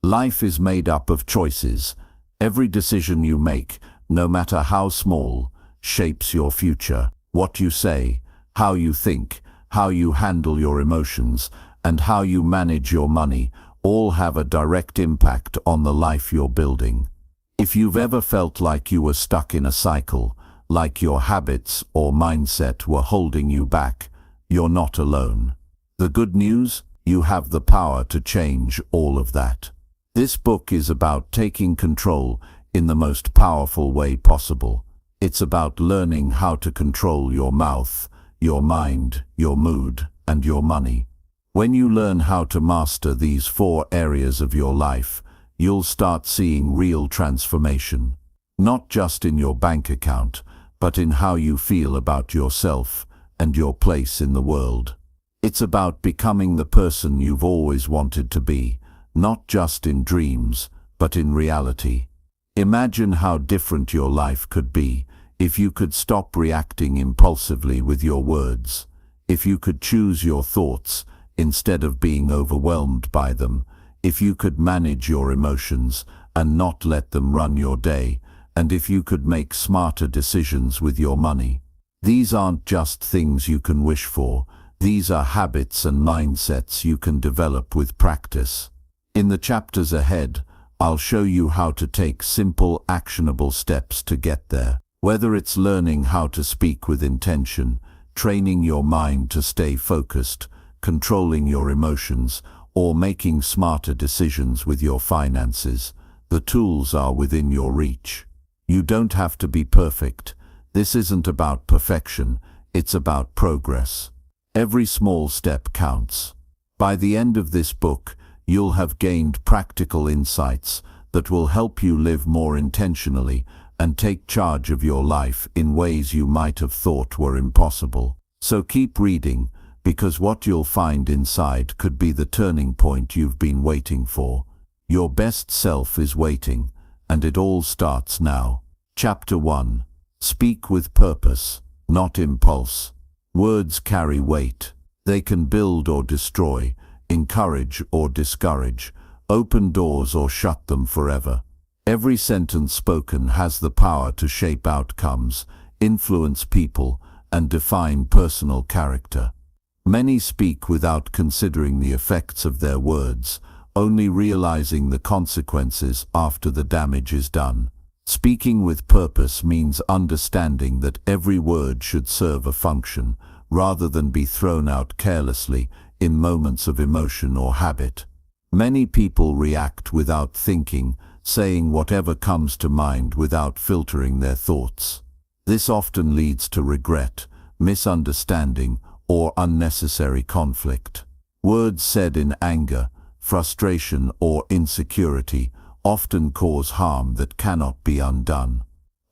Life is made up of choices. Every decision you make, no matter how small, shapes your future. What you say, how you think, how you handle your emotions, and how you manage your money all have a direct impact on the life you're building. If you've ever felt like you were stuck in a cycle, like your habits or mindset were holding you back, you're not alone. The good news? You have the power to change all of that. This book is about taking control in the most powerful way possible. It's about learning how to control your mouth, your mind, your mood, and your money. When you learn how to master these 4 areas of your life, you'll start seeing real transformation. Not just in your bank account, but in how you feel about yourself and your place in the world. It's about becoming the person you've always wanted to be, not just in dreams, but in reality. Imagine how different your life could be if you could stop reacting impulsively with your words, if you could choose your thoughts instead of being overwhelmed by them, if you could manage your emotions and not let them run your day, and if you could make smarter decisions with your money. These aren't just things you can wish for. These are habits and mindsets you can develop with practice. In the chapters ahead, I'll show you how to take simple, actionable steps to get there. Whether it's learning how to speak with intention, training your mind to stay focused, controlling your emotions, or making smarter decisions with your finances, the tools are within your reach. You don't have to be perfect. This isn't about perfection, it's about progress. Every small step counts. By the end of this book, you'll have gained practical insights that will help you live more intentionally and take charge of your life in ways you might have thought were impossible. So keep reading, because what you'll find inside could be the turning point you've been waiting for. Your best self is waiting, and it all starts now. Chapter 1. Speak with purpose, not impulse. Words carry weight. They can build or destroy, encourage or discourage, open doors or shut them forever. Every sentence spoken has the power to shape outcomes, influence people, and define personal character. Many speak without considering the effects of their words, only realizing the consequences after the damage is done. Speaking with purpose means understanding that every word should serve a function, rather than be thrown out carelessly in moments of emotion or habit. Many people react without thinking, saying whatever comes to mind without filtering their thoughts. This often leads to regret, misunderstanding, or unnecessary conflict. Words said in anger, frustration, or insecurity often cause harm that cannot be undone.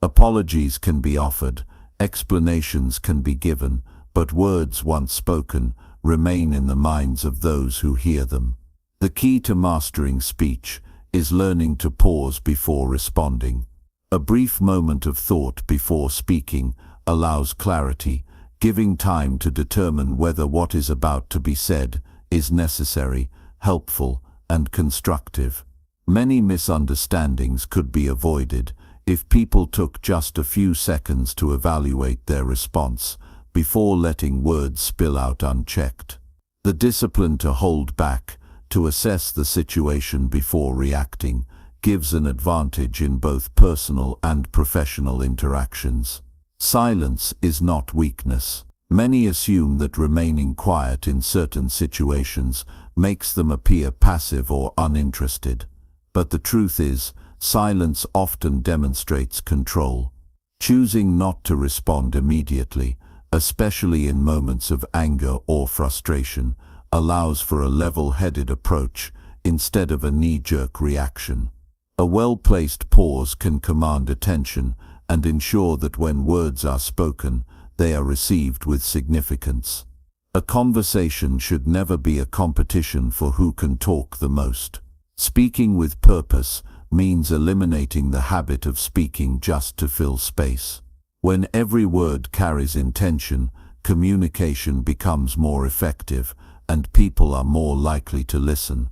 Apologies can be offered, explanations can be given, but words once spoken remain in the minds of those who hear them. The key to mastering speech is learning to pause before responding. A brief moment of thought before speaking allows clarity, giving time to determine whether what is about to be said is necessary, helpful, and constructive. Many misunderstandings could be avoided if people took just a few seconds to evaluate their response before letting words spill out unchecked. The discipline to hold back, to assess the situation before reacting, gives an advantage in both personal and professional interactions. Silence is not weakness. Many assume that remaining quiet in certain situations makes them appear passive or uninterested. But the truth is, silence often demonstrates control. Choosing not to respond immediately, especially in moments of anger or frustration, allows for a level-headed approach instead of a knee-jerk reaction. A well-placed pause can command attention and ensure that when words are spoken, they are received with significance. A conversation should never be a competition for who can talk the most. Speaking with purpose means eliminating the habit of speaking just to fill space. When every word carries intention, communication becomes more effective and people are more likely to listen.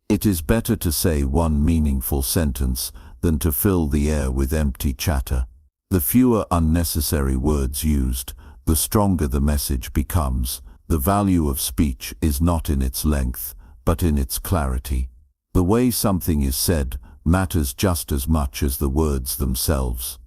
It is better to say one meaningful sentence than to fill the air with empty chatter. The fewer unnecessary words used, the stronger the message becomes. The value of speech is not in its length, but in its clarity. The way something is said matters just as much as the words themselves.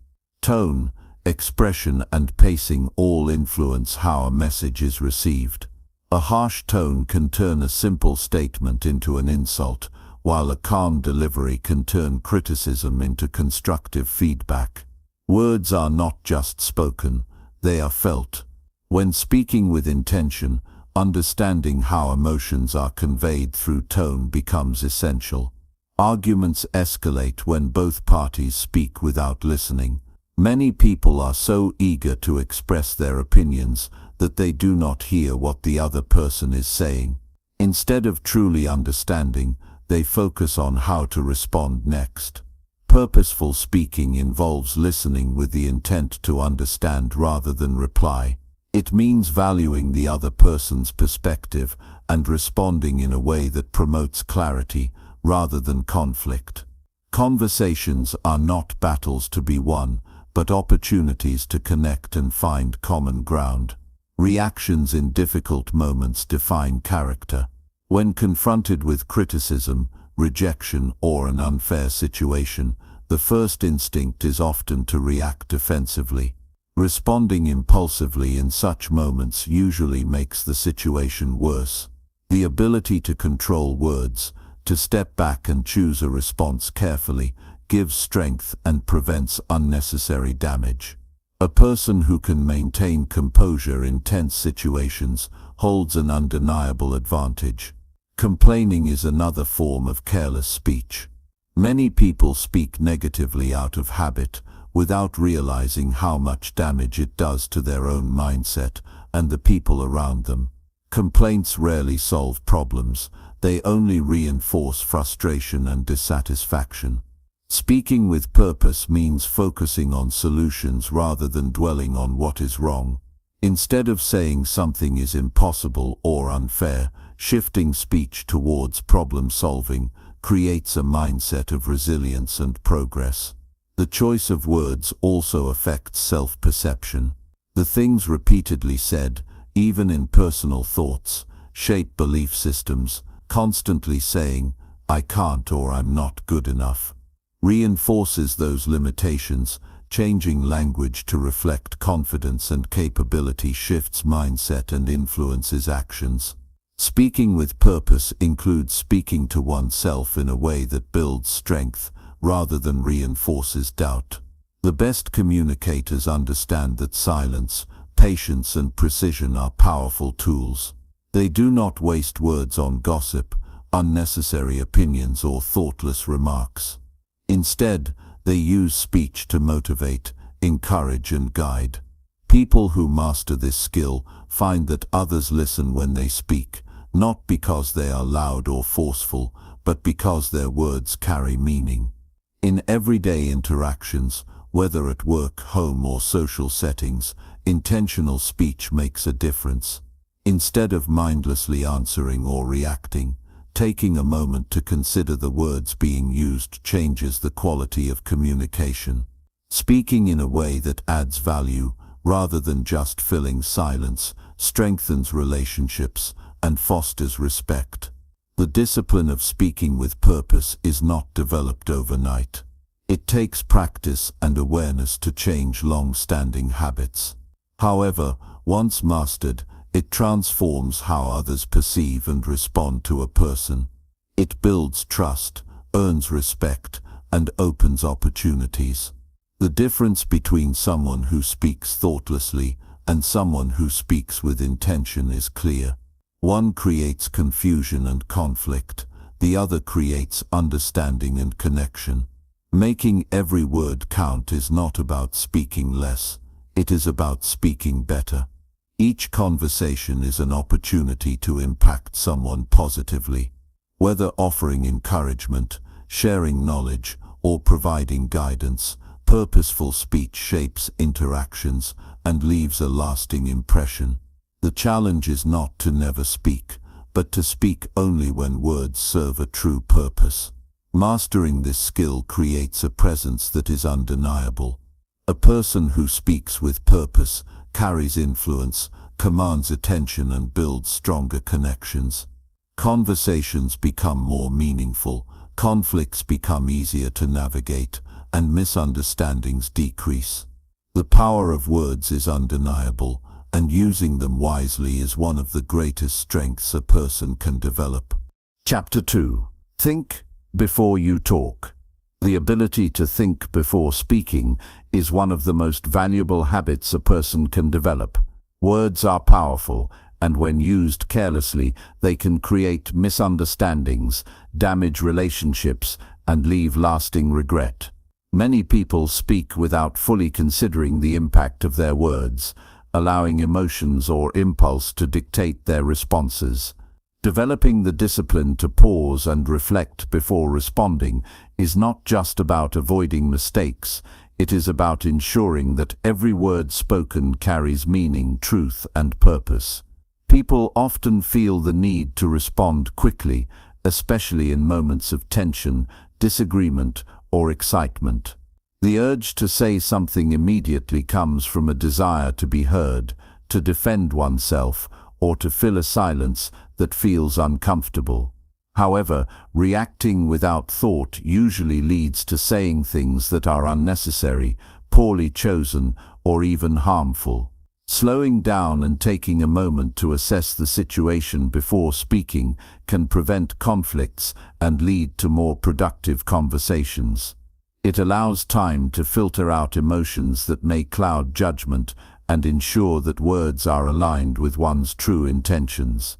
Tone, expression, and pacing all influence how a message is received. A harsh tone can turn a simple statement into an insult, while a calm delivery can turn criticism into constructive feedback. Words are not just spoken, they are felt. When speaking with intention, understanding how emotions are conveyed through tone becomes essential. Arguments escalate when both parties speak without listening. Many people are so eager to express their opinions that they do not hear what the other person is saying. Instead of truly understanding, they focus on how to respond next. Purposeful speaking involves listening with the intent to understand rather than reply. It means valuing the other person's perspective and responding in a way that promotes clarity rather than conflict. Conversations are not battles to be won, but opportunities to connect and find common ground. Reactions in difficult moments define character. When confronted with criticism, rejection, or an unfair situation, the first instinct is often to react defensively. Responding impulsively in such moments usually makes the situation worse. The ability to control words, to step back and choose a response carefully, gives strength and prevents unnecessary damage. A person who can maintain composure in tense situations holds an undeniable advantage. Complaining is another form of careless speech. Many people speak negatively out of habit, without realizing how much damage it does to their own mindset and the people around them. Complaints rarely solve problems, they only reinforce frustration and dissatisfaction. Speaking with purpose means focusing on solutions rather than dwelling on what is wrong. Instead of saying something is impossible or unfair, shifting speech towards problem solving creates a mindset of resilience and progress. The choice of words also affects self-perception. The things repeatedly said, even in personal thoughts, shape belief systems. Constantly saying, "I can't" or "I'm not good enough," reinforces those limitations. Changing language to reflect confidence and capability shifts mindset and influences actions. Speaking with purpose includes speaking to oneself in a way that builds strength rather than reinforces doubt. The best communicators understand that silence, patience, and precision are powerful tools. They do not waste words on gossip, unnecessary opinions, or thoughtless remarks. Instead, they use speech to motivate, encourage, and guide. People who master this skill find that others listen when they speak, not because they are loud or forceful, but because their words carry meaning. In everyday interactions, whether at work, home, or social settings, intentional speech makes a difference. Instead of mindlessly answering or reacting, taking a moment to consider the words being used changes the quality of communication. Speaking in a way that adds value, rather than just filling silence, strengthens relationships and fosters respect. The discipline of speaking with purpose is not developed overnight. It takes practice and awareness to change long-standing habits. However, once mastered, it transforms how others perceive and respond to a person. It builds trust, earns respect, and opens opportunities. The difference between someone who speaks thoughtlessly and someone who speaks with intention is clear. One creates confusion and conflict, the other creates understanding and connection. Making every word count is not about speaking less, it is about speaking better. Each conversation is an opportunity to impact someone positively. Whether offering encouragement, sharing knowledge, or providing guidance, purposeful speech shapes interactions and leaves a lasting impression. The challenge is not to never speak, but to speak only when words serve a true purpose. Mastering this skill creates a presence that is undeniable. A person who speaks with purpose carries influence, commands attention, and builds stronger connections. Conversations become more meaningful, conflicts become easier to navigate, and misunderstandings decrease. The power of words is undeniable, and using them wisely is one of the greatest strengths a person can develop. Chapter 2. Think before you talk. The ability to think before speaking is one of the most valuable habits a person can develop. Words are powerful, and when used carelessly, they can create misunderstandings, damage relationships, and leave lasting regret. Many people speak without fully considering the impact of their words, allowing emotions or impulse to dictate their responses. Developing the discipline to pause and reflect before responding is not just about avoiding mistakes, it is about ensuring that every word spoken carries meaning, truth, and purpose. People often feel the need to respond quickly, especially in moments of tension, disagreement, or excitement. The urge to say something immediately comes from a desire to be heard, to defend oneself, or to fill a silence that feels uncomfortable. However, reacting without thought usually leads to saying things that are unnecessary, poorly chosen, or even harmful. Slowing down and taking a moment to assess the situation before speaking can prevent conflicts and lead to more productive conversations. It allows time to filter out emotions that may cloud judgment and ensure that words are aligned with one's true intentions.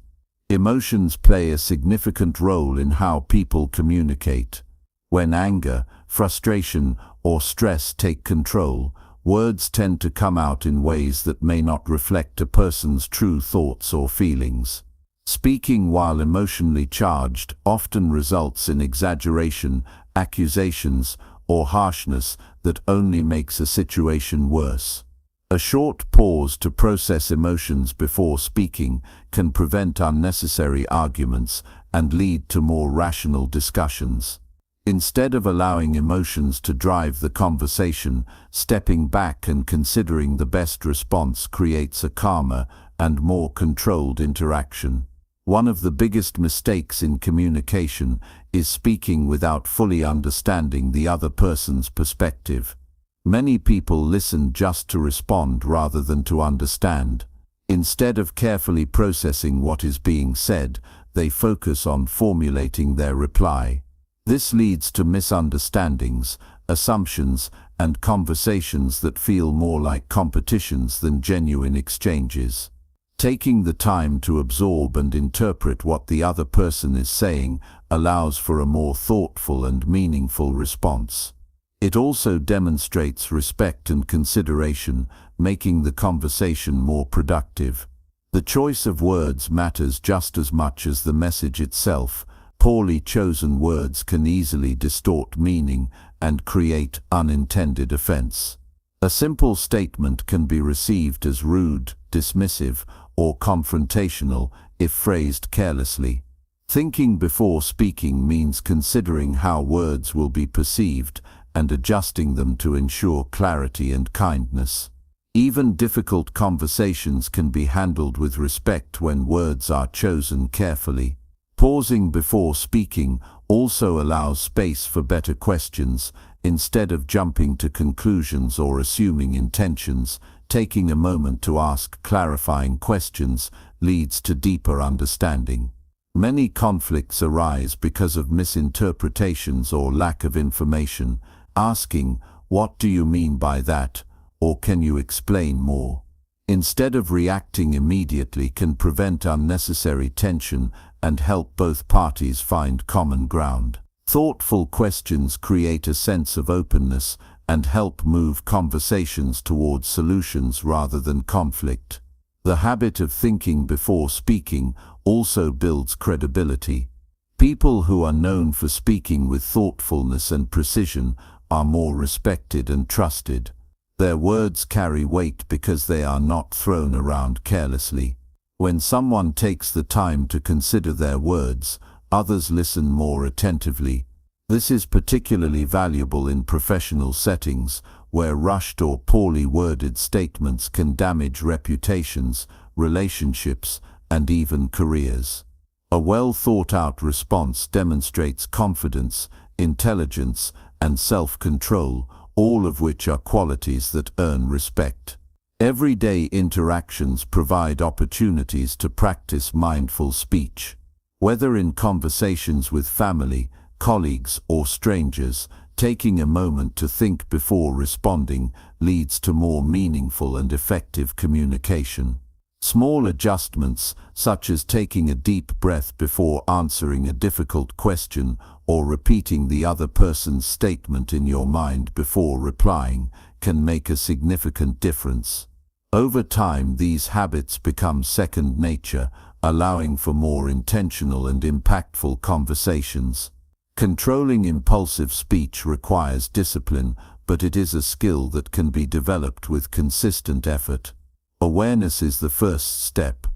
Emotions play a significant role in how people communicate. When anger, frustration, or stress take control, words tend to come out in ways that may not reflect a person's true thoughts or feelings. Speaking while emotionally charged often results in exaggeration, accusations, or harshness that only makes a situation worse. A short pause to process emotions before speaking can prevent unnecessary arguments and lead to more rational discussions. Instead of allowing emotions to drive the conversation, stepping back and considering the best response creates a calmer and more controlled interaction. One of the biggest mistakes in communication is speaking without fully understanding the other person's perspective. Many people listen just to respond rather than to understand. Instead of carefully processing what is being said, they focus on formulating their reply. This leads to misunderstandings, assumptions, and conversations that feel more like competitions than genuine exchanges. Taking the time to absorb and interpret what the other person is saying allows for a more thoughtful and meaningful response. It also demonstrates respect and consideration, making the conversation more productive. The choice of words matters just as much as the message itself. Poorly chosen words can easily distort meaning and create unintended offense. A simple statement can be received as rude, dismissive, or confrontational if phrased carelessly. Thinking before speaking means considering how words will be perceived and adjusting them to ensure clarity and kindness. Even difficult conversations can be handled with respect when words are chosen carefully. Pausing before speaking also allows space for better questions. Instead of jumping to conclusions or assuming intentions, taking a moment to ask clarifying questions leads to deeper understanding. Many conflicts arise because of misinterpretations or lack of information. Asking, "What do you mean by that?" or "Can you explain more?" instead of reacting immediately can prevent unnecessary tension and help both parties find common ground. Thoughtful questions create a sense of openness and help move conversations towards solutions rather than conflict. The habit of thinking before speaking also builds credibility. People who are known for speaking with thoughtfulness and precision are more respected and trusted. Their words carry weight because they are not thrown around carelessly. When someone takes the time to consider their words, others listen more attentively. This is particularly valuable in professional settings, where rushed or poorly worded statements can damage reputations, relationships, and even careers. A well-thought-out response demonstrates confidence, intelligence, and self-control, all of which are qualities that earn respect. Everyday interactions provide opportunities to practice mindful speech. Whether in conversations with family, colleagues, or strangers, taking a moment to think before responding leads to more meaningful and effective communication. Small adjustments, such as taking a deep breath before answering a difficult question or repeating the other person's statement in your mind before replying, can make a significant difference. Over time, these habits become second nature, allowing for more intentional and impactful conversations. Controlling impulsive speech requires discipline, but it is a skill that can be developed with consistent effort. Awareness is the first step.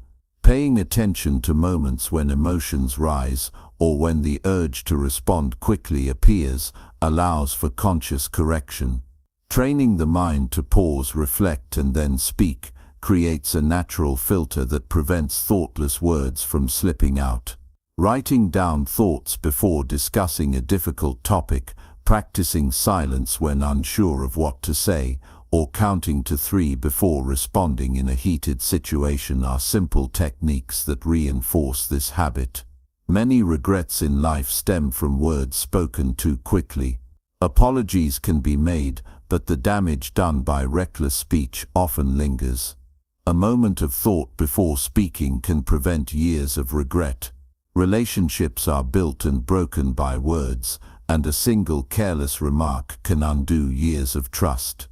Paying attention to moments when emotions rise or when the urge to respond quickly appears allows for conscious correction. Training the mind to pause, reflect, and then speak creates a natural filter that prevents thoughtless words from slipping out. Writing down thoughts before discussing a difficult topic, practicing silence when unsure of what to say, or counting to 3 before responding in a heated situation are simple techniques that reinforce this habit. Many regrets in life stem from words spoken too quickly. Apologies can be made, but the damage done by reckless speech often lingers. A moment of thought before speaking can prevent years of regret. Relationships are built and broken by words, and a single careless remark can undo years of trust.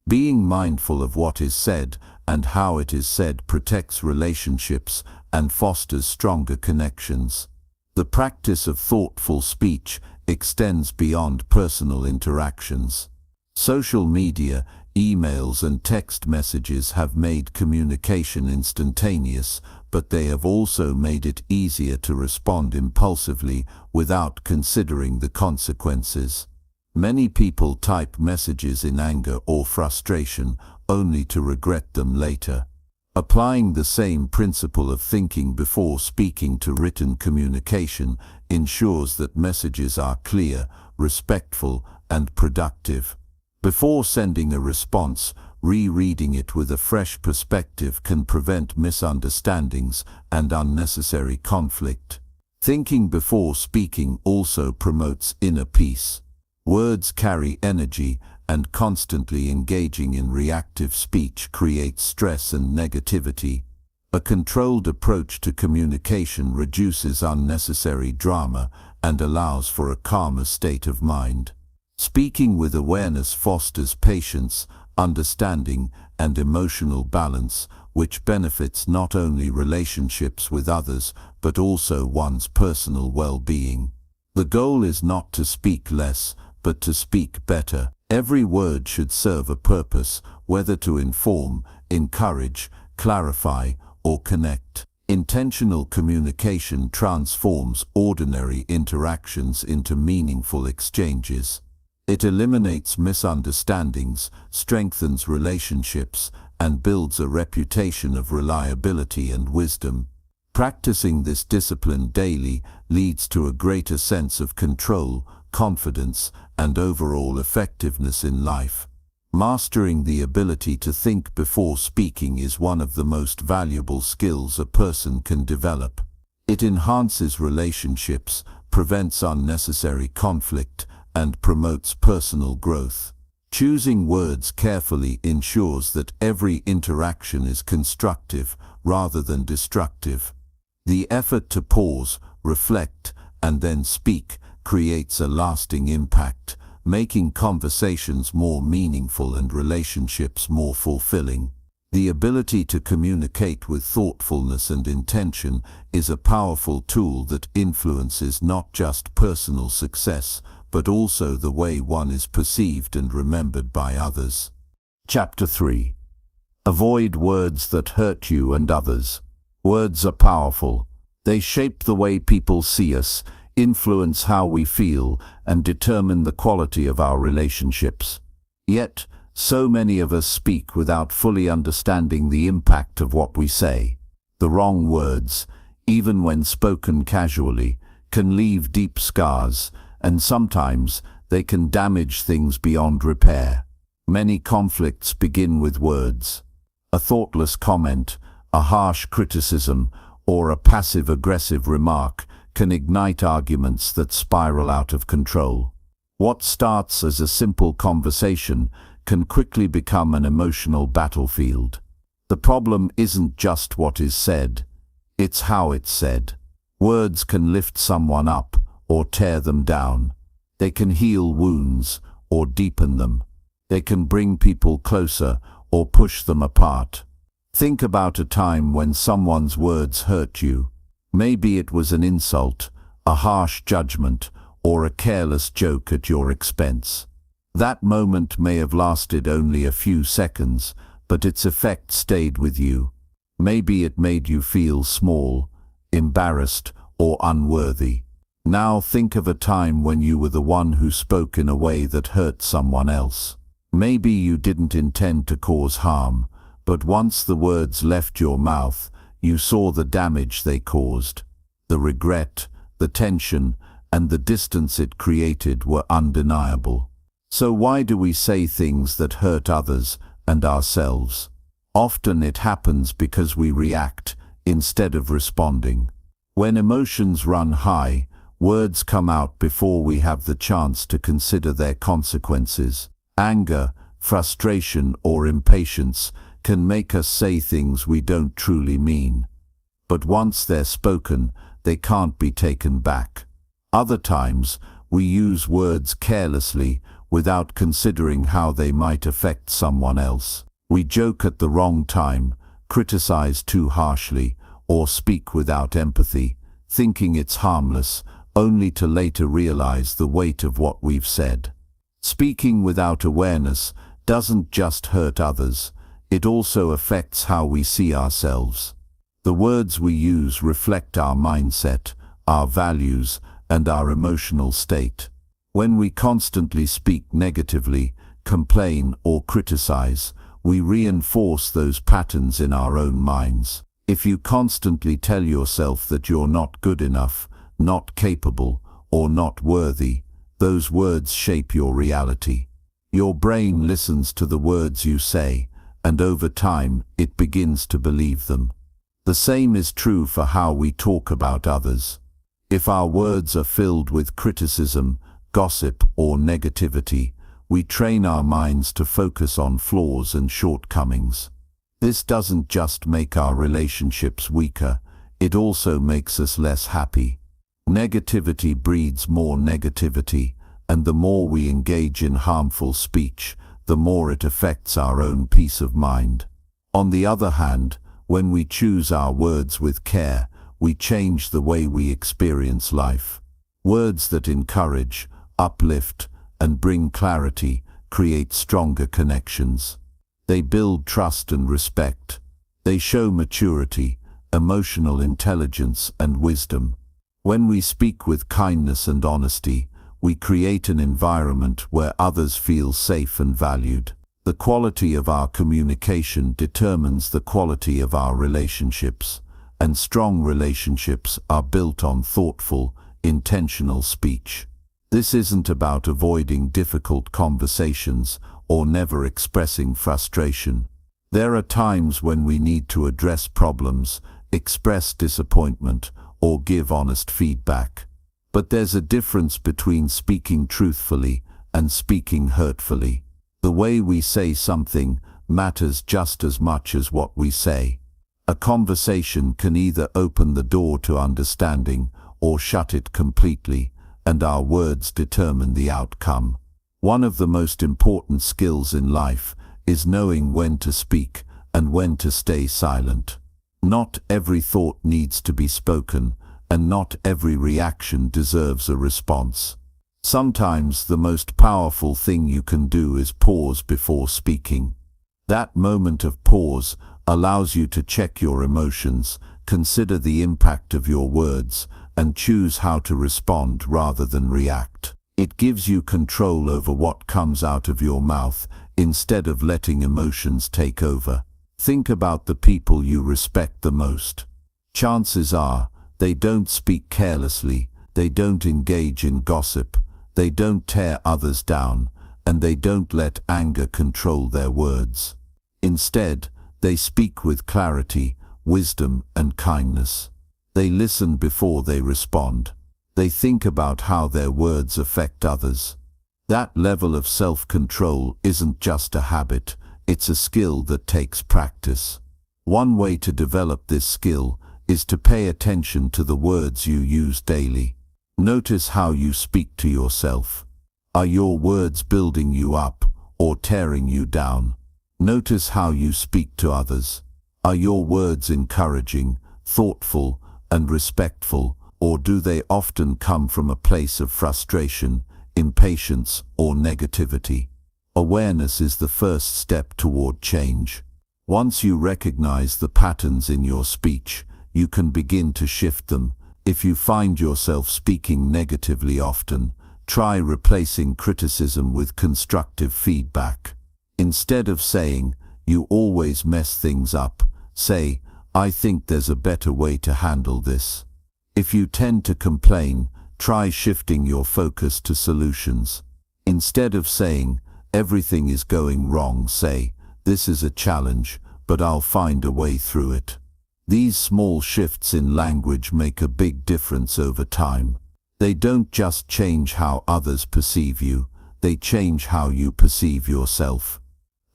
Being mindful of what is said and how it is said protects relationships and fosters stronger connections. The practice of thoughtful speech extends beyond personal interactions. Social media, emails, and text messages have made communication instantaneous, but they have also made it easier to respond impulsively without considering the consequences. Many people type messages in anger or frustration, only to regret them later. Applying the same principle of thinking before speaking to written communication ensures that messages are clear, respectful, and productive. Before sending a response, rereading it with a fresh perspective can prevent misunderstandings and unnecessary conflict. Thinking before speaking also promotes inner peace. Words carry energy, and constantly engaging in reactive speech creates stress and negativity. A controlled approach to communication reduces unnecessary drama and allows for a calmer state of mind. Speaking with awareness fosters patience, understanding, and emotional balance, which benefits not only relationships with others, but also one's personal well-being. The goal is not to speak less, but to speak better. Every word should serve a purpose, whether to inform, encourage, clarify, or connect. Intentional communication transforms ordinary interactions into meaningful exchanges. It eliminates misunderstandings, strengthens relationships, and builds a reputation of reliability and wisdom. Practicing this discipline daily leads to a greater sense of control, confidence, and overall effectiveness in life. Mastering the ability to think before speaking is one of the most valuable skills a person can develop. It enhances relationships, prevents unnecessary conflict, and promotes personal growth. Choosing words carefully ensures that every interaction is constructive rather than destructive. The effort to pause, reflect, and then speak creates a lasting impact, making conversations more meaningful and relationships more fulfilling. The ability to communicate with thoughtfulness and intention is a powerful tool that influences not just personal success, but also the way one is perceived and remembered by others. Chapter 3. Avoid words that hurt you and others. Words are powerful. They shape the way people see us, influence how we feel, and determine the quality of our relationships. Yet, so many of us speak without fully understanding the impact of what we say. The wrong words, even when spoken casually, can leave deep scars, and sometimes they can damage things beyond repair. Many conflicts begin with words. A thoughtless comment, a harsh criticism, or a passive-aggressive remark can ignite arguments that spiral out of control. What starts as a simple conversation can quickly become an emotional battlefield. The problem isn't just what is said, it's how it's said. Words can lift someone up or tear them down. They can heal wounds or deepen them. They can bring people closer or push them apart. Think about a time when someone's words hurt you. Maybe it was an insult, a harsh judgment, or a careless joke at your expense. That moment may have lasted only a few seconds, but its effect stayed with you. Maybe it made you feel small, embarrassed, or unworthy. Now think of a time when you were the one who spoke in a way that hurt someone else. Maybe you didn't intend to cause harm, but once the words left your mouth, you saw the damage they caused. The regret, the tension, and the distance it created were undeniable. So why do we say things that hurt others and ourselves? Often it happens because we react instead of responding. When emotions run high, words come out before we have the chance to consider their consequences. Anger, frustration, or impatience can make us say things we don't truly mean. But once they're spoken, they can't be taken back. Other times, we use words carelessly without considering how they might affect someone else. We joke at the wrong time, criticize too harshly, or speak without empathy, thinking it's harmless, only to later realize the weight of what we've said. Speaking without awareness doesn't just hurt others, it also affects how we see ourselves. The words we use reflect our mindset, our values, and our emotional state. When we constantly speak negatively, complain, or criticize, we reinforce those patterns in our own minds. If you constantly tell yourself that you're not good enough, not capable, or not worthy, those words shape your reality. Your brain listens to the words you say, and over time, it begins to believe them. The same is true for how we talk about others. If our words are filled with criticism, gossip, or negativity, we train our minds to focus on flaws and shortcomings. This doesn't just make our relationships weaker, it also makes us less happy. Negativity breeds more negativity, and the more we engage in harmful speech, the more it affects our own peace of mind. On the other hand, when we choose our words with care, we change the way we experience life. Words that encourage, uplift, and bring clarity create stronger connections. They build trust and respect. They show maturity, emotional intelligence, and wisdom. When we speak with kindness and honesty, we create an environment where others feel safe and valued. The quality of our communication determines the quality of our relationships, and strong relationships are built on thoughtful, intentional speech. This isn't about avoiding difficult conversations or never expressing frustration. There are times when we need to address problems, express disappointment, or give honest feedback. But there's a difference between speaking truthfully and speaking hurtfully. The way we say something matters just as much as what we say. A conversation can either open the door to understanding or shut it completely, and our words determine the outcome. One of the most important skills in life is knowing when to speak and when to stay silent. Not every thought needs to be spoken, and not every reaction deserves a response. Sometimes the most powerful thing you can do is pause before speaking. That moment of pause allows you to check your emotions, consider the impact of your words, and choose how to respond rather than react. It gives you control over what comes out of your mouth instead of letting emotions take over. Think about the people you respect the most. Chances are, they don't speak carelessly, they don't engage in gossip, they don't tear others down, and they don't let anger control their words. Instead, they speak with clarity, wisdom, and kindness. They listen before they respond. They think about how their words affect others. That level of self-control isn't just a habit, it's a skill that takes practice. One way to develop this skill is to pay attention to the words you use daily. Notice how you speak to yourself. Are your words building you up or tearing you down? Notice how you speak to others. Are your words encouraging, thoughtful, and respectful, or do they often come from a place of frustration, impatience, or negativity? Awareness is the first step toward change. Once you recognize the patterns in your speech, you can begin to shift them. If you find yourself speaking negatively often, try replacing criticism with constructive feedback. Instead of saying, "You always mess things up," say, "I think there's a better way to handle this." If you tend to complain, try shifting your focus to solutions. Instead of saying, "Everything is going wrong," say, "This is a challenge, but I'll find a way through it." These small shifts in language make a big difference over time. They don't just change how others perceive you, they change how you perceive yourself.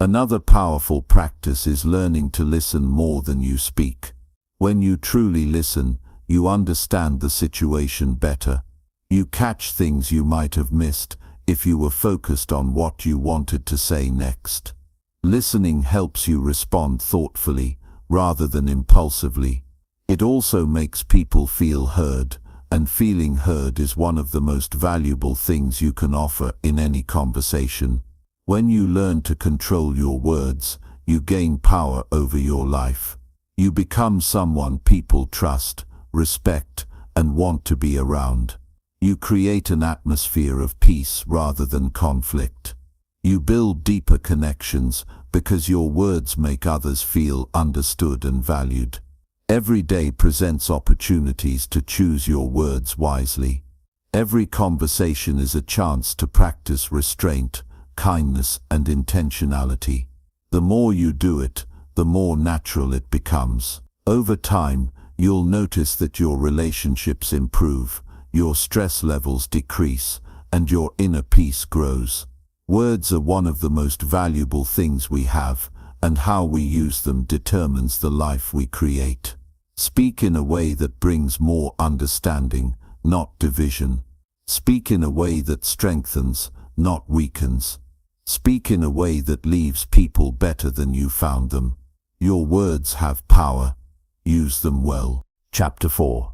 Another powerful practice is learning to listen more than you speak. When you truly listen, you understand the situation better. You catch things you might have missed if you were focused on what you wanted to say next. Listening helps you respond thoughtfully rather than impulsively. It also makes people feel heard, and feeling heard is one of the most valuable things you can offer in any conversation. When you learn to control your words, you gain power over your life. You become someone people trust, respect, and want to be around. You create an atmosphere of peace rather than conflict. You build deeper connections because your words make others feel understood and valued. Every day presents opportunities to choose your words wisely. Every conversation is a chance to practice restraint, kindness, and intentionality. The more you do it, the more natural it becomes. Over time, you'll notice that your relationships improve, your stress levels decrease, and your inner peace grows. Words are one of the most valuable things we have, and how we use them determines the life we create. Speak in a way that brings more understanding, not division. Speak in a way that strengthens, not weakens. Speak in a way that leaves people better than you found them. Your words have power. Use them well. Chapter 4.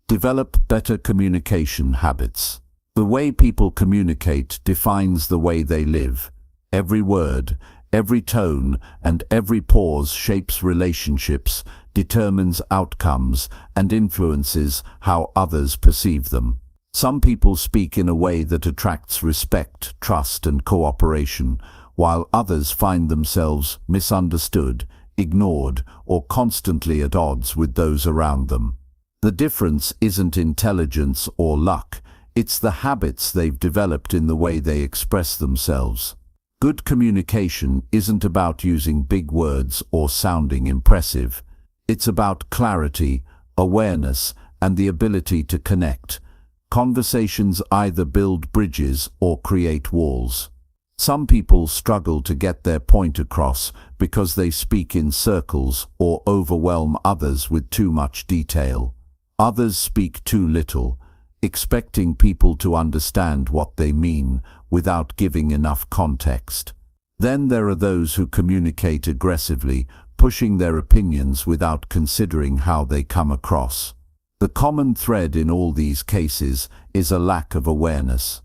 Develop better communication habits. The way people communicate defines the way they live. Every word, every tone, and every pause shapes relationships, determines outcomes, and influences how others perceive them. Some people speak in a way that attracts respect, trust, and cooperation, while others find themselves misunderstood, ignored, or constantly at odds with those around them. The difference isn't intelligence or luck, it's the habits they've developed in the way they express themselves. Good communication isn't about using big words or sounding impressive. It's about clarity, awareness, and the ability to connect. Conversations either build bridges or create walls. Some people struggle to get their point across because they speak in circles or overwhelm others with too much detail. Others speak too little, expecting people to understand what they mean without giving enough context. Then there are those who communicate aggressively, pushing their opinions without considering how they come across. The common thread in all these cases is a lack of awareness.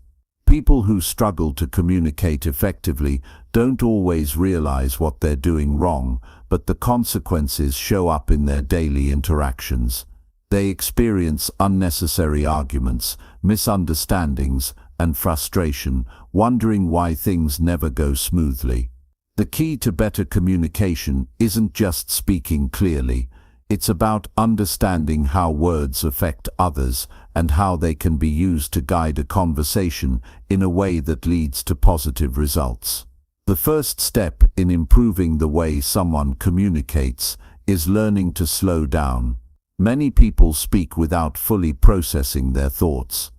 People who struggle to communicate effectively don't always realize what they're doing wrong, but the consequences show up in their daily interactions. They experience unnecessary arguments, misunderstandings, and frustration, wondering why things never go smoothly. The key to better communication isn't just speaking clearly. It's about understanding how words affect others and how they can be used to guide a conversation in a way that leads to positive results. The first step in improving the way someone communicates is learning to slow down. Many people speak without fully processing their thoughts.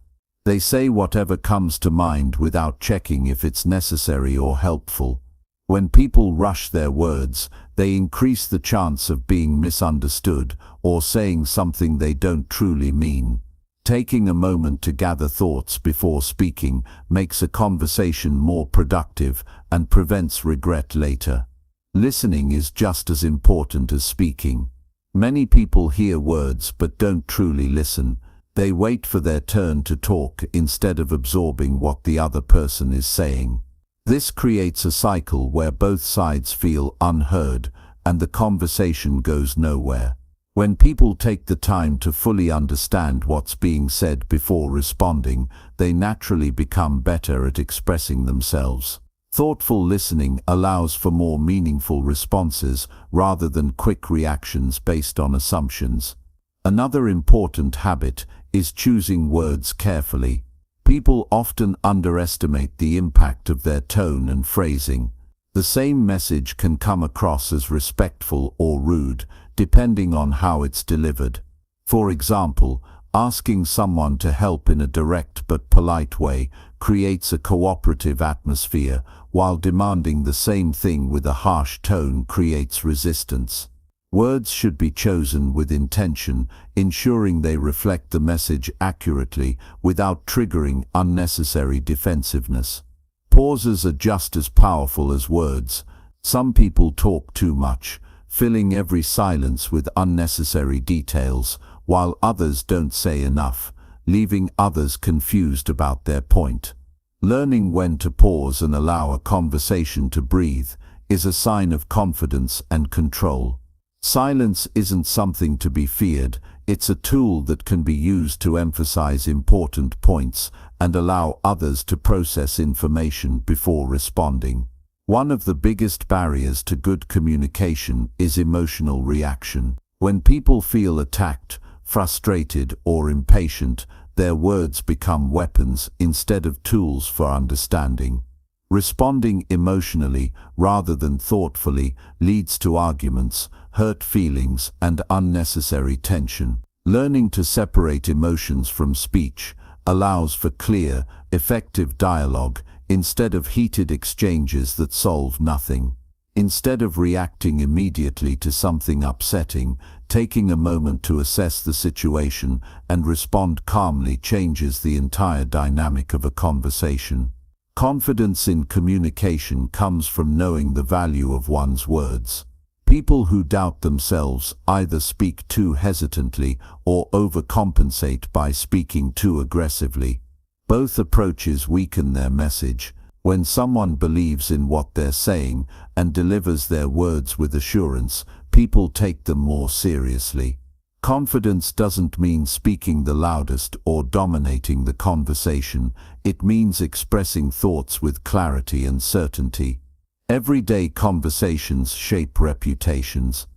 They say whatever comes to mind without checking if it's necessary or helpful. When people rush their words, they increase the chance of being misunderstood or saying something they don't truly mean. Taking a moment to gather thoughts before speaking makes a conversation more productive and prevents regret later. Listening is just as important as speaking. Many people hear words but don't truly listen. They wait for their turn to talk instead of absorbing what the other person is saying. This creates a cycle where both sides feel unheard and the conversation goes nowhere. When people take the time to fully understand what's being said before responding, they naturally become better at expressing themselves. Thoughtful listening allows for more meaningful responses rather than quick reactions based on assumptions. Another important habit is choosing words carefully. People often underestimate the impact of their tone and phrasing. The same message can come across as respectful or rude, depending on how it's delivered. For example, asking someone to help in a direct but polite way creates a cooperative atmosphere, while demanding the same thing with a harsh tone creates resistance. Words should be chosen with intention, ensuring they reflect the message accurately without triggering unnecessary defensiveness. Pauses are just as powerful as words. Some people talk too much, filling every silence with unnecessary details, while others don't say enough, leaving others confused about their point. Learning when to pause and allow a conversation to breathe is a sign of confidence and control. Silence isn't something to be feared, it's a tool that can be used to emphasize important points and allow others to process information before responding. One of the biggest barriers to good communication is emotional reaction. When people feel attacked, frustrated, or impatient, their words become weapons instead of tools for understanding. Responding emotionally rather than thoughtfully leads to arguments, hurt feelings, and unnecessary tension. Learning to separate emotions from speech allows for clear, effective dialogue instead of heated exchanges that solve nothing. Instead of reacting immediately to something upsetting, taking a moment to assess the situation and respond calmly changes the entire dynamic of a conversation. Confidence in communication comes from knowing the value of one's words. People who doubt themselves either speak too hesitantly or overcompensate by speaking too aggressively. Both approaches weaken their message. When someone believes in what they're saying and delivers their words with assurance, people take them more seriously. Confidence doesn't mean speaking the loudest or dominating the conversation. It means expressing thoughts with clarity and certainty. Everyday conversations shape reputations.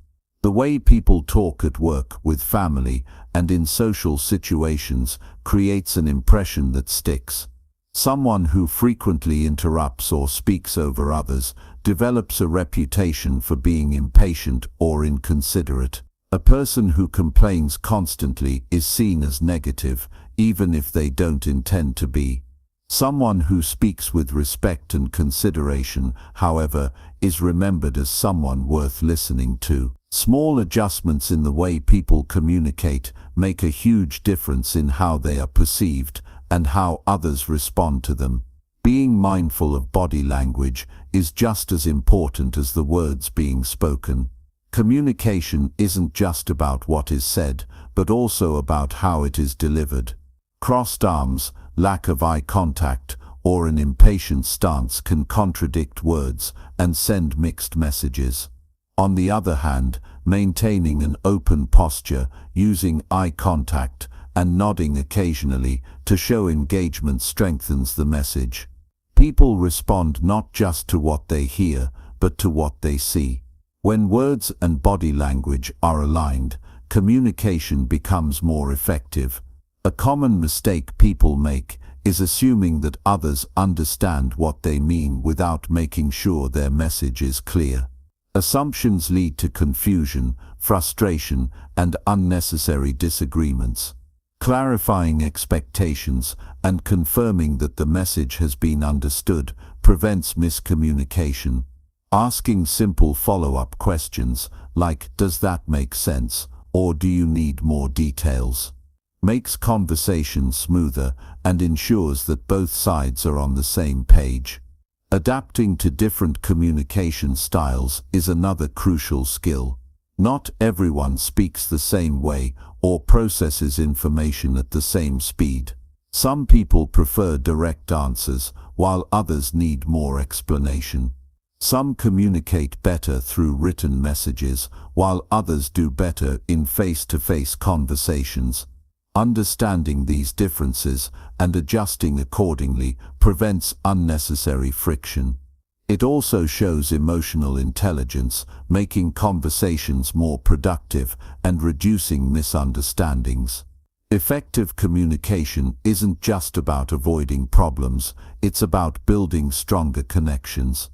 The way people talk at work, with family, and in social situations creates an impression that sticks. Someone who frequently interrupts or speaks over others develops a reputation for being impatient or inconsiderate. A person who complains constantly is seen as negative, even if they don't intend to be. Someone who speaks with respect and consideration, however, is remembered as someone worth listening to. Small adjustments in the way people communicate make a huge difference in how they are perceived and how others respond to them. Being mindful of body language is just as important as the words being spoken. Communication isn't just about what is said, but also about how it is delivered. Crossed arms, lack of eye contact, or an impatient stance can contradict words and send mixed messages. On the other hand, maintaining an open posture, using eye contact, and nodding occasionally to show engagement strengthens the message. People respond not just to what they hear, but to what they see. When words and body language are aligned, communication becomes more effective. A common mistake people make is assuming that others understand what they mean without making sure their message is clear. Assumptions lead to confusion, frustration, and unnecessary disagreements. Clarifying expectations and confirming that the message has been understood prevents miscommunication. Asking simple follow-up questions like, "Does that make sense?" or "Do you need more details?" makes conversation smoother and ensures that both sides are on the same page. Adapting to different communication styles is another crucial skill. Not everyone speaks the same way or processes information at the same speed. Some people prefer direct answers, while others need more explanation. Some communicate better through written messages, while others do better in face-to-face conversations. Understanding these differences and adjusting accordingly prevents unnecessary friction. It also shows emotional intelligence, making conversations more productive and reducing misunderstandings. Effective communication isn't just about avoiding problems, it's about building stronger connections.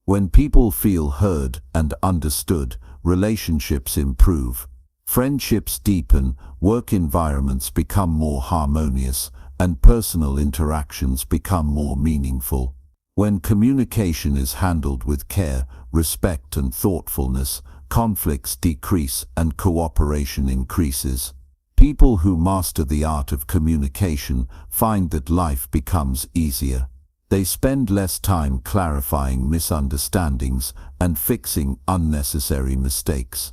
When people feel heard and understood, relationships improve. Friendships deepen, work environments become more harmonious, and personal interactions become more meaningful. When communication is handled with care, respect, and thoughtfulness, conflicts decrease and cooperation increases. People who master the art of communication find that life becomes easier. They spend less time clarifying misunderstandings and fixing unnecessary mistakes.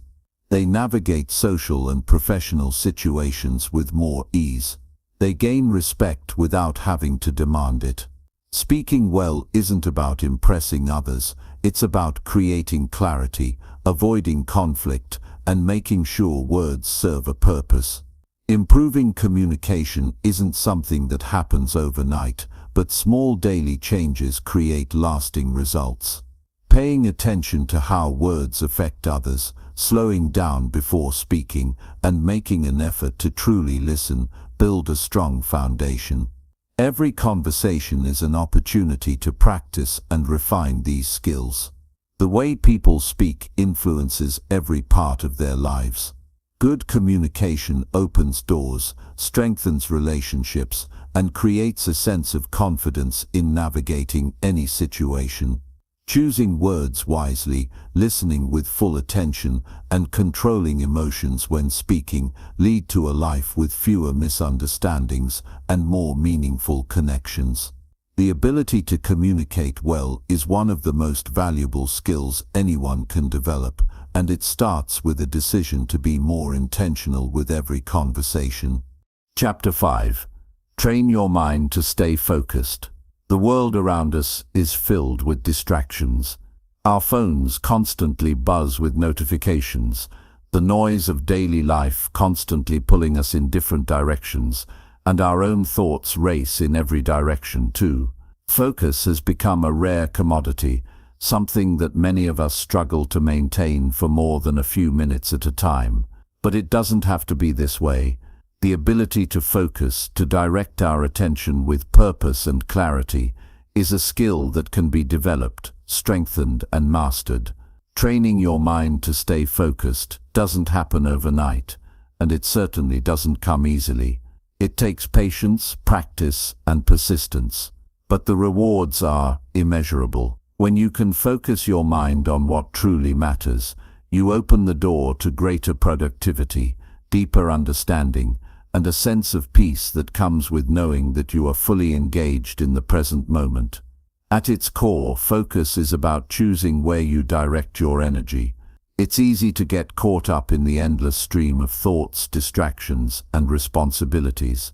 They navigate social and professional situations with more ease. They gain respect without having to demand it. Speaking well isn't about impressing others, it's about creating clarity, avoiding conflict, and making sure words serve a purpose. Improving communication isn't something that happens overnight, but small daily changes create lasting results. Paying attention to how words affect others, slowing down before speaking, and making an effort to truly listen build a strong foundation. Every conversation is an opportunity to practice and refine these skills. The way people speak influences every part of their lives. Good communication opens doors, strengthens relationships, and creates a sense of confidence in navigating any situation. Choosing words wisely, listening with full attention, and controlling emotions when speaking lead to a life with fewer misunderstandings and more meaningful connections. The ability to communicate well is one of the most valuable skills anyone can develop, and it starts with a decision to be more intentional with every conversation. Chapter 5. Train your mind to stay focused. The world around us is filled with distractions. Our phones constantly buzz with notifications, the noise of daily life constantly pulling us in different directions, and our own thoughts race in every direction too. Focus has become a rare commodity, something that many of us struggle to maintain for more than a few minutes at a time. But it doesn't have to be this way. The ability to focus, to direct our attention with purpose and clarity, is a skill that can be developed, strengthened, and mastered. Training your mind to stay focused doesn't happen overnight, and it certainly doesn't come easily. It takes patience, practice, and persistence. But the rewards are immeasurable. When you can focus your mind on what truly matters, you open the door to greater productivity, deeper understanding, and a sense of peace that comes with knowing that you are fully engaged in the present moment. At its core, focus is about choosing where you direct your energy. It's easy to get caught up in the endless stream of thoughts, distractions, and responsibilities.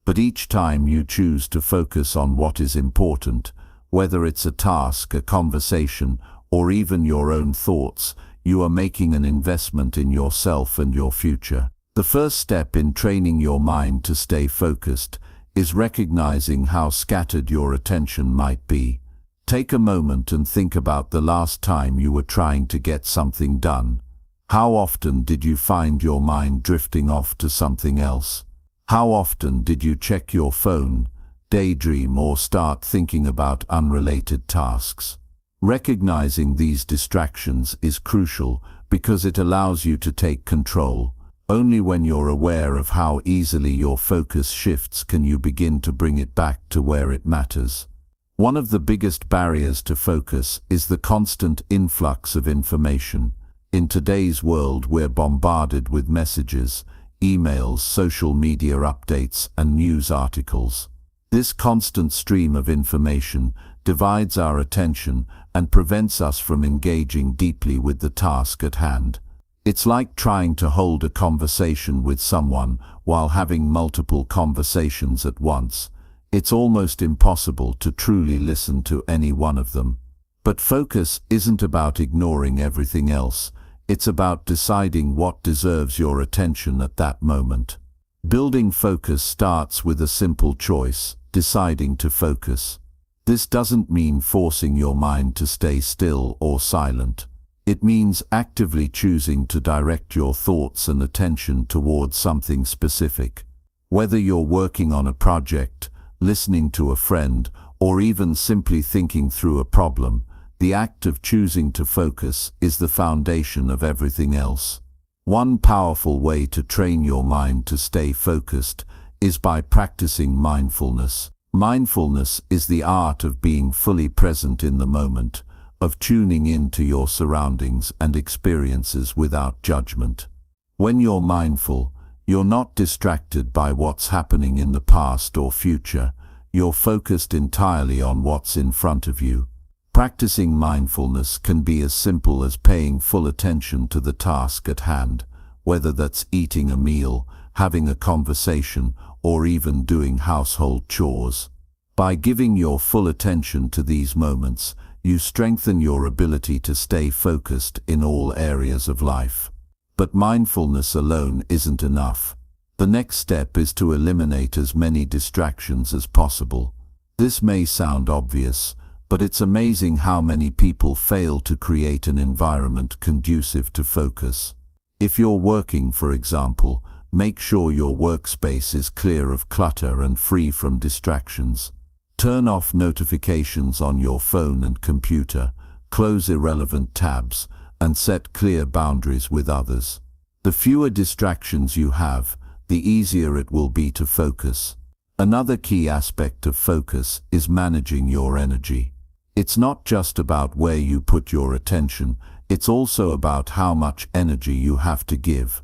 But each time you choose to focus on what is important, whether it's a task, a conversation, or even your own thoughts, you are making an investment in yourself and your future. The first step in training your mind to stay focused is recognizing how scattered your attention might be. Take a moment and think about the last time you were trying to get something done. How often did you find your mind drifting off to something else? How often did you check your phone, daydream, or start thinking about unrelated tasks? Recognizing these distractions is crucial because it allows you to take control. Only when you're aware of how easily your focus shifts can you begin to bring it back to where it matters. One of the biggest barriers to focus is the constant influx of information. In today's world, we're bombarded with messages, emails, social media updates, and news articles. This constant stream of information divides our attention and prevents us from engaging deeply with the task at hand. It's like trying to hold a conversation with someone while having multiple conversations at once. It's almost impossible to truly listen to any one of them. But focus isn't about ignoring everything else. It's about deciding what deserves your attention at that moment. Building focus starts with a simple choice: deciding to focus. This doesn't mean forcing your mind to stay still or silent. It means actively choosing to direct your thoughts and attention towards something specific. Whether you're working on a project, listening to a friend, or even simply thinking through a problem, the act of choosing to focus is the foundation of everything else. One powerful way to train your mind to stay focused is by practicing mindfulness. Mindfulness is the art of being fully present in the moment, of tuning in to your surroundings and experiences without judgment. When you're mindful, you're not distracted by what's happening in the past or future. You're focused entirely on what's in front of you. Practicing mindfulness can be as simple as paying full attention to the task at hand, whether that's eating a meal, having a conversation, or even doing household chores. By giving your full attention to these moments, you strengthen your ability to stay focused in all areas of life. But mindfulness alone isn't enough. The next step is to eliminate as many distractions as possible. This may sound obvious, but it's amazing how many people fail to create an environment conducive to focus. If you're working, for example, make sure your workspace is clear of clutter and free from distractions. Turn off notifications on your phone and computer, close irrelevant tabs, and set clear boundaries with others. The fewer distractions you have, the easier it will be to focus. Another key aspect of focus is managing your energy. It's not just about where you put your attention, it's also about how much energy you have to give.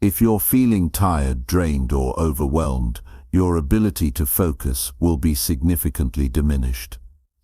If you're feeling tired, drained, or overwhelmed, your ability to focus will be significantly diminished.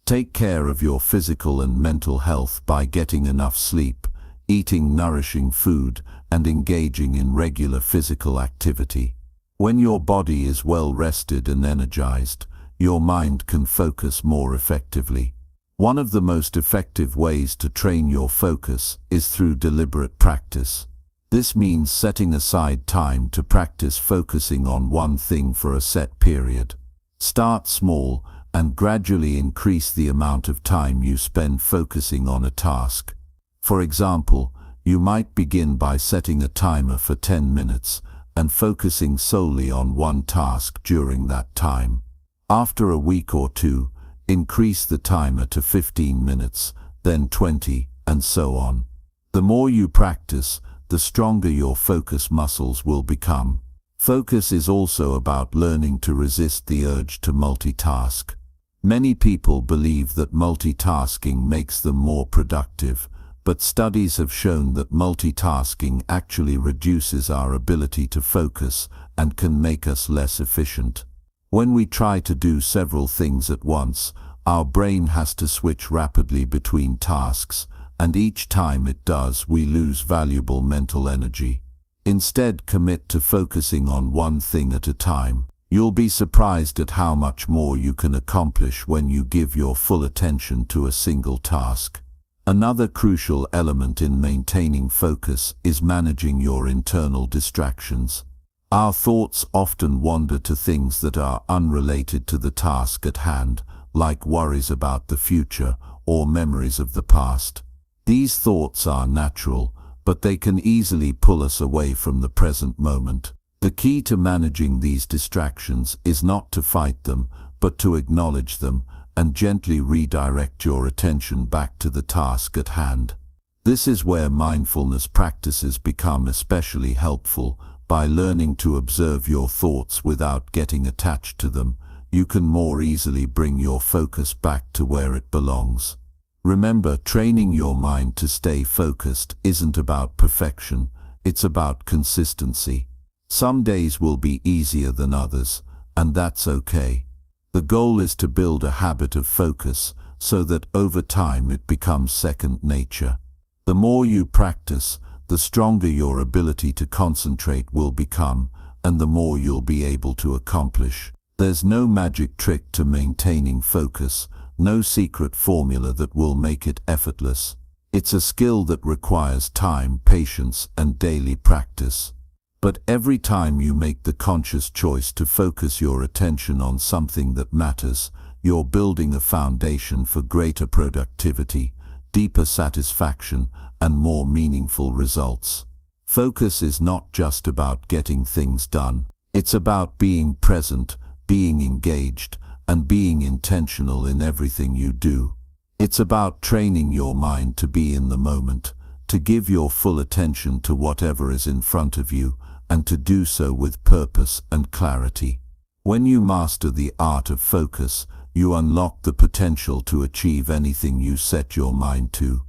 Take care of your physical and mental health by getting enough sleep, eating nourishing food, and engaging in regular physical activity. When your body is well rested and energized, your mind can focus more effectively. One of the most effective ways to train your focus is through deliberate practice. This means setting aside time to practice focusing on one thing for a set period. Start small and gradually increase the amount of time you spend focusing on a task. For example, you might begin by setting a timer for 10 minutes and focusing solely on one task during that time. After a week or two, increase the timer to 15 minutes, then 20, and so on. The more you practice, the stronger your focus muscles will become. Focus is also about learning to resist the urge to multitask. Many people believe that multitasking makes them more productive, but studies have shown that multitasking actually reduces our ability to focus and can make us less efficient. When we try to do several things at once, our brain has to switch rapidly between tasks, and each time it does, we lose valuable mental energy. Instead, commit to focusing on one thing at a time. You'll be surprised at how much more you can accomplish when you give your full attention to a single task. Another crucial element in maintaining focus is managing your internal distractions. Our thoughts often wander to things that are unrelated to the task at hand, like worries about the future or memories of the past. These thoughts are natural, but they can easily pull us away from the present moment. The key to managing these distractions is not to fight them, but to acknowledge them and gently redirect your attention back to the task at hand. This is where mindfulness practices become especially helpful. By learning to observe your thoughts without getting attached to them, you can more easily bring your focus back to where it belongs. Remember, training your mind to stay focused isn't about perfection, it's about consistency. Some days will be easier than others, and that's okay. The goal is to build a habit of focus so that over time it becomes second nature. The more you practice, the stronger your ability to concentrate will become, and the more you'll be able to accomplish. There's no magic trick to maintaining focus, no secret formula that will make it effortless. It's a skill that requires time, patience, and daily practice. But every time you make the conscious choice to focus your attention on something that matters, you're building a foundation for greater productivity, deeper satisfaction, and more meaningful results. Focus is not just about getting things done. It's about being present, being engaged, and being intentional in everything you do. It's about training your mind to be in the moment, to give your full attention to whatever is in front of you, and to do so with purpose and clarity. When you master the art of focus, you unlock the potential to achieve anything you set your mind to.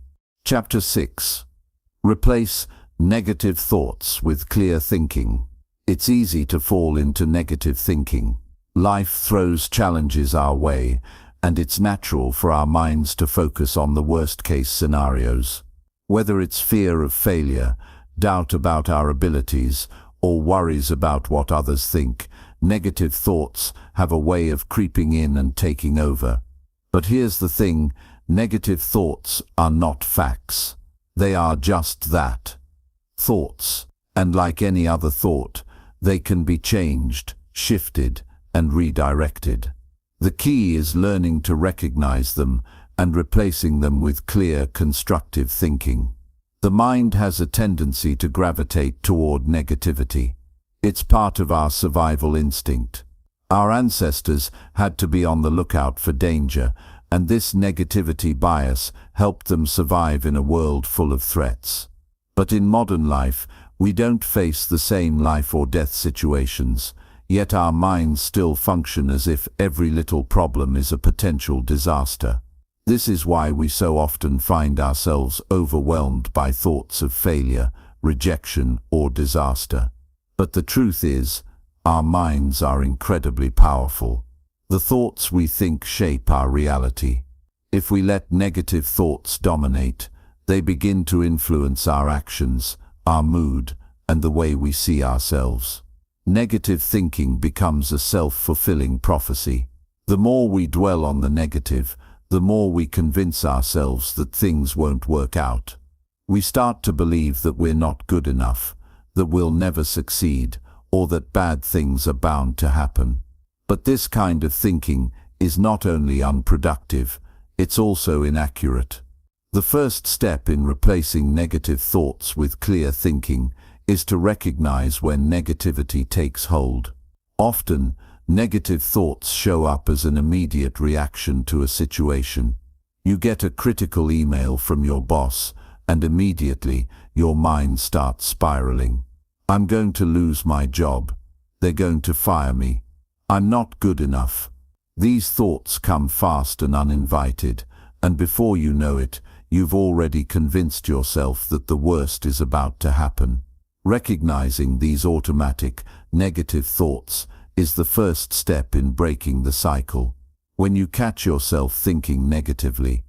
Chapter 6. Replace negative thoughts with clear thinking. It's easy to fall into negative thinking. Life throws challenges our way, and it's natural for our minds to focus on the worst-case scenarios. Whether it's fear of failure, doubt about our abilities, or worries about what others think, negative thoughts have a way of creeping in and taking over. But here's the thing, negative thoughts are not facts. They are just that. Thoughts. And like any other thought, they can be changed, shifted, and redirected. The key is learning to recognize them and replacing them with clear, constructive thinking. The mind has a tendency to gravitate toward negativity. It's part of our survival instinct. Our ancestors had to be on the lookout for danger, and this negativity bias helped them survive in a world full of threats. But in modern life, we don't face the same life or death situations, yet our minds still function as if every little problem is a potential disaster. This is why we so often find ourselves overwhelmed by thoughts of failure, rejection, or disaster. But the truth is, our minds are incredibly powerful. The thoughts we think shape our reality. If we let negative thoughts dominate, they begin to influence our actions, our mood, and the way we see ourselves. Negative thinking becomes a self-fulfilling prophecy. The more we dwell on the negative, the more we convince ourselves that things won't work out. We start to believe that we're not good enough, that we'll never succeed, or that bad things are bound to happen. But this kind of thinking is not only unproductive, it's also inaccurate. The first step in replacing negative thoughts with clear thinking is to recognize when negativity takes hold. Often, negative thoughts show up as an immediate reaction to a situation. You get a critical email from your boss, and immediately your mind starts spiraling. I'm going to lose my job. They're going to fire me. I'm not good enough. These thoughts come fast and uninvited, and before you know it, you've already convinced yourself that the worst is about to happen. Recognizing these automatic, negative thoughts is the first step in breaking the cycle. When you catch yourself thinking negatively,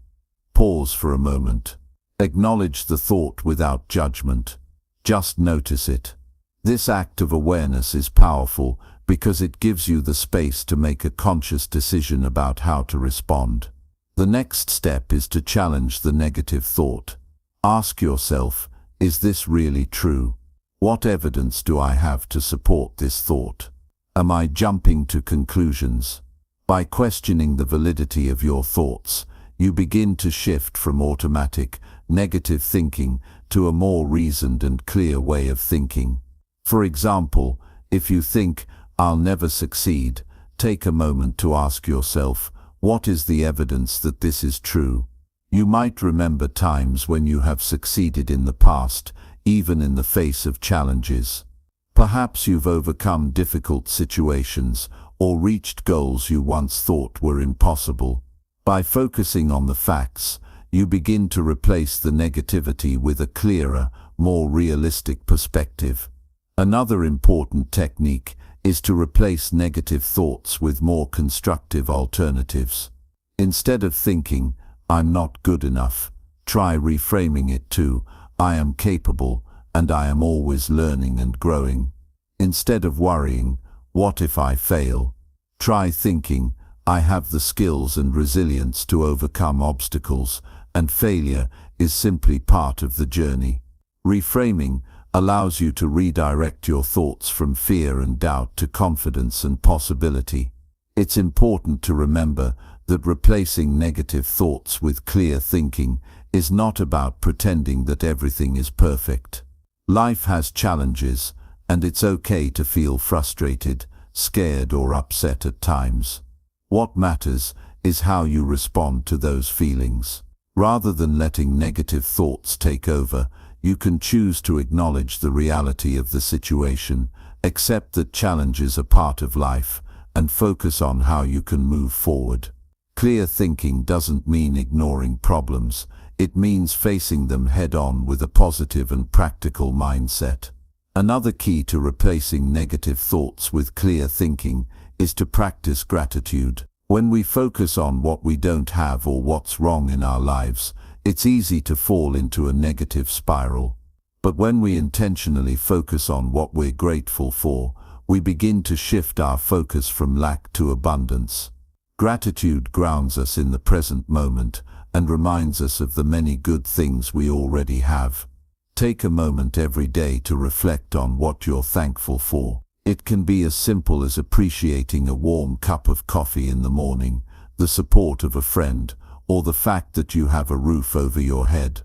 pause for a moment. Acknowledge the thought without judgment. Just notice it. This act of awareness is powerful because it gives you the space to make a conscious decision about how to respond. The next step is to challenge the negative thought. Ask yourself, is this really true? What evidence do I have to support this thought? Am I jumping to conclusions? By questioning the validity of your thoughts, you begin to shift from automatic, negative thinking to a more reasoned and clear way of thinking. For example, if you think, "I'll never succeed," take a moment to ask yourself, what is the evidence that this is true? You might remember times when you have succeeded in the past, even in the face of challenges. Perhaps you've overcome difficult situations or reached goals you once thought were impossible. By focusing on the facts, you begin to replace the negativity with a clearer, more realistic perspective. Another important technique is to replace negative thoughts with more constructive alternatives. Instead of thinking, "I'm not good enough," try reframing it to, "I am capable and I am always learning and growing." Instead of worrying, "What if I fail?" try thinking, "I have the skills and resilience to overcome obstacles, and failure is simply part of the journey." Reframing allows you to redirect your thoughts from fear and doubt to confidence and possibility. It's important to remember that replacing negative thoughts with clear thinking is not about pretending that everything is perfect. Life has challenges, and it's okay to feel frustrated, scared, or upset at times. What matters is how you respond to those feelings. Rather than letting negative thoughts take over, you can choose to acknowledge the reality of the situation, accept that challenges are part of life, and focus on how you can move forward. Clear thinking doesn't mean ignoring problems. It means facing them head-on with a positive and practical mindset. Another key to replacing negative thoughts with clear thinking is to practice gratitude. When we focus on what we don't have or what's wrong in our lives, it's easy to fall into a negative spiral. But when we intentionally focus on what we're grateful for, we begin to shift our focus from lack to abundance. Gratitude grounds us in the present moment and reminds us of the many good things we already have. Take a moment every day to reflect on what you're thankful for. It can be as simple as appreciating a warm cup of coffee in the morning, the support of a friend, or the fact that you have a roof over your head.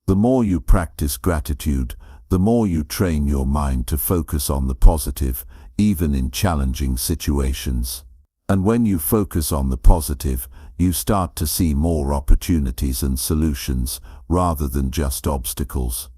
The more you practice gratitude, the more you train your mind to focus on the positive, even in challenging situations. And when you focus on the positive, you start to see more opportunities and solutions rather than just obstacles.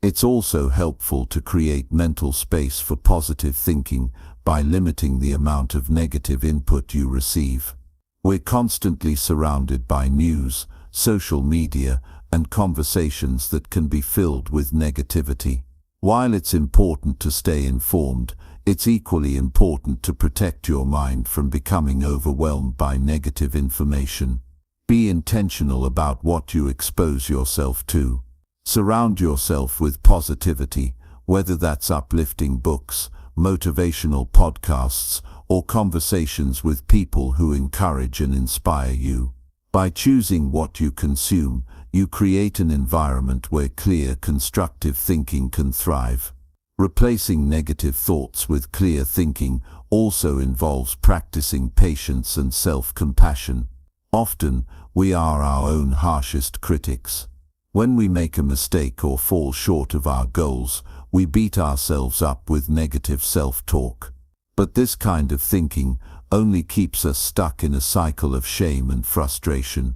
It's also helpful to create mental space for positive thinking by limiting the amount of negative input you receive. We're constantly surrounded by news, social media, and conversations that can be filled with negativity. While it's important to stay informed, it's equally important to protect your mind from becoming overwhelmed by negative information. Be intentional about what you expose yourself to. Surround yourself with positivity, whether that's uplifting books, motivational podcasts, or conversations with people who encourage and inspire you. By choosing what you consume, you create an environment where clear, constructive thinking can thrive. Replacing negative thoughts with clear thinking also involves practicing patience and self-compassion. Often, we are our own harshest critics. When we make a mistake or fall short of our goals, we beat ourselves up with negative self-talk. But this kind of thinking only keeps us stuck in a cycle of shame and frustration.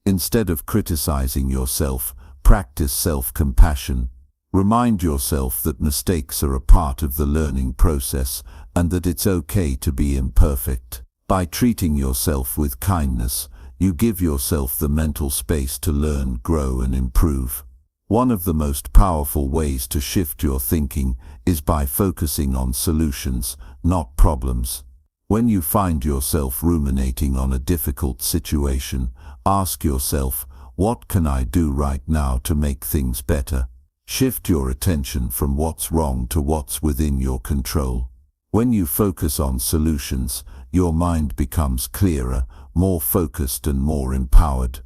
Instead of criticizing yourself, practice self-compassion. Remind yourself that mistakes are a part of the learning process and that it's okay to be imperfect. By treating yourself with kindness, you give yourself the mental space to learn, grow, and improve. One of the most powerful ways to shift your thinking is by focusing on solutions, not problems. When you find yourself ruminating on a difficult situation, ask yourself, what can I do right now to make things better? Shift your attention from what's wrong to what's within your control. When you focus on solutions, your mind becomes clearer, more focused and more empowered.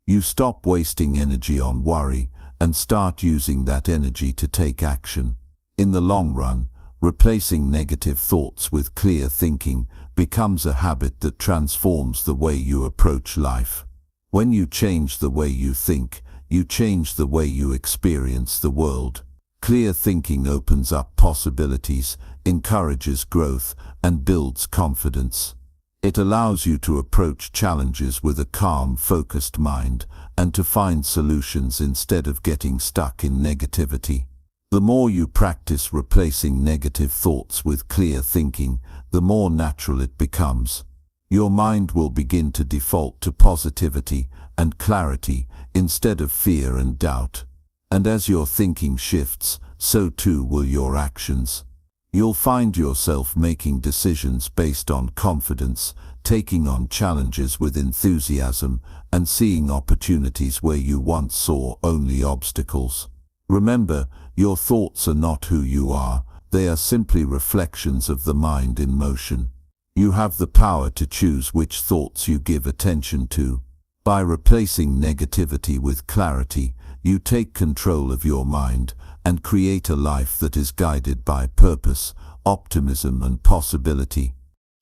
You stop wasting energy on worry and start using that energy to take action. In the long run, replacing negative thoughts with clear thinking becomes a habit that transforms the way you approach life. When you change the way you think, you change the way you experience the world. Clear thinking opens up possibilities, encourages growth, and builds confidence. It allows you to approach challenges with a calm, focused mind and to find solutions instead of getting stuck in negativity. The more you practice replacing negative thoughts with clear thinking, the more natural it becomes. Your mind will begin to default to positivity and clarity instead of fear and doubt. And as your thinking shifts, so too will your actions. You'll find yourself making decisions based on confidence, taking on challenges with enthusiasm, and seeing opportunities where you once saw only obstacles. Remember, your thoughts are not who you are, they are simply reflections of the mind in motion. You have the power to choose which thoughts you give attention to. By replacing negativity with clarity, you take control of your mind and create a life that is guided by purpose, optimism, and possibility.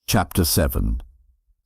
Chapter 7.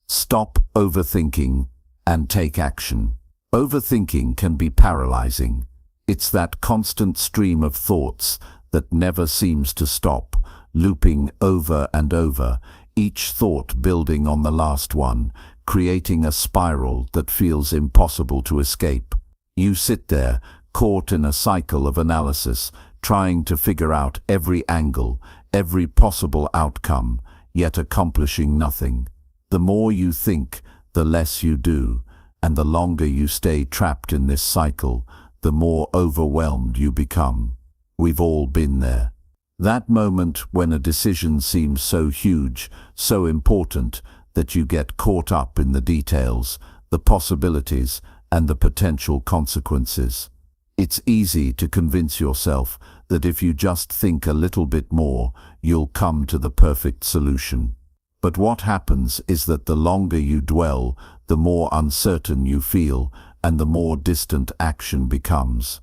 Stop overthinking and take action. Overthinking can be paralyzing. It's that constant stream of thoughts that never seems to stop, looping over and over, each thought building on the last one, creating a spiral that feels impossible to escape. You sit there, caught in a cycle of analysis, trying to figure out every angle, every possible outcome, yet accomplishing nothing. The more you think, the less you do, and the longer you stay trapped in this cycle, the more overwhelmed you become. We've all been there. That moment when a decision seems so huge, so important, that you get caught up in the details, the possibilities, and the potential consequences. It's easy to convince yourself that if you just think a little bit more, you'll come to the perfect solution. But what happens is that the longer you dwell, the more uncertain you feel, and the more distant action becomes.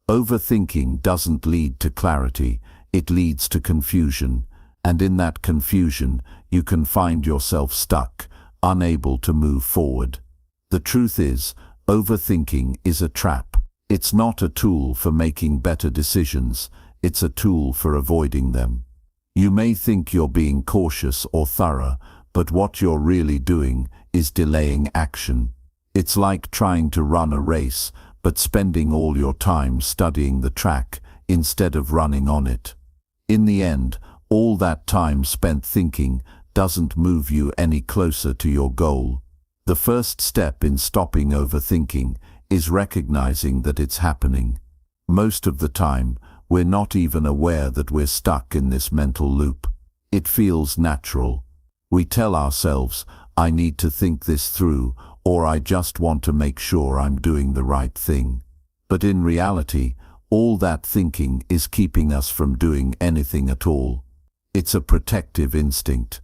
Overthinking doesn't lead to clarity, it leads to confusion, and in that confusion, you can find yourself stuck, unable to move forward. The truth is, overthinking is a trap. It's not a tool for making better decisions, it's a tool for avoiding them. You may think you're being cautious or thorough, but what you're really doing is delaying action. It's like trying to run a race, but spending all your time studying the track instead of running on it. In the end, all that time spent thinking doesn't move you any closer to your goal. The first step in stopping overthinking is recognizing that it's happening. Most of the time, we're not even aware that we're stuck in this mental loop. It feels natural. We tell ourselves, I need to think this through, or I just want to make sure I'm doing the right thing. But in reality, all that thinking is keeping us from doing anything at all. It's a protective instinct.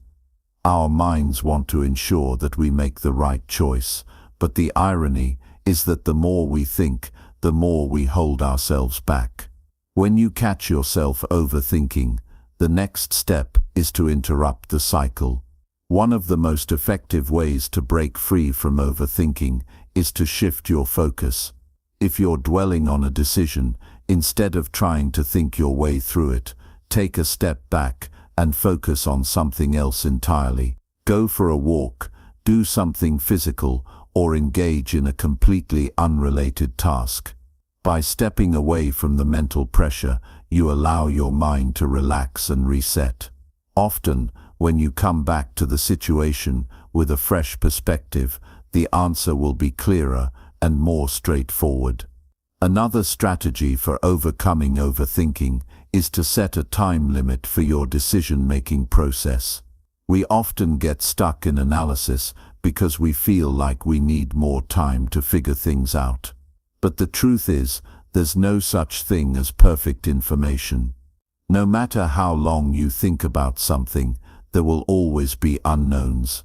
Our minds want to ensure that we make the right choice, but the irony is that the more we think, the more we hold ourselves back. When you catch yourself overthinking, the next step is to interrupt the cycle. One of the most effective ways to break free from overthinking is to shift your focus. If you're dwelling on a decision, instead of trying to think your way through it, take a step back and focus on something else entirely. Go for a walk, do something physical, or engage in a completely unrelated task. By stepping away from the mental pressure, you allow your mind to relax and reset. Often, when you come back to the situation with a fresh perspective, the answer will be clearer and more straightforward. Another strategy for overcoming overthinking is to set a time limit for your decision-making process. We often get stuck in analysis because we feel like we need more time to figure things out. But the truth is, there's no such thing as perfect information. No matter how long you think about something, there will always be unknowns.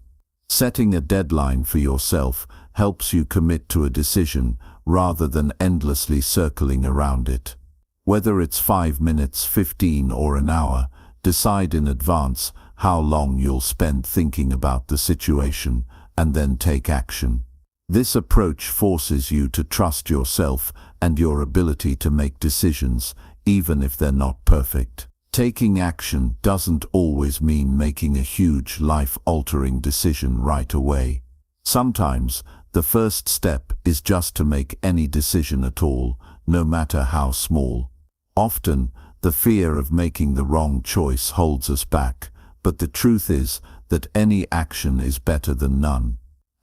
Setting a deadline for yourself helps you commit to a decision rather than endlessly circling around it. Whether it's 5 minutes, 15 or an hour, decide in advance how long you'll spend thinking about the situation and then take action. This approach forces you to trust yourself and your ability to make decisions, even if they're not perfect. Taking action doesn't always mean making a huge, life-altering decision right away. Sometimes, the first step is just to make any decision at all, no matter how small. Often, the fear of making the wrong choice holds us back, but the truth is that any action is better than none.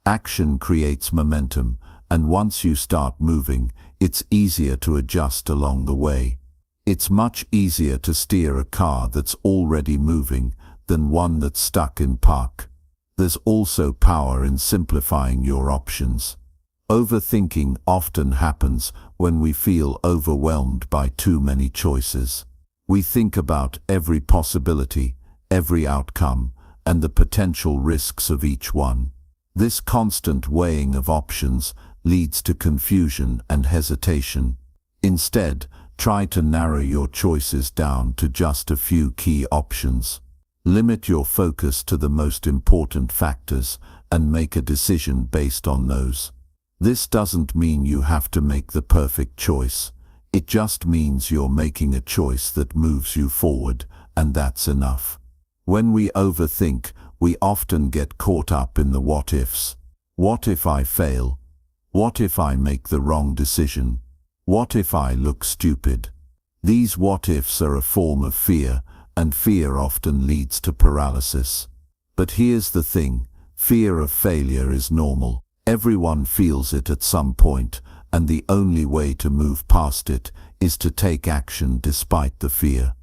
Action creates momentum, and once you start moving, it's easier to adjust along the way. It's much easier to steer a car that's already moving than one that's stuck in park. There's also power in simplifying your options. Overthinking often happens when we feel overwhelmed by too many choices. We think about every possibility, every outcome, and the potential risks of each one. This constant weighing of options leads to confusion and hesitation. Instead, try to narrow your choices down to just a few key options. Limit your focus to the most important factors and make a decision based on those. This doesn't mean you have to make the perfect choice. It just means you're making a choice that moves you forward, and that's enough. When we overthink, we often get caught up in the what-ifs. What if I fail? What if I make the wrong decision? What if I look stupid? These what-ifs are a form of fear, and fear often leads to paralysis. But here's the thing, fear of failure is normal. Everyone feels it at some point, and the only way to move past it is to take action despite the fear.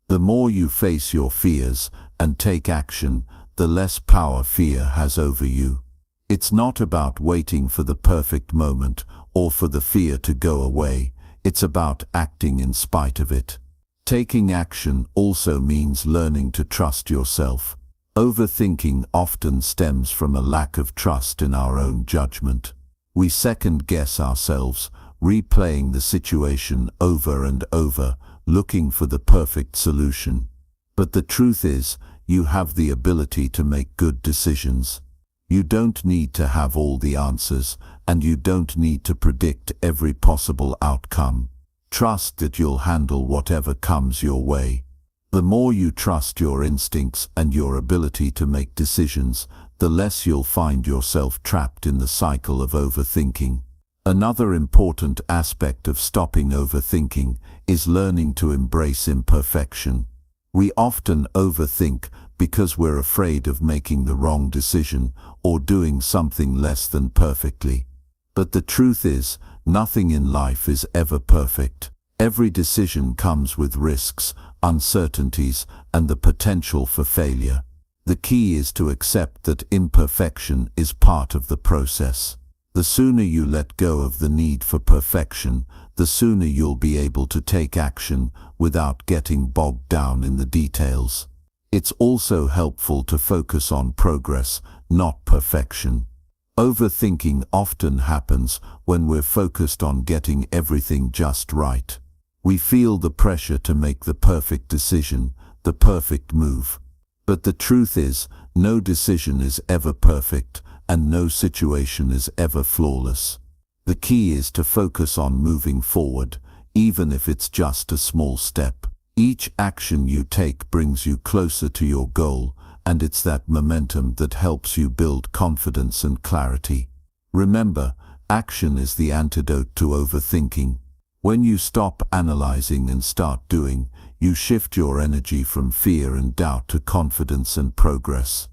The more you face your fears and take action, the less power fear has over you. It's not about waiting for the perfect moment or for the fear to go away. It's about acting in spite of it. Taking action also means learning to trust yourself. Overthinking often stems from a lack of trust in our own judgment. We second-guess ourselves, replaying the situation over and over, looking for the perfect solution. But the truth is, you have the ability to make good decisions. You don't need to have all the answers, and you don't need to predict every possible outcome. Trust that you'll handle whatever comes your way. The more you trust your instincts and your ability to make decisions, the less you'll find yourself trapped in the cycle of overthinking. Another important aspect of stopping overthinking is learning to embrace imperfection. We often overthink because we're afraid of making the wrong decision or doing something less than perfectly. But the truth is, nothing in life is ever perfect. Every decision comes with risks, uncertainties, and the potential for failure. The key is to accept that imperfection is part of the process. The sooner you let go of the need for perfection, the sooner you'll be able to take action without getting bogged down in the details. It's also helpful to focus on progress, not perfection. Overthinking often happens when we're focused on getting everything just right. We feel the pressure to make the perfect decision, the perfect move. But the truth is, no decision is ever perfect, and no situation is ever flawless. The key is to focus on moving forward, even if it's just a small step. Each action you take brings you closer to your goal, and it's that momentum that helps you build confidence and clarity. Remember, action is the antidote to overthinking. When you stop analyzing and start doing, you shift your energy from fear and doubt to confidence and progress.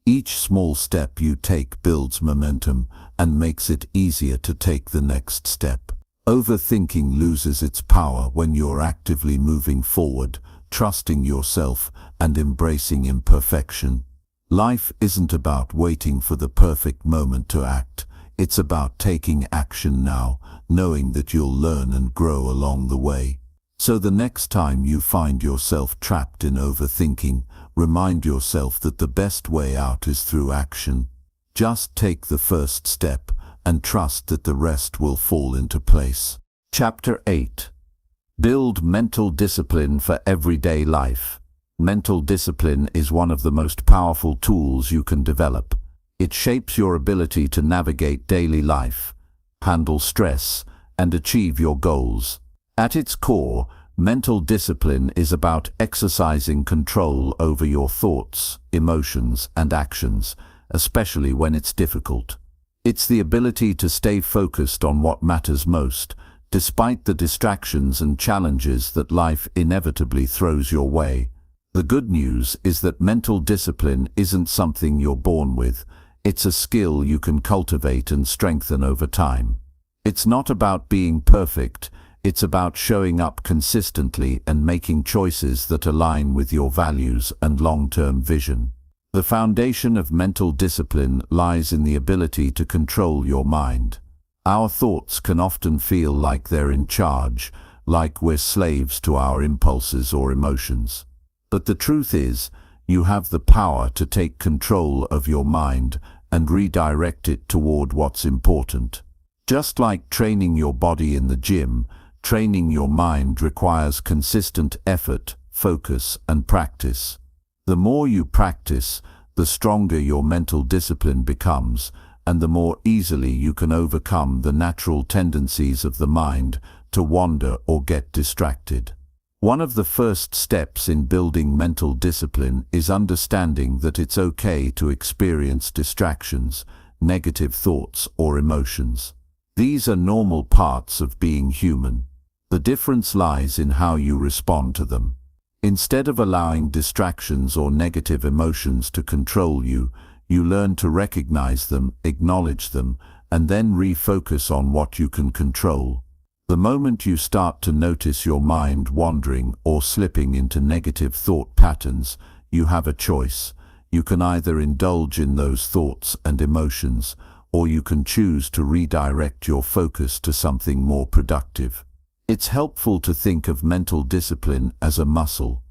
Each small step you take builds momentum and makes it easier to take the next step. Overthinking loses its power when you're actively moving forward, trusting yourself, and embracing imperfection. Life isn't about waiting for the perfect moment to act. It's about taking action now, knowing that you'll learn and grow along the way. So the next time you find yourself trapped in overthinking, remind yourself that the best way out is through action. Just take the first step and trust that the rest will fall into place. Chapter 8. Build mental discipline for everyday life. Mental discipline is one of the most powerful tools you can develop. It shapes your ability to navigate daily life, handle stress, and achieve your goals. At its core, mental discipline is about exercising control over your thoughts, emotions, and actions, especially when it's difficult. It's the ability to stay focused on what matters most, despite the distractions and challenges that life inevitably throws your way. The good news is that mental discipline isn't something you're born with. It's a skill you can cultivate and strengthen over time. It's not about being perfect. It's about showing up consistently and making choices that align with your values and long-term vision. The foundation of mental discipline lies in the ability to control your mind. Our thoughts can often feel like they're in charge, like we're slaves to our impulses or emotions. But the truth is, you have the power to take control of your mind and redirect it toward what's important. Just like training your body in the gym, training your mind requires consistent effort, focus, and practice. The more you practice, the stronger your mental discipline becomes, and the more easily you can overcome the natural tendencies of the mind to wander or get distracted. One of the first steps in building mental discipline is understanding that it's okay to experience distractions, negative thoughts, or emotions. These are normal parts of being human. The difference lies in how you respond to them. Instead of allowing distractions or negative emotions to control you, you learn to recognize them, acknowledge them, and then refocus on what you can control. The moment you start to notice your mind wandering or slipping into negative thought patterns, you have a choice. You can either indulge in those thoughts and emotions, or you can choose to redirect your focus to something more productive. It's helpful to think of mental discipline as a muscle.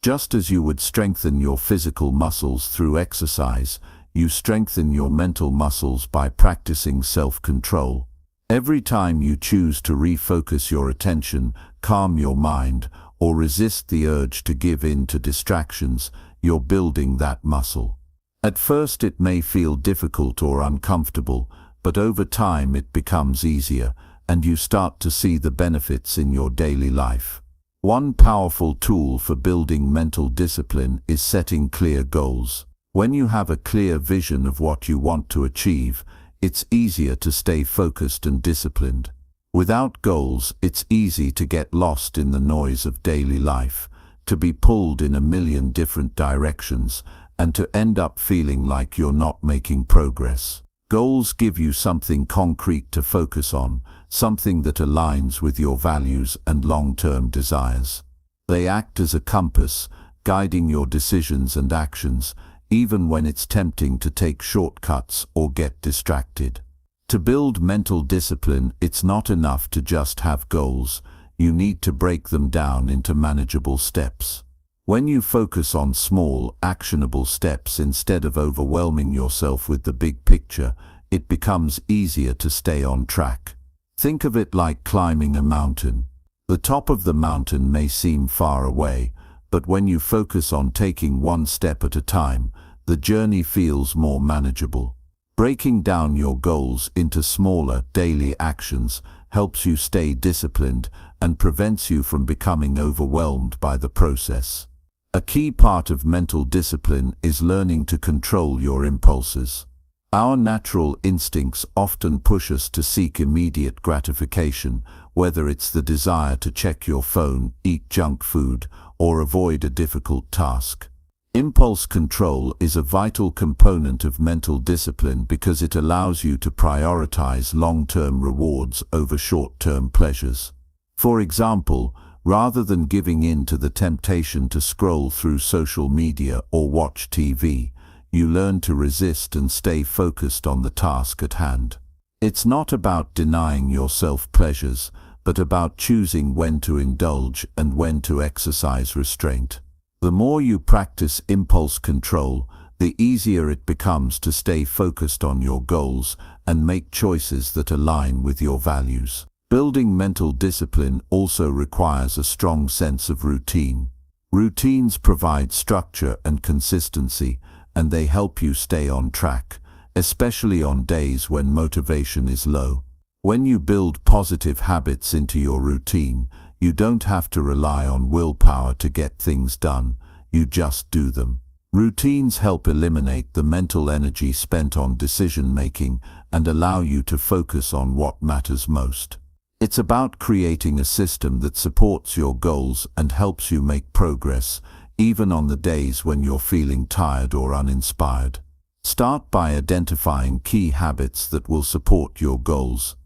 Just as you would strengthen your physical muscles through exercise, you strengthen your mental muscles by practicing self-control. Every time you choose to refocus your attention, calm your mind, or resist the urge to give in to distractions, you're building that muscle. At first it may feel difficult or uncomfortable, but over time it becomes easier, and you start to see the benefits in your daily life. One powerful tool for building mental discipline is setting clear goals. When you have a clear vision of what you want to achieve, it's easier to stay focused and disciplined. Without goals, it's easy to get lost in the noise of daily life, to be pulled in a million different directions, and to end up feeling like you're not making progress. Goals give you something concrete to focus on, something that aligns with your values and long-term desires. They act as a compass, guiding your decisions and actions, even when it's tempting to take shortcuts or get distracted. To build mental discipline, it's not enough to just have goals. You need to break them down into manageable steps. When you focus on small, actionable steps instead of overwhelming yourself with the big picture, it becomes easier to stay on track. Think of it like climbing a mountain. The top of the mountain may seem far away, but when you focus on taking one step at a time, the journey feels more manageable. Breaking down your goals into smaller, daily actions helps you stay disciplined and prevents you from becoming overwhelmed by the process. A key part of mental discipline is learning to control your impulses. Our natural instincts often push us to seek immediate gratification, whether it's the desire to check your phone, eat junk food, or avoid a difficult task. Impulse control is a vital component of mental discipline because it allows you to prioritize long-term rewards over short-term pleasures. For example, rather than giving in to the temptation to scroll through social media or watch TV, you learn to resist and stay focused on the task at hand. It's not about denying yourself pleasures, but about choosing when to indulge and when to exercise restraint. The more you practice impulse control, the easier it becomes to stay focused on your goals and make choices that align with your values. Building mental discipline also requires a strong sense of routine. Routines provide structure and consistency, and they help you stay on track, especially on days when motivation is low. When you build positive habits into your routine, you don't have to rely on willpower to get things done, you just do them. Routines help eliminate the mental energy spent on decision-making and allow you to focus on what matters most. It's about creating a system that supports your goals and helps you make progress, even on the days when you're feeling tired or uninspired. Start by identifying key habits that will support your goals.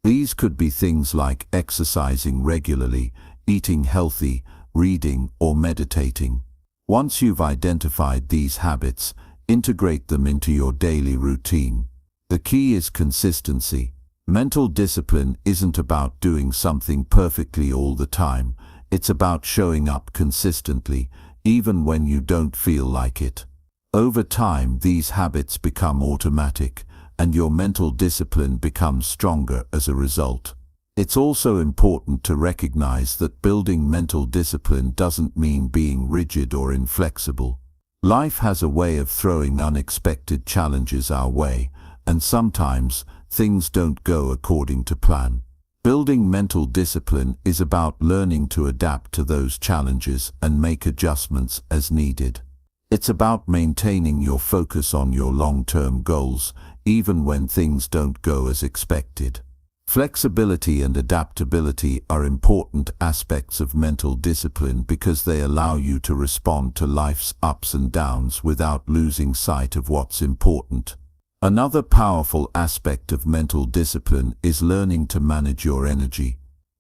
These could be things like exercising regularly, eating healthy, reading, or meditating. Once you've identified these habits, integrate them into your daily routine. The key is consistency. Mental discipline isn't about doing something perfectly all the time. It's about showing up consistently, even when you don't feel like it. Over time, these habits become automatic, and your mental discipline becomes stronger as a result. It's also important to recognize that building mental discipline doesn't mean being rigid or inflexible. Life has a way of throwing unexpected challenges our way, and sometimes things don't go according to plan. Building mental discipline is about learning to adapt to those challenges and make adjustments as needed. It's about maintaining your focus on your long-term goals, even when things don't go as expected. Flexibility and adaptability are important aspects of mental discipline because they allow you to respond to life's ups and downs without losing sight of what's important. Another powerful aspect of mental discipline is learning to manage your energy.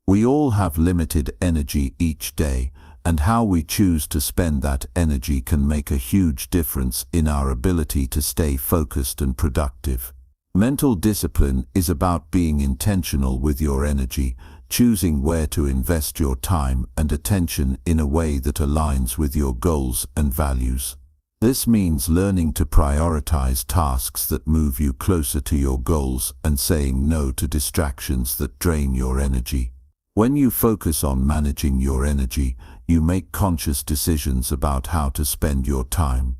We all have limited energy each day, and how we choose to spend that energy can make a huge difference in our ability to stay focused and productive. Mental discipline is about being intentional with your energy, choosing where to invest your time and attention in a way that aligns with your goals and values. This means learning to prioritize tasks that move you closer to your goals and saying no to distractions that drain your energy. When you focus on managing your energy, you make conscious decisions about how to spend your time.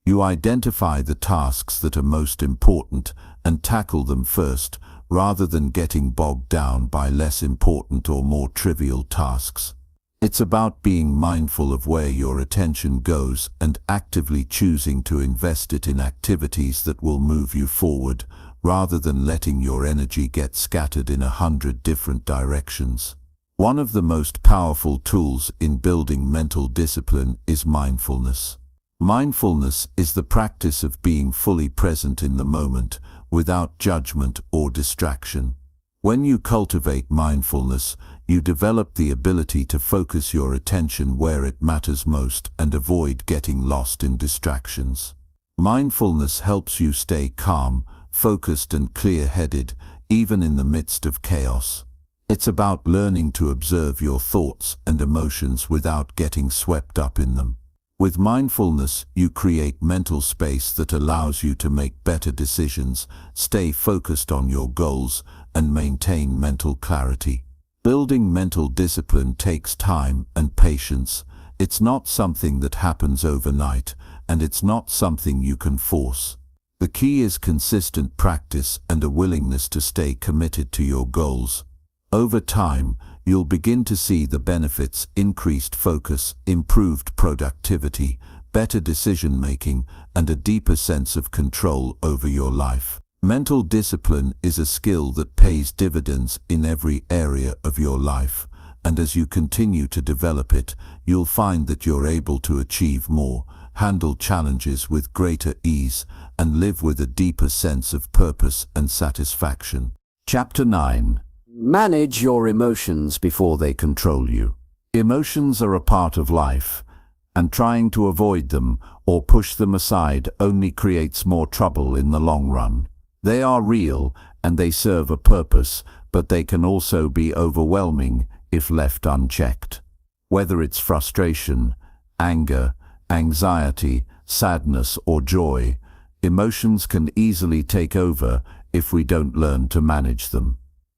You identify the tasks that are most important and tackle them first, rather than getting bogged down by less important or more trivial tasks. It's about being mindful of where your attention goes and actively choosing to invest it in activities that will move you forward, rather than letting your energy get scattered in 100 different directions. One of the most powerful tools in building mental discipline is mindfulness. Mindfulness is the practice of being fully present in the moment, without judgment or distraction. When you cultivate mindfulness, you develop the ability to focus your attention where it matters most and avoid getting lost in distractions. Mindfulness helps you stay calm, focused and clear-headed, even in the midst of chaos. It's about learning to observe your thoughts and emotions without getting swept up in them. With mindfulness, you create mental space that allows you to make better decisions, stay focused on your goals, and maintain mental clarity. Building mental discipline takes time and patience. It's not something that happens overnight, and it's not something you can force. The key is consistent practice and a willingness to stay committed to your goals. Over time, you'll begin to see the benefits: increased focus, improved productivity, better decision-making, and a deeper sense of control over your life. Mental discipline is a skill that pays dividends in every area of your life, and as you continue to develop it, you'll find that you're able to achieve more, handle challenges with greater ease, and live with a deeper sense of purpose and satisfaction. Chapter 9. Manage your emotions before they control you. Emotions are a part of life, and trying to avoid them or push them aside only creates more trouble in the long run. They are real and they serve a purpose, but they can also be overwhelming if left unchecked. Whether it's frustration, anger, anxiety, sadness, or joy, emotions can easily take over if we don't learn to manage them.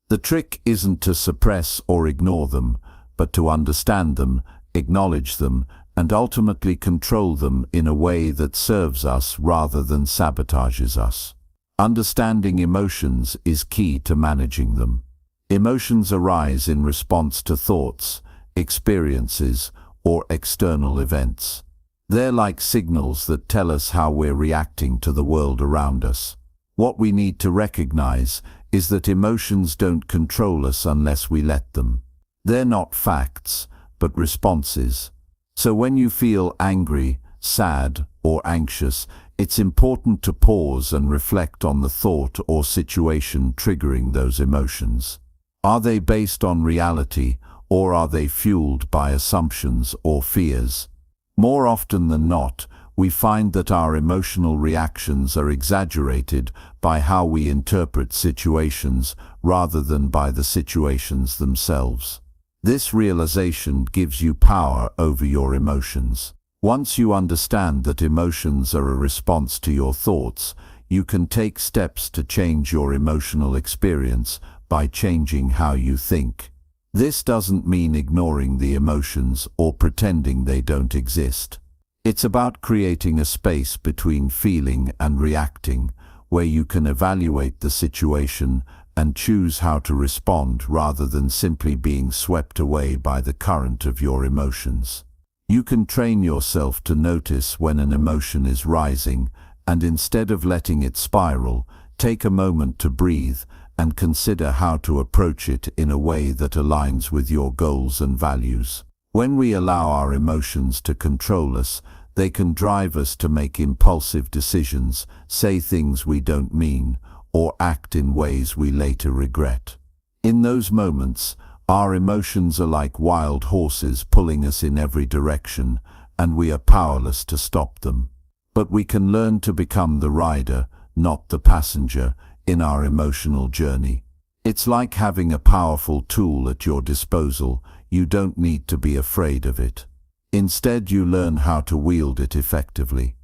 The trick isn't to suppress or ignore them, but to understand them, acknowledge them, and ultimately control them in a way that serves us rather than sabotages us. Understanding emotions is key to managing them. Emotions arise in response to thoughts, experiences, or external events. They're like signals that tell us how we're reacting to the world around us. What we need to recognize is that emotions don't control us unless we let them. They're not facts, but responses. So when you feel angry, sad, or anxious, it's important to pause and reflect on the thought or situation triggering those emotions. Are they based on reality, or are they fueled by assumptions or fears? More often than not, we find that our emotional reactions are exaggerated by how we interpret situations rather than by the situations themselves. This realization gives you power over your emotions. Once you understand that emotions are a response to your thoughts, you can take steps to change your emotional experience by changing how you think. This doesn't mean ignoring the emotions or pretending they don't exist. It's about creating a space between feeling and reacting, where you can evaluate the situation and choose how to respond rather than simply being swept away by the current of your emotions. You can train yourself to notice when an emotion is rising, and instead of letting it spiral, take a moment to breathe and consider how to approach it in a way that aligns with your goals and values. When we allow our emotions to control us, they can drive us to make impulsive decisions, say things we don't mean, or act in ways we later regret. In those moments, our emotions are like wild horses pulling us in every direction, and we are powerless to stop them. But we can learn to become the rider, not the passenger, in our emotional journey. It's like having a powerful tool at your disposal. You don't need to be afraid of it. Instead, you learn how to wield it effectively.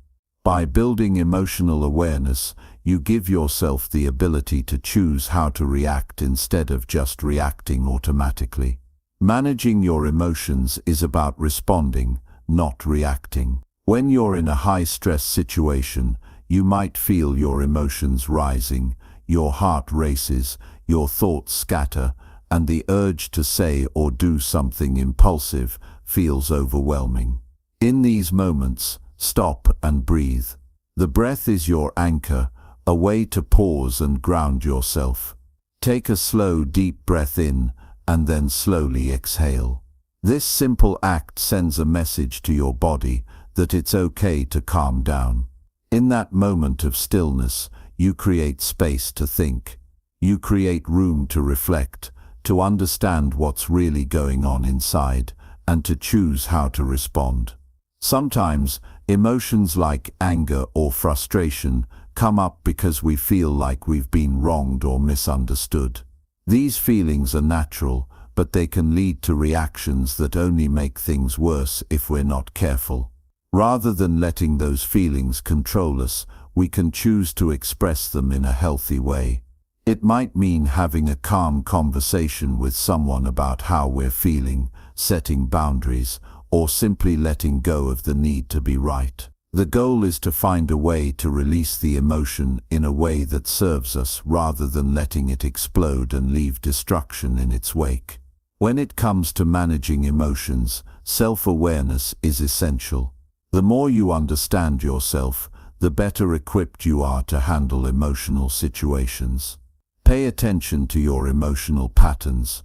By building emotional awareness, you give yourself the ability to choose how to react instead of just reacting automatically. Managing your emotions is about responding, not reacting. When you're in a high-stress situation, you might feel your emotions rising, your heart races, your thoughts scatter, and the urge to say or do something impulsive feels overwhelming. In these moments, stop and breathe. The breath is your anchor, a way to pause and ground yourself. Take a slow, deep breath in, and then slowly exhale. This simple act sends a message to your body that it's okay to calm down. In that moment of stillness, you create space to think. You create room to reflect, to understand what's really going on inside, and to choose how to respond. Sometimes, emotions like anger or frustration come up because we feel like we've been wronged or misunderstood. These feelings are natural, but they can lead to reactions that only make things worse if we're not careful. Rather than letting those feelings control us, we can choose to express them in a healthy way. It might mean having a calm conversation with someone about how we're feeling, setting boundaries, or simply letting go of the need to be right. The goal is to find a way to release the emotion in a way that serves us rather than letting it explode and leave destruction in its wake. When it comes to managing emotions, self-awareness is essential. The more you understand yourself, the better equipped you are to handle emotional situations. Pay attention to your emotional patterns.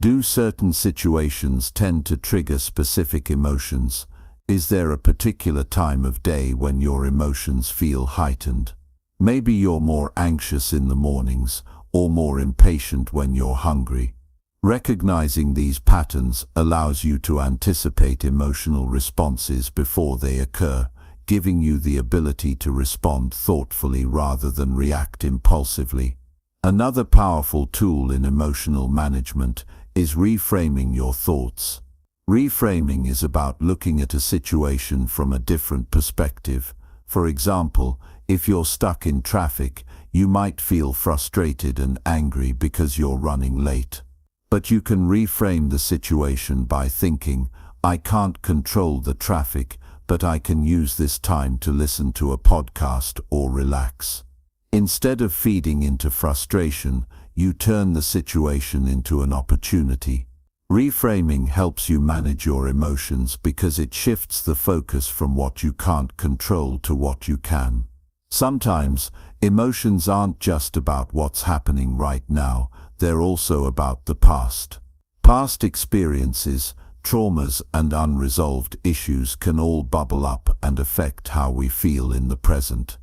Do certain situations tend to trigger specific emotions? Is there a particular time of day when your emotions feel heightened? Maybe you're more anxious in the mornings or more impatient when you're hungry. Recognizing these patterns allows you to anticipate emotional responses before they occur, giving you the ability to respond thoughtfully rather than react impulsively. Another powerful tool in emotional management is reframing your thoughts. Reframing is about looking at a situation from a different perspective. For example, if you're stuck in traffic, you might feel frustrated and angry because you're running late. But you can reframe the situation by thinking, I can't control the traffic, but I can use this time to listen to a podcast or relax. Instead of feeding into frustration, you turn the situation into an opportunity. Reframing helps you manage your emotions because it shifts the focus from what you can't control to what you can. Sometimes, emotions aren't just about what's happening right now, they're also about the past. Past experiences, traumas, and unresolved issues can all bubble up and affect how we feel in the present.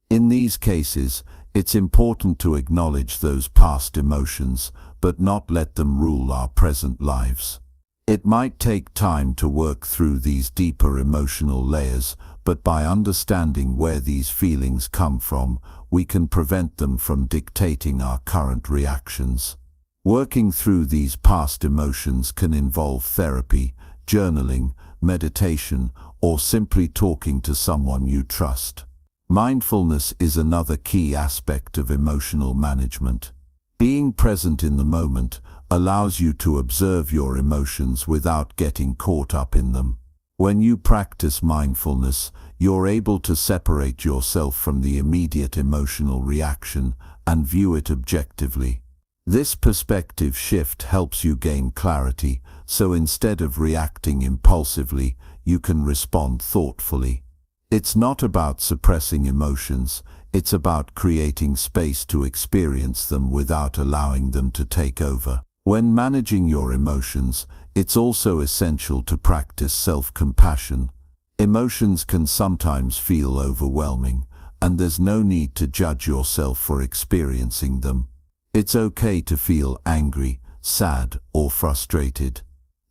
In these cases, it's important to acknowledge those past emotions, but not let them rule our present lives. It might take time to work through these deeper emotional layers, but by understanding where these feelings come from, we can prevent them from dictating our current reactions. Working through these past emotions can involve therapy, journaling, meditation, or simply talking to someone you trust. Mindfulness is another key aspect of emotional management. Being present in the moment allows you to observe your emotions without getting caught up in them. When you practice mindfulness, you're able to separate yourself from the immediate emotional reaction and view it objectively. This perspective shift helps you gain clarity, so instead of reacting impulsively, you can respond thoughtfully. It's not about suppressing emotions, it's about creating space to experience them without allowing them to take over. When managing your emotions, it's also essential to practice self-compassion. Emotions can sometimes feel overwhelming, and there's no need to judge yourself for experiencing them. It's okay to feel angry, sad, or frustrated.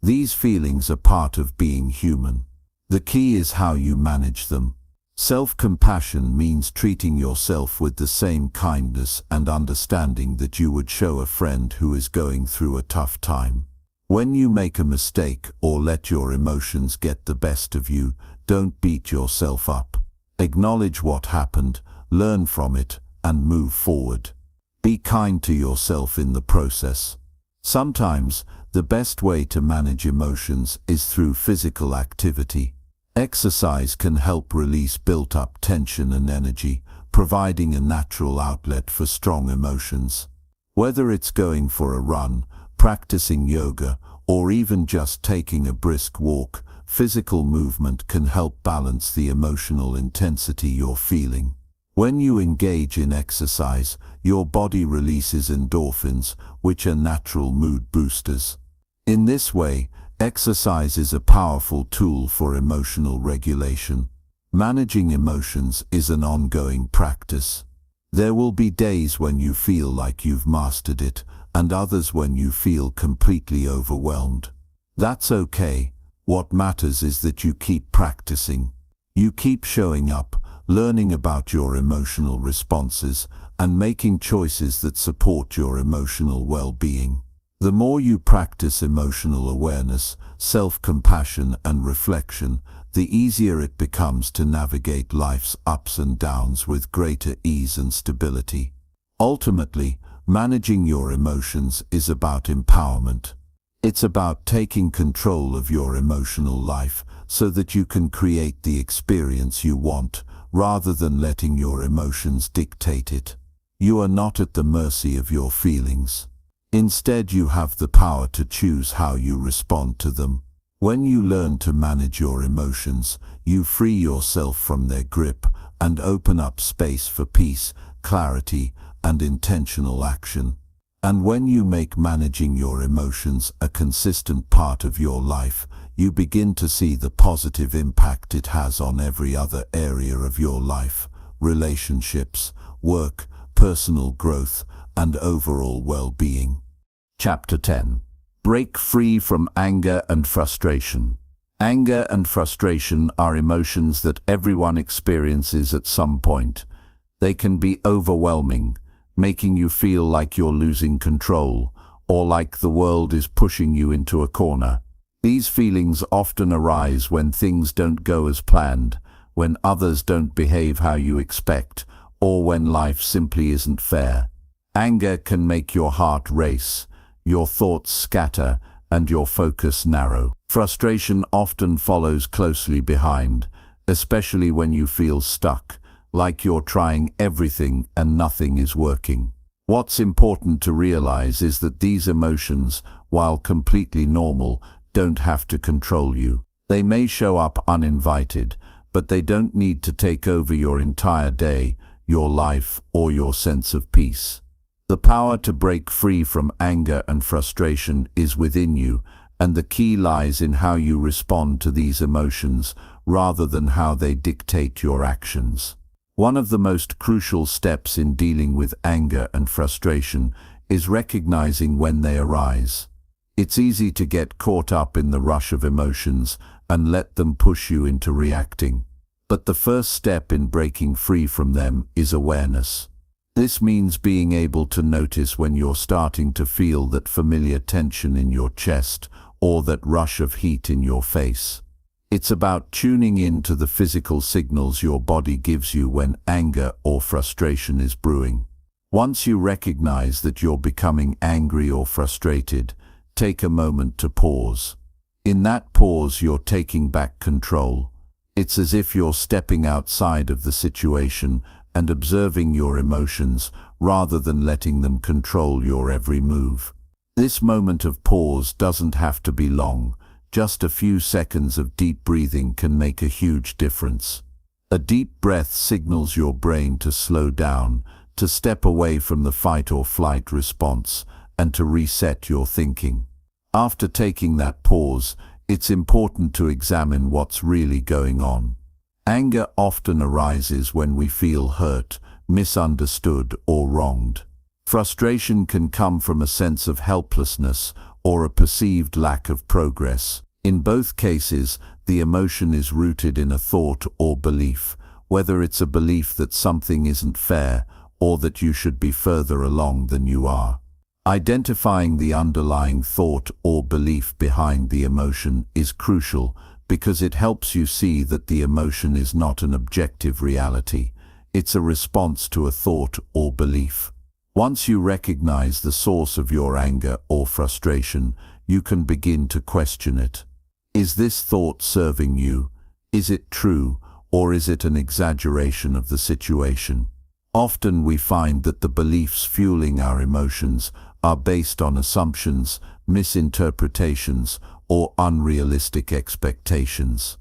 These feelings are part of being human. The key is how you manage them. Self-compassion means treating yourself with the same kindness and understanding that you would show a friend who is going through a tough time. When you make a mistake or let your emotions get the best of you, don't beat yourself up. Acknowledge what happened, learn from it, and move forward. Be kind to yourself in the process. Sometimes, the best way to manage emotions is through physical activity. Exercise can help release built-up tension and energy, providing a natural outlet for strong emotions. Whether it's going for a run, practicing yoga, or even just taking a brisk walk, physical movement can help balance the emotional intensity you're feeling. When you engage in exercise, your body releases endorphins, which are natural mood boosters. In this way, exercise is a powerful tool for emotional regulation. Managing emotions is an ongoing practice. There will be days when you feel like you've mastered it, and others when you feel completely overwhelmed. That's okay. What matters is that you keep practicing. You keep showing up, learning about your emotional responses, and making choices that support your emotional well-being. The more you practice emotional awareness, self-compassion, and reflection, the easier it becomes to navigate life's ups and downs with greater ease and stability. Ultimately, managing your emotions is about empowerment. It's about taking control of your emotional life so that you can create the experience you want, rather than letting your emotions dictate it. You are not at the mercy of your feelings. Instead, you have the power to choose how you respond to them. When you learn to manage your emotions, you free yourself from their grip and open up space for peace, clarity, and intentional action. And when you make managing your emotions a consistent part of your life, you begin to see the positive impact it has on every other area of your life: relationships, work, personal growth, and overall well-being. Chapter 10. Break free from anger and frustration. Anger and frustration are emotions that everyone experiences at some point. They can be overwhelming, making you feel like you're losing control, or like the world is pushing you into a corner. These feelings often arise when things don't go as planned, when others don't behave how you expect, or when life simply isn't fair. Anger can make your heart race, your thoughts scatter, and your focus narrow. Frustration often follows closely behind, especially when you feel stuck, like you're trying everything and nothing is working. What's important to realize is that these emotions, while completely normal, don't have to control you. They may show up uninvited, but they don't need to take over your entire day, your life, or your sense of peace. The power to break free from anger and frustration is within you, and the key lies in how you respond to these emotions rather than how they dictate your actions. One of the most crucial steps in dealing with anger and frustration is recognizing when they arise. It's easy to get caught up in the rush of emotions and let them push you into reacting. But the first step in breaking free from them is awareness. This means being able to notice when you're starting to feel that familiar tension in your chest or that rush of heat in your face. It's about tuning in to the physical signals your body gives you when anger or frustration is brewing. Once you recognize that you're becoming angry or frustrated, take a moment to pause. In that pause, you're taking back control. It's as if you're stepping outside of the situation and observing your emotions rather than letting them control your every move. This moment of pause doesn't have to be long. Just a few seconds of deep breathing can make a huge difference. A deep breath signals your brain to slow down, to step away from the fight or flight response, and to reset your thinking. After taking that pause, it's important to examine what's really going on. Anger often arises when we feel hurt, misunderstood, or wronged. Frustration can come from a sense of helplessness or a perceived lack of progress. In both cases, the emotion is rooted in a thought or belief, whether it's a belief that something isn't fair or that you should be further along than you are. Identifying the underlying thought or belief behind the emotion is crucial because it helps you see that the emotion is not an objective reality. It's a response to a thought or belief. Once you recognize the source of your anger or frustration, you can begin to question it. Is this thought serving you? Is it true, or is it an exaggeration of the situation? Often we find that the beliefs fueling our emotions are based on assumptions, misinterpretations, or unrealistic expectations.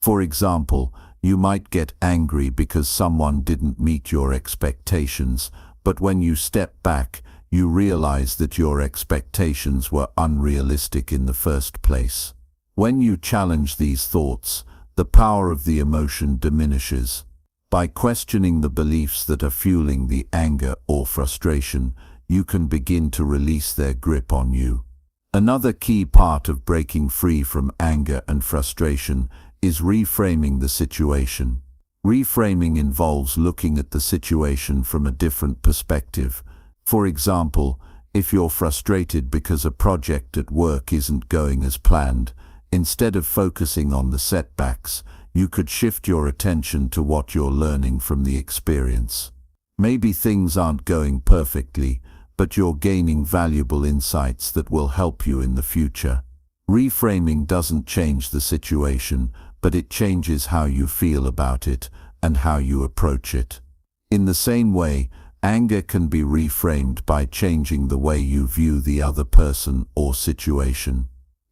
For example, you might get angry because someone didn't meet your expectations, but when you step back, you realize that your expectations were unrealistic in the first place. When you challenge these thoughts, the power of the emotion diminishes. By questioning the beliefs that are fueling the anger or frustration, you can begin to release their grip on you. Another key part of breaking free from anger and frustration is reframing the situation. Reframing involves looking at the situation from a different perspective. For example, if you're frustrated because a project at work isn't going as planned, instead of focusing on the setbacks, you could shift your attention to what you're learning from the experience. Maybe things aren't going perfectly, but you're gaining valuable insights that will help you in the future. Reframing doesn't change the situation, but it changes how you feel about it and how you approach it. In the same way, anger can be reframed by changing the way you view the other person or situation.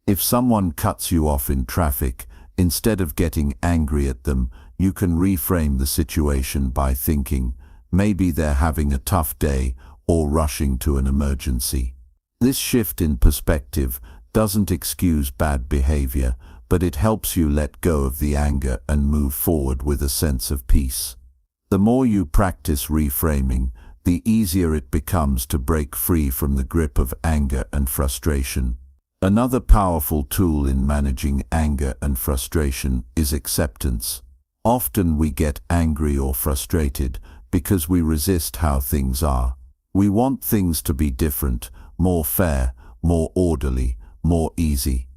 If someone cuts you off in traffic, instead of getting angry at them, you can reframe the situation by thinking, maybe they're having a tough day or rushing to an emergency. This shift in perspective doesn't excuse bad behavior, but it helps you let go of the anger and move forward with a sense of peace. The more you practice reframing, the easier it becomes to break free from the grip of anger and frustration. Another powerful tool in managing anger and frustration is acceptance. Often we get angry or frustrated because we resist how things are. We want things to be different, more fair, more orderly, more easy.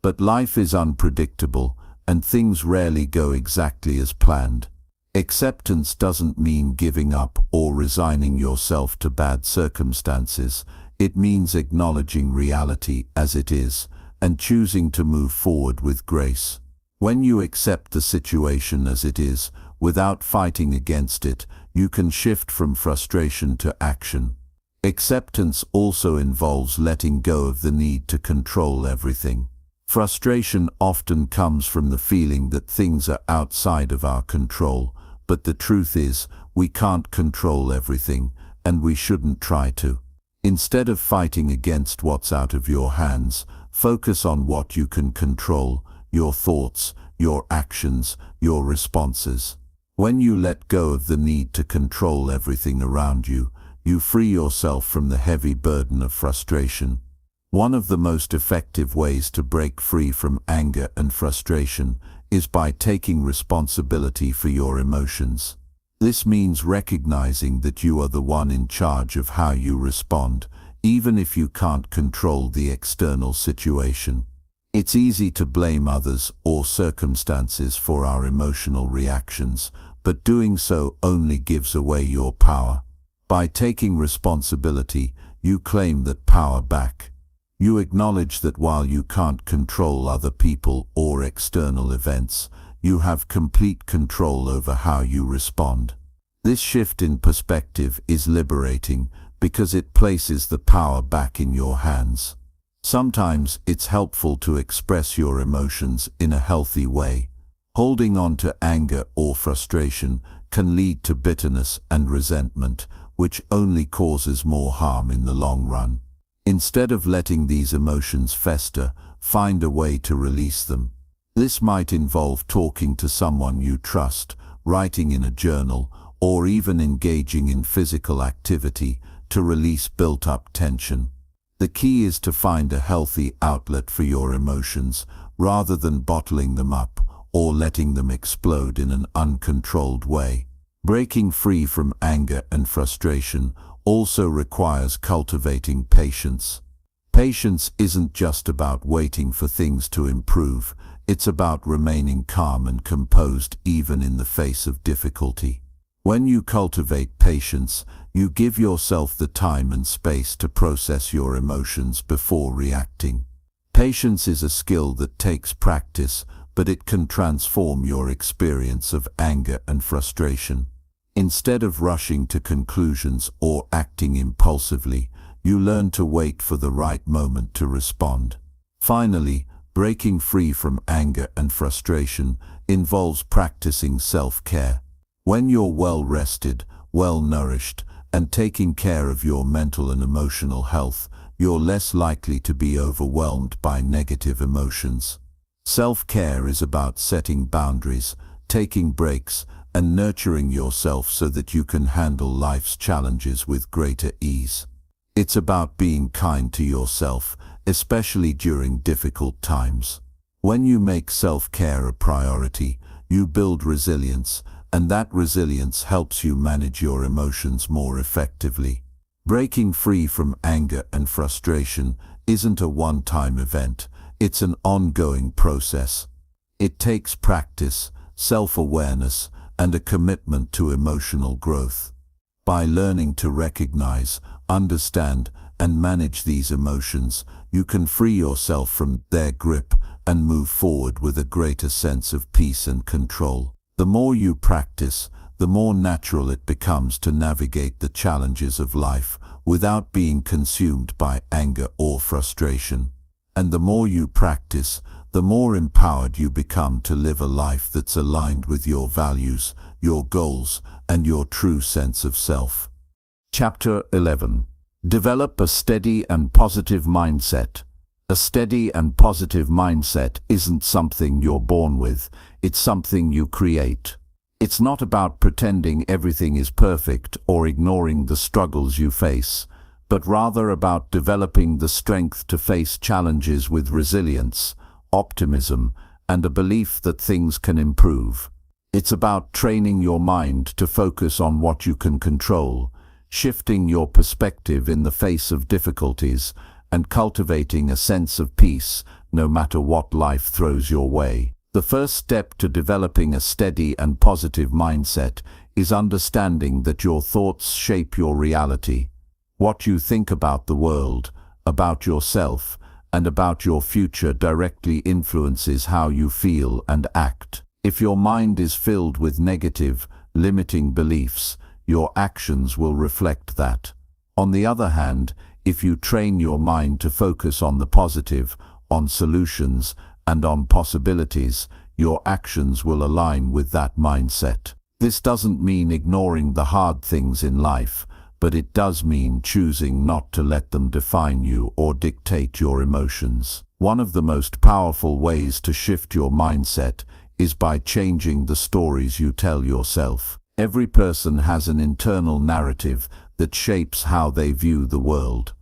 But life is unpredictable, and things rarely go exactly as planned. Acceptance doesn't mean giving up or resigning yourself to bad circumstances. It means acknowledging reality as it is and choosing to move forward with grace. When you accept the situation as it is, without fighting against it, you can shift from frustration to action. Acceptance also involves letting go of the need to control everything. Frustration often comes from the feeling that things are outside of our control, but the truth is, we can't control everything, and we shouldn't try to. Instead of fighting against what's out of your hands, focus on what you can control: your thoughts, your actions, your responses. When you let go of the need to control everything around you, you free yourself from the heavy burden of frustration. One of the most effective ways to break free from anger and frustration is by taking responsibility for your emotions. This means recognizing that you are the one in charge of how you respond, even if you can't control the external situation. It's easy to blame others or circumstances for our emotional reactions, but doing so only gives away your power. By taking responsibility, you claim that power back. You acknowledge that while you can't control other people or external events, you have complete control over how you respond. This shift in perspective is liberating because it places the power back in your hands. Sometimes it's helpful to express your emotions in a healthy way. Holding on to anger or frustration can lead to bitterness and resentment, which only causes more harm in the long run. Instead of letting these emotions fester, find a way to release them. This might involve talking to someone you trust, writing in a journal, or even engaging in physical activity to release built-up tension. The key is to find a healthy outlet for your emotions, rather than bottling them up or letting them explode in an uncontrolled way. Breaking free from anger and frustration also requires cultivating patience. Patience isn't just about waiting for things to improve, it's about remaining calm and composed even in the face of difficulty. When you cultivate patience, you give yourself the time and space to process your emotions before reacting. Patience is a skill that takes practice, but it can transform your experience of anger and frustration. Instead of rushing to conclusions or acting impulsively, you learn to wait for the right moment to respond. Finally, breaking free from anger and frustration involves practicing self-care. When you're well-rested, well-nourished, and taking care of your mental and emotional health, you're less likely to be overwhelmed by negative emotions. Self-care is about setting boundaries, taking breaks, and nurturing yourself so that you can handle life's challenges with greater ease. It's about being kind to yourself, especially during difficult times. When you make self-care a priority, you build resilience, and that resilience helps you manage your emotions more effectively. Breaking free from anger and frustration isn't a one-time event, it's an ongoing process. It takes practice, self-awareness, and a commitment to emotional growth. By learning to recognize, understand, and manage these emotions, you can free yourself from their grip and move forward with a greater sense of peace and control. The more you practice, the more natural it becomes to navigate the challenges of life without being consumed by anger or frustration. And the more you practice, the more empowered you become to live a life that's aligned with your values, your goals, and your true sense of self. Chapter 11. Develop a steady and positive mindset. A steady and positive mindset isn't something you're born with, it's something you create. It's not about pretending everything is perfect or ignoring the struggles you face, but rather about developing the strength to face challenges with resilience, optimism, and a belief that things can improve. It's about training your mind to focus on what you can control, shifting your perspective in the face of difficulties, and cultivating a sense of peace, no matter what life throws your way. The first step to developing a steady and positive mindset is understanding that your thoughts shape your reality. What you think about the world, about yourself, and about your future directly influences how you feel and act. If your mind is filled with negative, limiting beliefs, your actions will reflect that. On the other hand, if you train your mind to focus on the positive, on solutions, and on possibilities, your actions will align with that mindset. This doesn't mean ignoring the hard things in life, but it does mean choosing not to let them define you or dictate your emotions. One of the most powerful ways to shift your mindset is by changing the stories you tell yourself. Every person has an internal narrative that shapes how they view the world.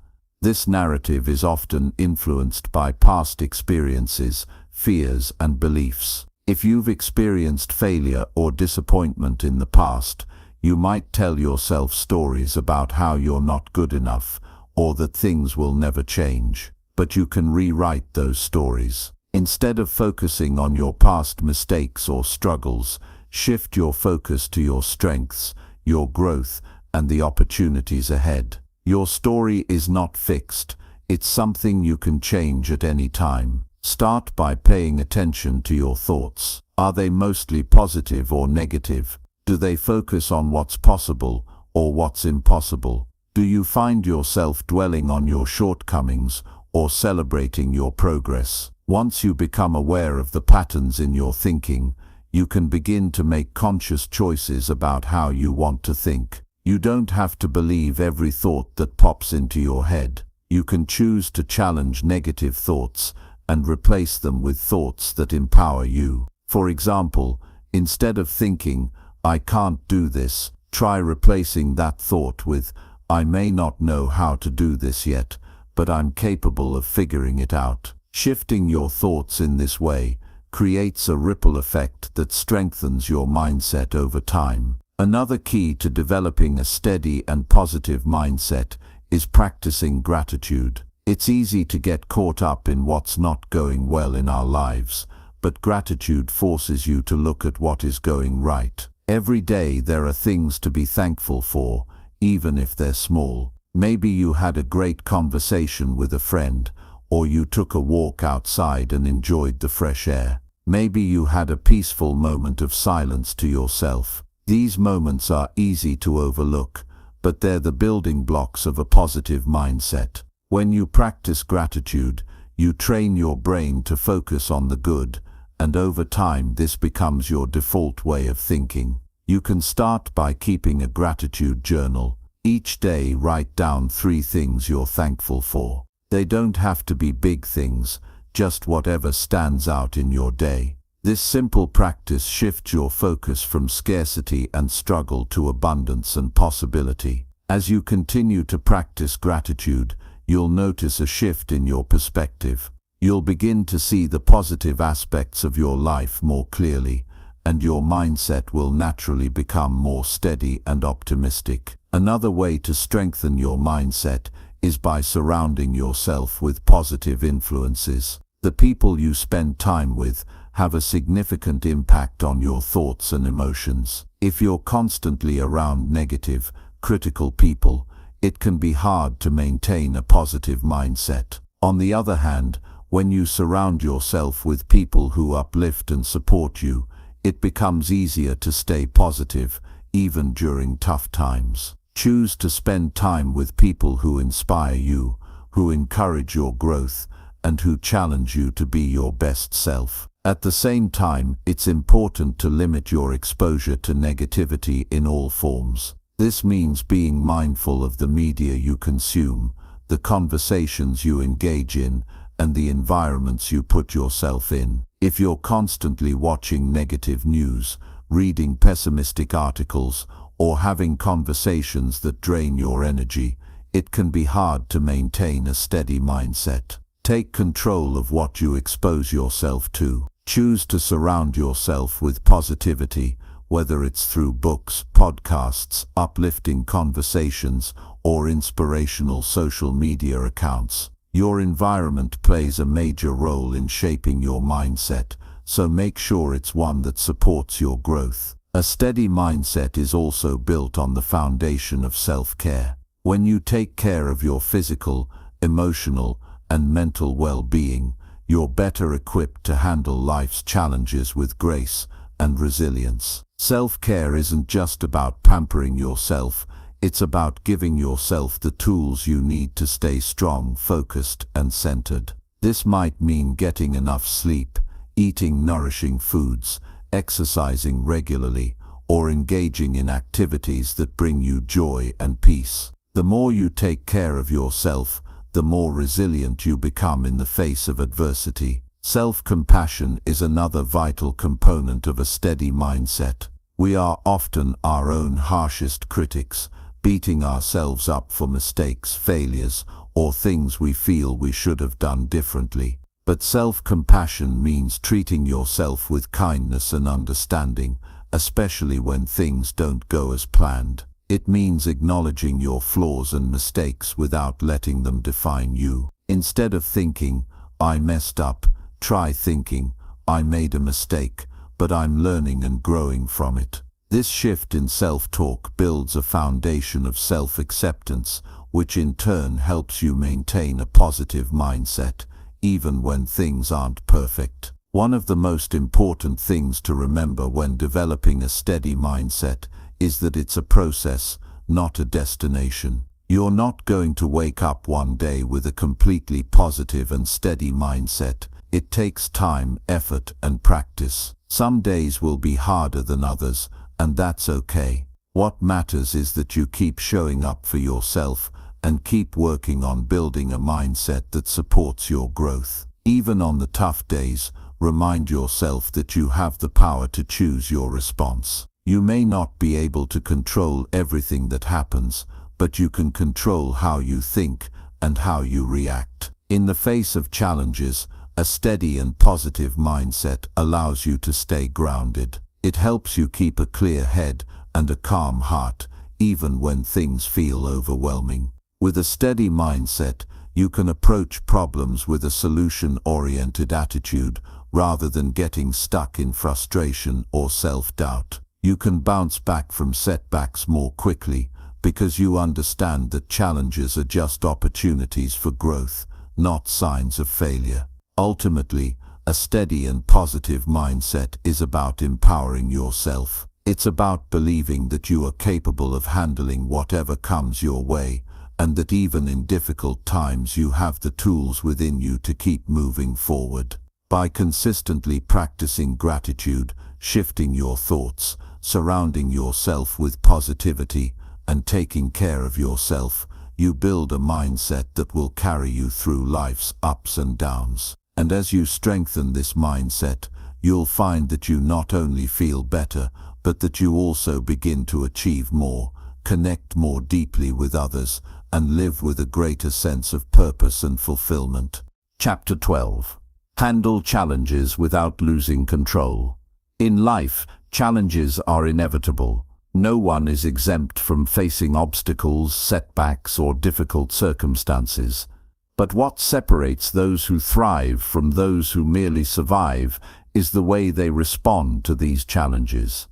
This narrative is often influenced by past experiences, fears, and beliefs. If you've experienced failure or disappointment in the past, you might tell yourself stories about how you're not good enough or that things will never change. But you can rewrite those stories. Instead of focusing on your past mistakes or struggles, shift your focus to your strengths, your growth, and the opportunities ahead. Your story is not fixed. It's something you can change at any time. Start by paying attention to your thoughts. Are they mostly positive or negative? Do they focus on what's possible or what's impossible? Do you find yourself dwelling on your shortcomings or celebrating your progress? Once you become aware of the patterns in your thinking, you can begin to make conscious choices about how you want to think. You don't have to believe every thought that pops into your head. You can choose to challenge negative thoughts and replace them with thoughts that empower you. For example, instead of thinking, "I can't do this," try replacing that thought with, "I may not know how to do this yet, but I'm capable of figuring it out." Shifting your thoughts in this way creates a ripple effect that strengthens your mindset over time. Another key to developing a steady and positive mindset is practicing gratitude. It's easy to get caught up in what's not going well in our lives, but gratitude forces you to look at what is going right. Every day there are things to be thankful for, even if they're small. Maybe you had a great conversation with a friend, or you took a walk outside and enjoyed the fresh air. Maybe you had a peaceful moment of silence to yourself. These moments are easy to overlook, but they're the building blocks of a positive mindset. When you practice gratitude, you train your brain to focus on the good, and over time this becomes your default way of thinking. You can start by keeping a gratitude journal. Each day write down 3 things you're thankful for. They don't have to be big things, just whatever stands out in your day. This simple practice shifts your focus from scarcity and struggle to abundance and possibility. As you continue to practice gratitude, you'll notice a shift in your perspective. You'll begin to see the positive aspects of your life more clearly, and your mindset will naturally become more steady and optimistic. Another way to strengthen your mindset is by surrounding yourself with positive influences. The people you spend time with have a significant impact on your thoughts and emotions. If you're constantly around negative, critical people, it can be hard to maintain a positive mindset. On the other hand, when you surround yourself with people who uplift and support you, it becomes easier to stay positive, even during tough times. Choose to spend time with people who inspire you, who encourage your growth, and who challenge you to be your best self. At the same time, it's important to limit your exposure to negativity in all forms. This means being mindful of the media you consume, the conversations you engage in, and the environments you put yourself in. If you're constantly watching negative news, reading pessimistic articles, or having conversations that drain your energy, it can be hard to maintain a steady mindset. Take control of what you expose yourself to. Choose to surround yourself with positivity, whether it's through books, podcasts, uplifting conversations, or inspirational social media accounts. Your environment plays a major role in shaping your mindset, so make sure it's one that supports your growth. A steady mindset is also built on the foundation of self-care. When you take care of your physical, emotional, and mental well-being, you're better equipped to handle life's challenges with grace and resilience. Self-care isn't just about pampering yourself, it's about giving yourself the tools you need to stay strong, focused, and centered. This might mean getting enough sleep, eating nourishing foods, exercising regularly, or engaging in activities that bring you joy and peace. The more you take care of yourself, the more resilient you become in the face of adversity. Self-compassion is another vital component of a steady mindset. We are often our own harshest critics, beating ourselves up for mistakes, failures, or things we feel we should have done differently. But self-compassion means treating yourself with kindness and understanding, especially when things don't go as planned. It means acknowledging your flaws and mistakes without letting them define you. Instead of thinking, "I messed up," try thinking, "I made a mistake, but I'm learning and growing from it." This shift in self-talk builds a foundation of self-acceptance, which in turn helps you maintain a positive mindset, even when things aren't perfect. One of the most important things to remember when developing a steady mindset is that it's a process, not a destination. You're not going to wake up one day with a completely positive and steady mindset. It takes time, effort, and practice. Some days will be harder than others, and that's okay. What matters is that you keep showing up for yourself and keep working on building a mindset that supports your growth. Even on the tough days, remind yourself that you have the power to choose your response. You may not be able to control everything that happens, but you can control how you think and how you react. In the face of challenges, a steady and positive mindset allows you to stay grounded. It helps you keep a clear head and a calm heart, even when things feel overwhelming. With a steady mindset, you can approach problems with a solution-oriented attitude rather than getting stuck in frustration or self-doubt. You can bounce back from setbacks more quickly because you understand that challenges are just opportunities for growth, not signs of failure. Ultimately, a steady and positive mindset is about empowering yourself. It's about believing that you are capable of handling whatever comes your way, and that even in difficult times you have the tools within you to keep moving forward. By consistently practicing gratitude, shifting your thoughts, surrounding yourself with positivity, and taking care of yourself, you build a mindset that will carry you through life's ups and downs. And as you strengthen this mindset, you'll find that you not only feel better, but that you also begin to achieve more, connect more deeply with others, and live with a greater sense of purpose and fulfillment. Chapter 12. Handle challenges without losing control. In life, challenges are inevitable. No one is exempt from facing obstacles, setbacks, or difficult circumstances. But what separates those who thrive from those who merely survive is the way they respond to these challenges.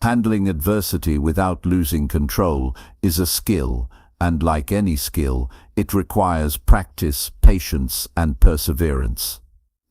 Handling adversity without losing control is a skill, and like any skill, it requires practice, patience, and perseverance.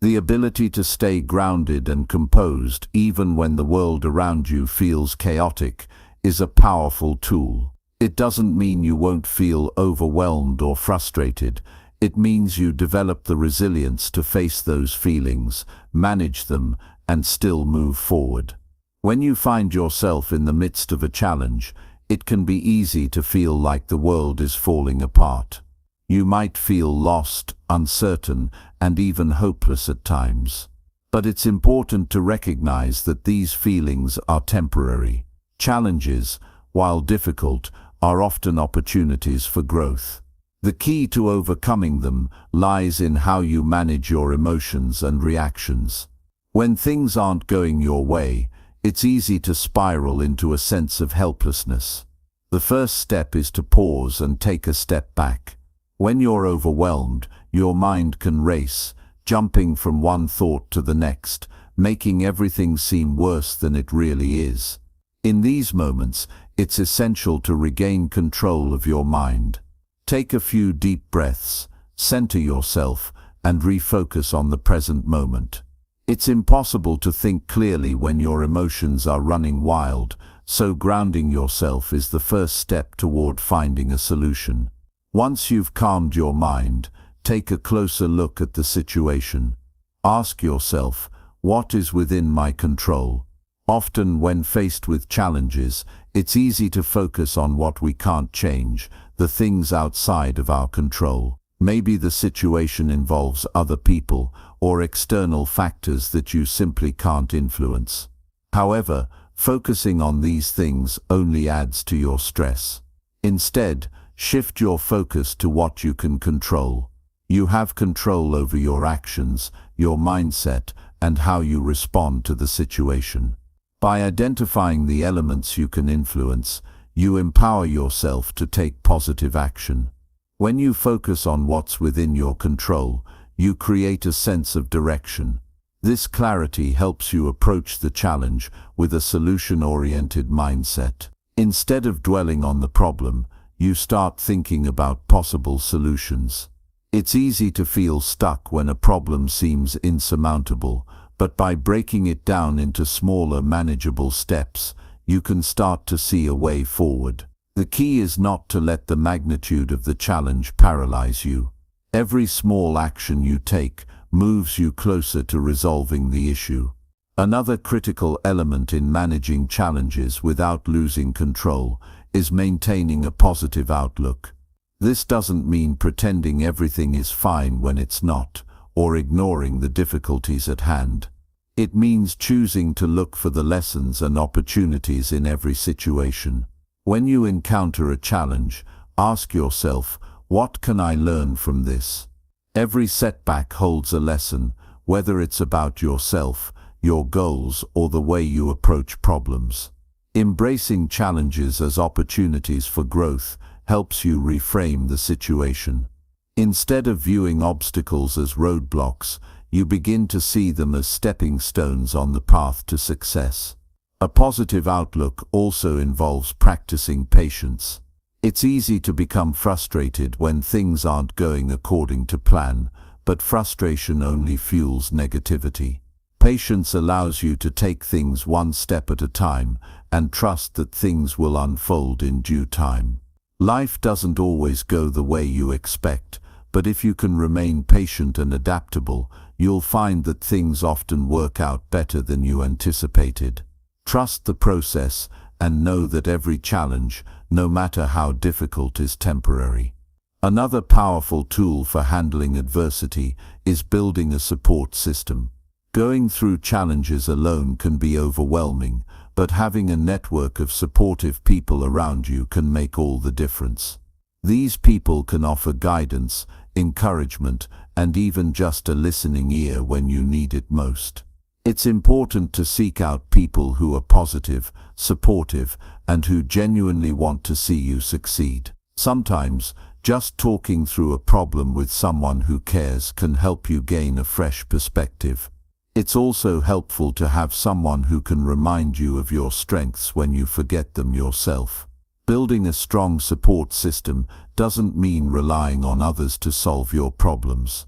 The ability to stay grounded and composed even when the world around you feels chaotic is a powerful tool. It doesn't mean you won't feel overwhelmed or frustrated. It means you develop the resilience to face those feelings, manage them, and still move forward. When you find yourself in the midst of a challenge, it can be easy to feel like the world is falling apart. You might feel lost, uncertain, and even hopeless at times. But it's important to recognize that these feelings are temporary. Challenges, while difficult, are often opportunities for growth. The key to overcoming them lies in how you manage your emotions and reactions. When things aren't going your way, it's easy to spiral into a sense of helplessness. The first step is to pause and take a step back. When you're overwhelmed, Your mind can race, jumping from one thought to the next, making everything seem worse than it really is. In these moments, it's essential to regain control of your mind. Take a few deep breaths, center yourself, and refocus on the present moment. It's impossible to think clearly when your emotions are running wild, so grounding yourself is the first step toward finding a solution. Once you've calmed your mind, take a closer look at the situation. Ask yourself, what is within my control? Often when faced with challenges, it's easy to focus on what we can't change, the things outside of our control. Maybe the situation involves other people or external factors that you simply can't influence. However, focusing on these things only adds to your stress. Instead, shift your focus to what you can control. You have control over your actions, your mindset, and how you respond to the situation. By identifying the elements you can influence, you empower yourself to take positive action. When you focus on what's within your control, you create a sense of direction. This clarity helps you approach the challenge with a solution-oriented mindset. Instead of dwelling on the problem, you start thinking about possible solutions. It's easy to feel stuck when a problem seems insurmountable, but by breaking it down into smaller, manageable steps, you can start to see a way forward. The key is not to let the magnitude of the challenge paralyze you. Every small action you take moves you closer to resolving the issue. Another critical element in managing challenges without losing control is maintaining a positive outlook. This doesn't mean pretending everything is fine when it's not, or ignoring the difficulties at hand. It means choosing to look for the lessons and opportunities in every situation. When you encounter a challenge, ask yourself, what can I learn from this? Every setback holds a lesson, whether it's about yourself, your goals, or the way you approach problems. Embracing challenges as opportunities for growth helps you reframe the situation. Instead of viewing obstacles as roadblocks, you begin to see them as stepping stones on the path to success. A positive outlook also involves practicing patience. It's easy to become frustrated when things aren't going according to plan, but frustration only fuels negativity. Patience allows you to take things one step at a time and trust that things will unfold in due time. Life doesn't always go the way you expect, but if you can remain patient and adaptable, you'll find that things often work out better than you anticipated. Trust the process and know that every challenge, no matter how difficult, is temporary. Another powerful tool for handling adversity is building a support system. Going through challenges alone can be overwhelming, but having a network of supportive people around you can make all the difference. These people can offer guidance, encouragement, and even just a listening ear when you need it most. It's important to seek out people who are positive, supportive, and who genuinely want to see you succeed. Sometimes, just talking through a problem with someone who cares can help you gain a fresh perspective. It's also helpful to have someone who can remind you of your strengths when you forget them yourself. Building a strong support system doesn't mean relying on others to solve your problems.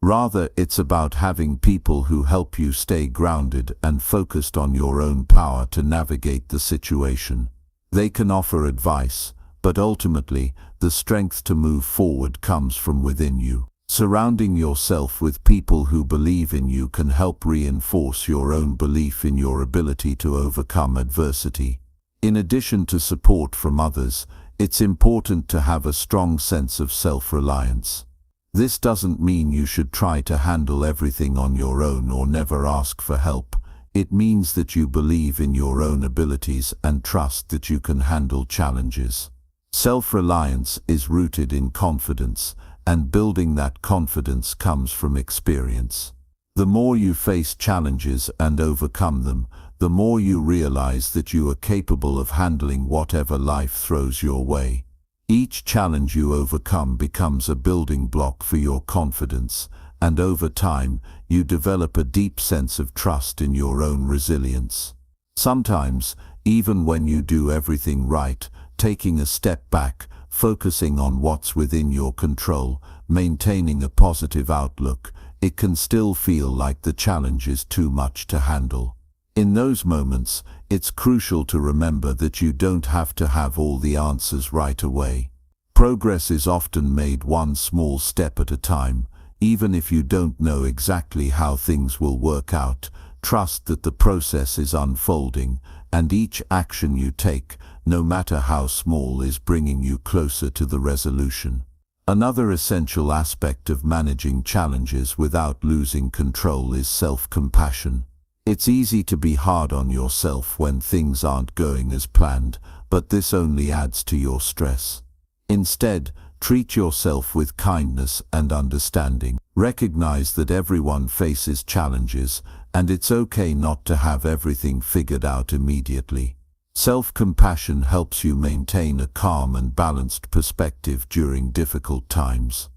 Rather, it's about having people who help you stay grounded and focused on your own power to navigate the situation. They can offer advice, but ultimately, the strength to move forward comes from within you. Surrounding yourself with people who believe in you can help reinforce your own belief in your ability to overcome adversity. In addition to support from others, it's important to have a strong sense of self-reliance. This doesn't mean you should try to handle everything on your own or never ask for help. It means that you believe in your own abilities and trust that you can handle challenges. Self-reliance is rooted in confidence, and building that confidence comes from experience. The more you face challenges and overcome them, the more you realize that you are capable of handling whatever life throws your way. Each challenge you overcome becomes a building block for your confidence, and over time, you develop a deep sense of trust in your own resilience. Sometimes, even when you do everything right, taking a step back, focusing on what's within your control, maintaining a positive outlook, it can still feel like the challenge is too much to handle. In those moments, it's crucial to remember that you don't have to have all the answers right away. Progress is often made one small step at a time. Even if you don't know exactly how things will work out, trust that the process is unfolding, and each action you take, no matter how small, is bringing you closer to the resolution. Another essential aspect of managing challenges without losing control is self-compassion. It's easy to be hard on yourself when things aren't going as planned, but this only adds to your stress. Instead, treat yourself with kindness and understanding. Recognize that everyone faces challenges, and it's okay not to have everything figured out immediately. Self-compassion helps you maintain a calm and balanced perspective during difficult times.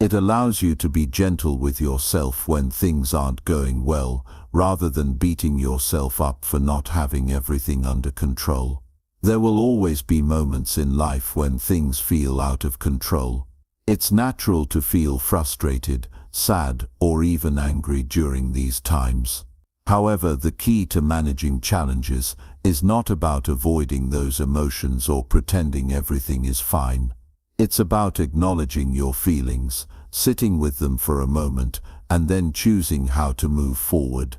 It allows you to be gentle with yourself when things aren't going well, rather than beating yourself up for not having everything under control. There will always be moments in life when things feel out of control. It's natural to feel frustrated, sad, or even angry during these times. However, the key to managing challenges is not about avoiding those emotions or pretending everything is fine. It's about acknowledging your feelings, sitting with them for a moment, and then choosing how to move forward.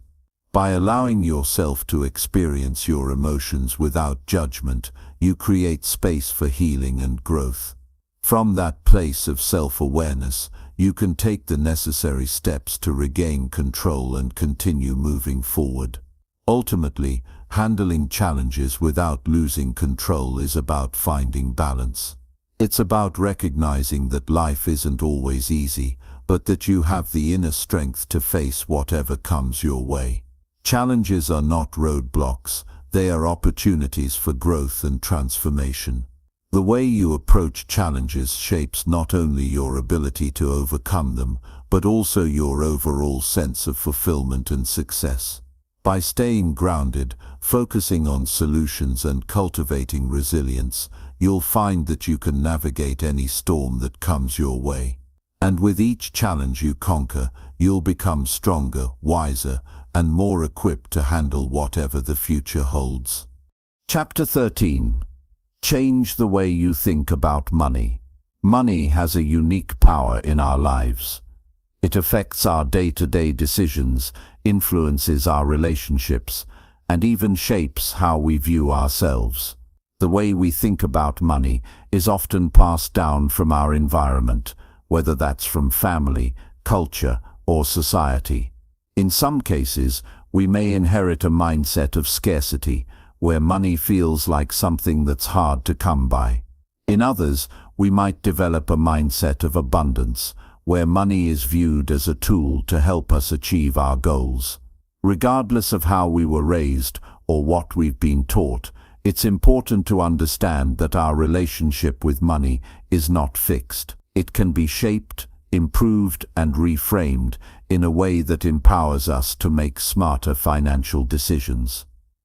By allowing yourself to experience your emotions without judgment, you create space for healing and growth. From that place of self-awareness, you can take the necessary steps to regain control and continue moving forward. Ultimately, handling challenges without losing control is about finding balance. It's about recognizing that life isn't always easy, but that you have the inner strength to face whatever comes your way. Challenges are not roadblocks, they are opportunities for growth and transformation. The way you approach challenges shapes not only your ability to overcome them, but also your overall sense of fulfillment and success. By staying grounded, focusing on solutions and cultivating resilience, you'll find that you can navigate any storm that comes your way. And with each challenge you conquer, you'll become stronger, wiser, and more equipped to handle whatever the future holds. Chapter 13. Change the way you think about money. Money has a unique power in our lives. It affects our day-to-day decisions, influences our relationships, and even shapes how we view ourselves. The way we think about money is often passed down from our environment, whether that's from family, culture, or society. In some cases, we may inherit a mindset of scarcity, where money feels like something that's hard to come by. In others, we might develop a mindset of abundance, where money is viewed as a tool to help us achieve our goals. Regardless of how we were raised or what we've been taught, it's important to understand that our relationship with money is not fixed. It can be shaped, improved, and reframed in a way that empowers us to make smarter financial decisions.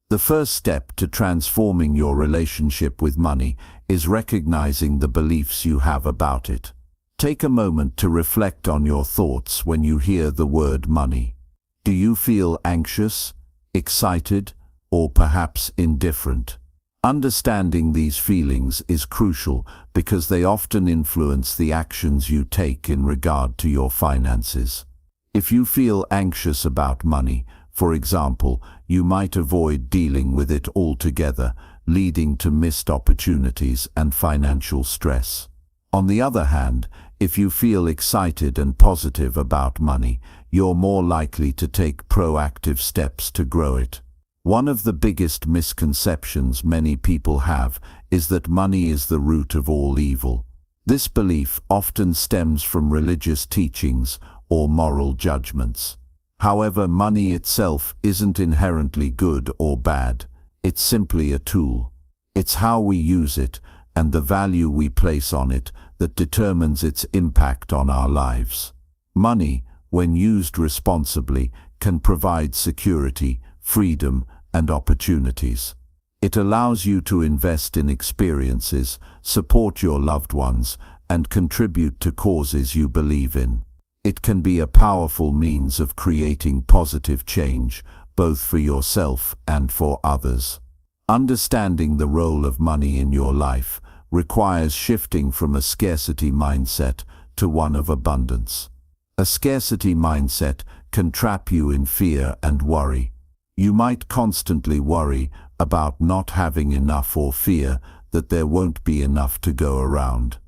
The first step to transforming your relationship with money is recognizing the beliefs you have about it. Take a moment to reflect on your thoughts when you hear the word money. Do you feel anxious, excited, or perhaps indifferent? Understanding these feelings is crucial because they often influence the actions you take in regard to your finances. If you feel anxious about money, for example, you might avoid dealing with it altogether, leading to missed opportunities and financial stress. On the other hand, if you feel excited and positive about money, you're more likely to take proactive steps to grow it. One of the biggest misconceptions many people have is that money is the root of all evil. This belief often stems from religious teachings or moral judgments. However, money itself isn't inherently good or bad. It's simply a tool. It's how we use it and the value we place on it that determines its impact on our lives. Money, when used responsibly, can provide security, freedom, and opportunities. It allows you to invest in experiences, support your loved ones, and contribute to causes you believe in. It can be a powerful means of creating positive change, both for yourself and for others. Understanding the role of money in your life requires shifting from a scarcity mindset to one of abundance. A scarcity mindset can trap you in fear and worry. You might constantly worry about not having enough or fear that there won't be enough to go around.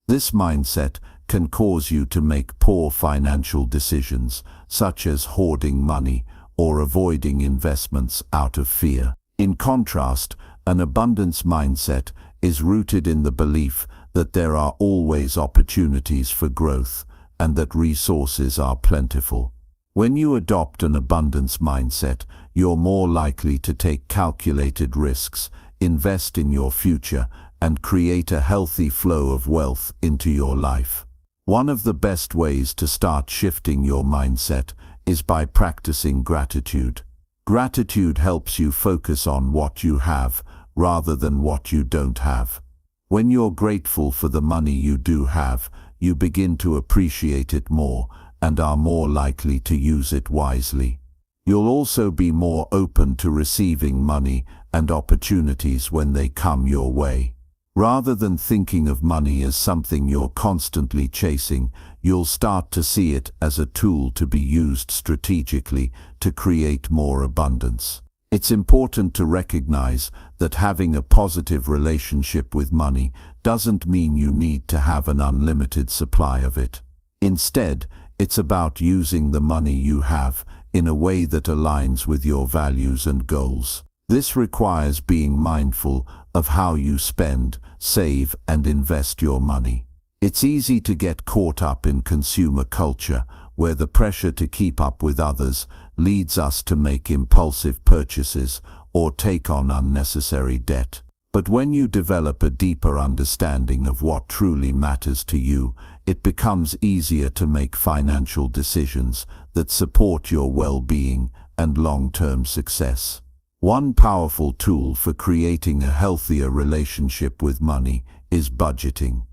This mindset can cause you to make poor financial decisions, such as hoarding money or avoiding investments out of fear. In contrast, an abundance mindset is rooted in the belief that there are always opportunities for growth and that resources are plentiful. When you adopt an abundance mindset, you're more likely to take calculated risks, invest in your future, and create a healthy flow of wealth into your life. One of the best ways to start shifting your mindset is by practicing gratitude. Gratitude helps you focus on what you have rather than what you don't have. When you're grateful for the money you do have, you begin to appreciate it more and are more likely to use it wisely. You'll also be more open to receiving money and opportunities when they come your way. Rather than thinking of money as something you're constantly chasing, you'll start to see it as a tool to be used strategically to create more abundance. It's important to recognize that having a positive relationship with money doesn't mean you need to have an unlimited supply of it. Instead, it's about using the money you have in a way that aligns with your values and goals. This requires being mindful of how you spend, save, and invest your money. It's easy to get caught up in consumer culture, where the pressure to keep up with others leads us to make impulsive purchases or take on unnecessary debt. But when you develop a deeper understanding of what truly matters to you, it becomes easier to make financial decisions that support your well-being and long-term success. One powerful tool for creating a healthier relationship with money is budgeting.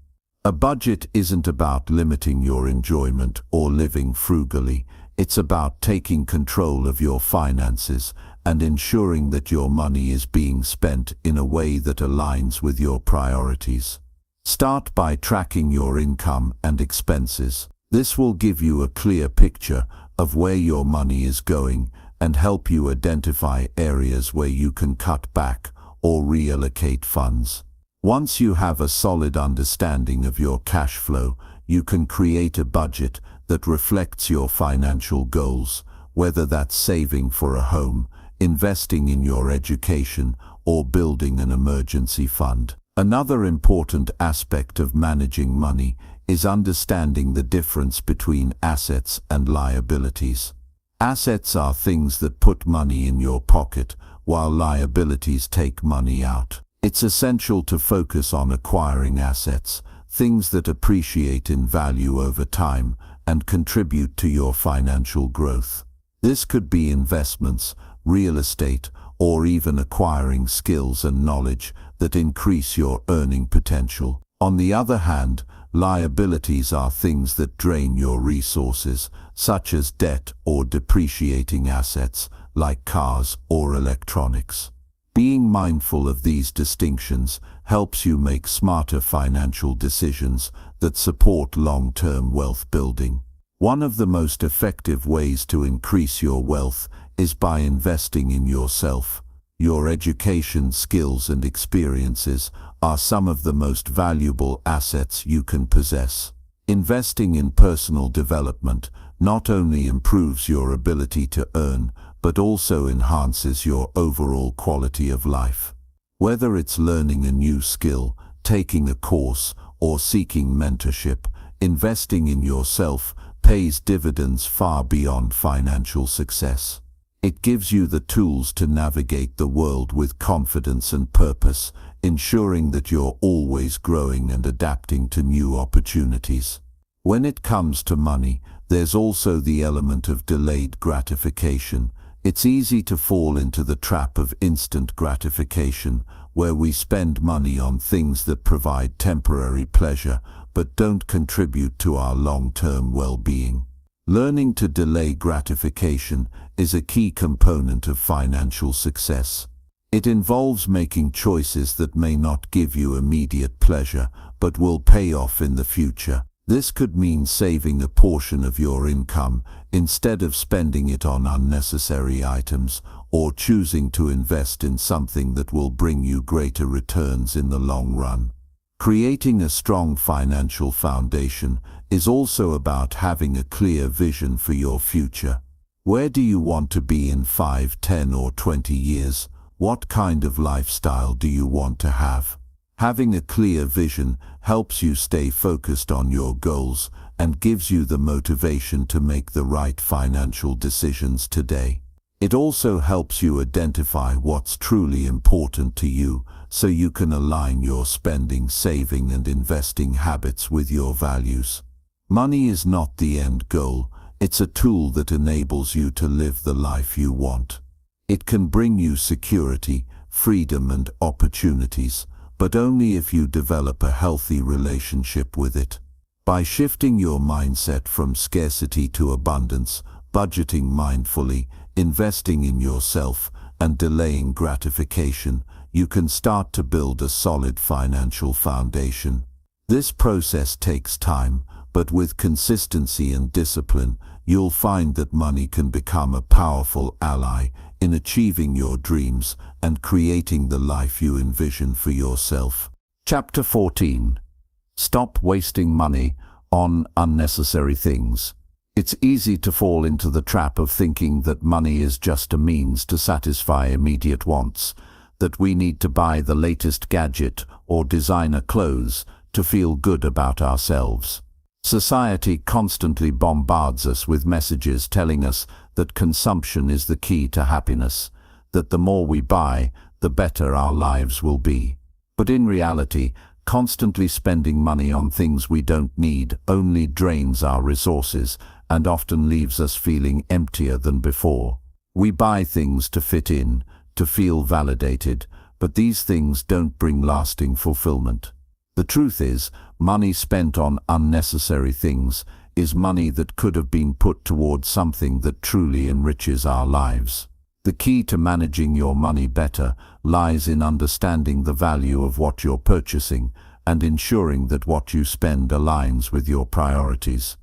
A budget isn't about limiting your enjoyment or living frugally. It's about taking control of your finances and ensuring that your money is being spent in a way that aligns with your priorities. Start by tracking your income and expenses. This will give you a clear picture of where your money is going and help you identify areas where you can cut back or reallocate funds. Once you have a solid understanding of your cash flow, you can create a budget that reflects your financial goals, whether that's saving for a home, investing in your education, or building an emergency fund. Another important aspect of managing money is understanding the difference between assets and liabilities. Assets are things that put money in your pocket, while liabilities take money out. It's essential to focus on acquiring assets, things that appreciate in value over time and contribute to your financial growth. This could be investments, real estate, or even acquiring skills and knowledge that increase your earning potential. On the other hand, liabilities are things that drain your resources, such as debt or depreciating assets, like cars or electronics. Being mindful of these distinctions helps you make smarter financial decisions that support long-term wealth building. One of the most effective ways to increase your wealth is by investing in yourself. Your education, skills, and experiences are some of the most valuable assets you can possess. Investing in personal development not only improves your ability to earn, but also enhances your overall quality of life. Whether it's learning a new skill, taking a course, or seeking mentorship, investing in yourself pays dividends far beyond financial success. It gives you the tools to navigate the world with confidence and purpose, ensuring that you're always growing and adapting to new opportunities. When it comes to money, there's also the element of delayed gratification. It's easy to fall into the trap of instant gratification, where we spend money on things that provide temporary pleasure but don't contribute to our long-term well-being. Learning to delay gratification is a key component of financial success. It involves making choices that may not give you immediate pleasure but will pay off in the future. This could mean saving a portion of your income instead of spending it on unnecessary items, or choosing to invest in something that will bring you greater returns in the long run. Creating a strong financial foundation is also about having a clear vision for your future. Where do you want to be in 5, 10, or 20 years? What kind of lifestyle do you want to have? Having a clear vision helps you stay focused on your goals and gives you the motivation to make the right financial decisions today. It also helps you identify what's truly important to you, so you can align your spending, saving, and investing habits with your values. Money is not the end goal. It's a tool that enables you to live the life you want. It can bring you security, freedom, and opportunities, but only if you develop a healthy relationship with it. By shifting your mindset from scarcity to abundance, budgeting mindfully, investing in yourself, and delaying gratification, you can start to build a solid financial foundation. This process takes time, but with consistency and discipline, you'll find that money can become a powerful ally in achieving your dreams and creating the life you envision for yourself. Chapter 14. Stop wasting money on unnecessary things. It's easy to fall into the trap of thinking that money is just a means to satisfy immediate wants, that we need to buy the latest gadget or designer clothes to feel good about ourselves. Society constantly bombards us with messages telling us that consumption is the key to happiness, that the more we buy, the better our lives will be. But in reality, constantly spending money on things we don't need only drains our resources and often leaves us feeling emptier than before. We buy things to fit in, to feel validated, but these things don't bring lasting fulfillment. The truth is, money spent on unnecessary things is money that could have been put towards something that truly enriches our lives. The key to managing your money better lies in understanding the value of what you're purchasing and ensuring that what you spend aligns with your priorities.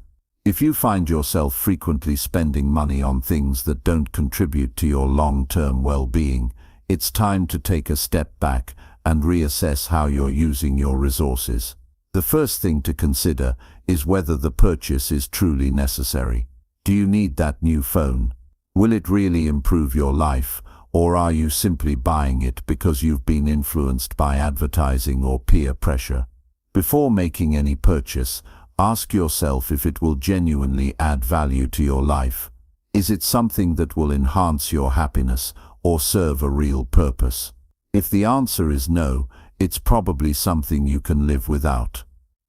If you find yourself frequently spending money on things that don't contribute to your long-term well-being, it's time to take a step back and reassess how you're using your resources. The first thing to consider is whether the purchase is truly necessary. Do you need that new phone? Will it really improve your life, or are you simply buying it because you've been influenced by advertising or peer pressure? Before making any purchase, ask yourself if it will genuinely add value to your life. Is it something that will enhance your happiness or serve a real purpose? If the answer is no, it's probably something you can live without.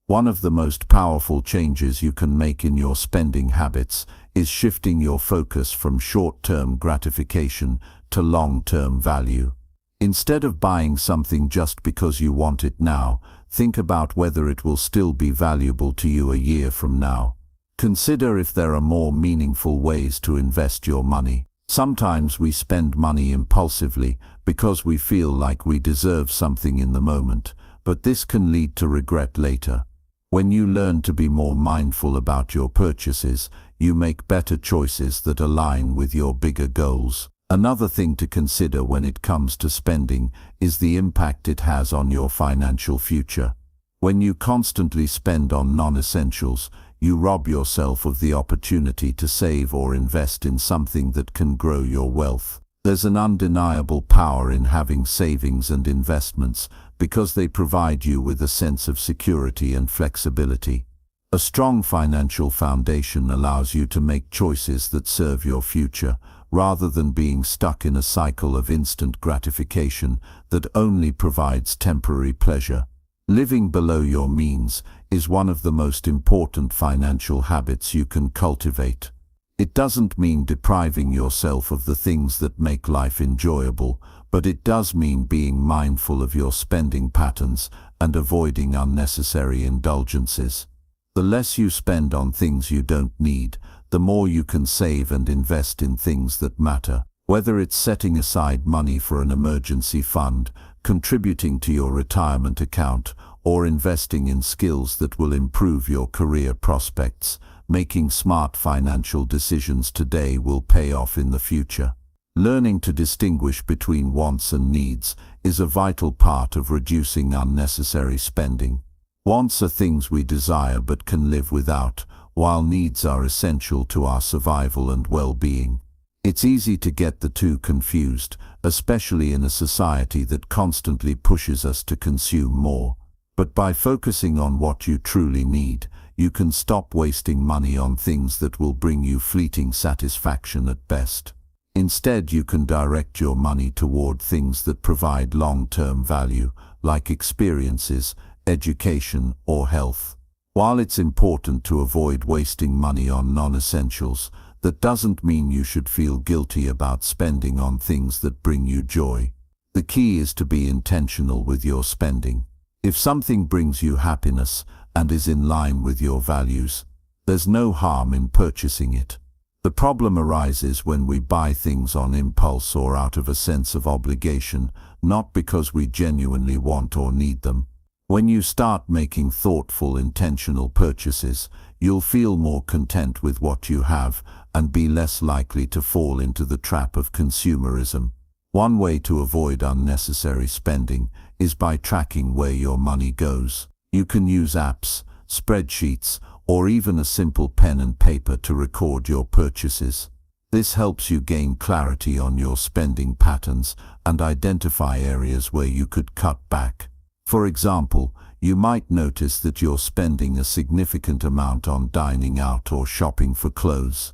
One of the most powerful changes you can make in your spending habits is shifting your focus from short-term gratification to long-term value. Instead of buying something just because you want it now, think about whether it will still be valuable to you a year from now. Consider if there are more meaningful ways to invest your money. Sometimes we spend money impulsively because we feel like we deserve something in the moment, but this can lead to regret later. When you learn to be more mindful about your purchases, you make better choices that align with your bigger goals. Another thing to consider when it comes to spending is the impact it has on your financial future. When you constantly spend on non-essentials, you rob yourself of the opportunity to save or invest in something that can grow your wealth. There's an undeniable power in having savings and investments because they provide you with a sense of security and flexibility. A strong financial foundation allows you to make choices that serve your future rather than being stuck in a cycle of instant gratification that only provides temporary pleasure. Living below your means is one of the most important financial habits you can cultivate. It doesn't mean depriving yourself of the things that make life enjoyable, but it does mean being mindful of your spending patterns and avoiding unnecessary indulgences. The less you spend on things you don't need, the more you can save and invest in things that matter. Whether it's setting aside money for an emergency fund, contributing to your retirement account, or investing in skills that will improve your career prospects, making smart financial decisions today will pay off in the future. Learning to distinguish between wants and needs is a vital part of reducing unnecessary spending. Wants are things we desire but can live without, while needs are essential to our survival and well-being. It's easy to get the two confused, especially in a society that constantly pushes us to consume more. But by focusing on what you truly need, you can stop wasting money on things that will bring you fleeting satisfaction at best. Instead, you can direct your money toward things that provide long-term value, like experiences, education, or health. While it's important to avoid wasting money on non-essentials, that doesn't mean you should feel guilty about spending on things that bring you joy. The key is to be intentional with your spending. If something brings you happiness and is in line with your values, there's no harm in purchasing it. The problem arises when we buy things on impulse or out of a sense of obligation, not because we genuinely want or need them. When you start making thoughtful, intentional purchases, you'll feel more content with what you have and be less likely to fall into the trap of consumerism. One way to avoid unnecessary spending is by tracking where your money goes. You can use apps, spreadsheets, or even a simple pen and paper to record your purchases. This helps you gain clarity on your spending patterns and identify areas where you could cut back. For example, you might notice that you're spending a significant amount on dining out or shopping for clothes.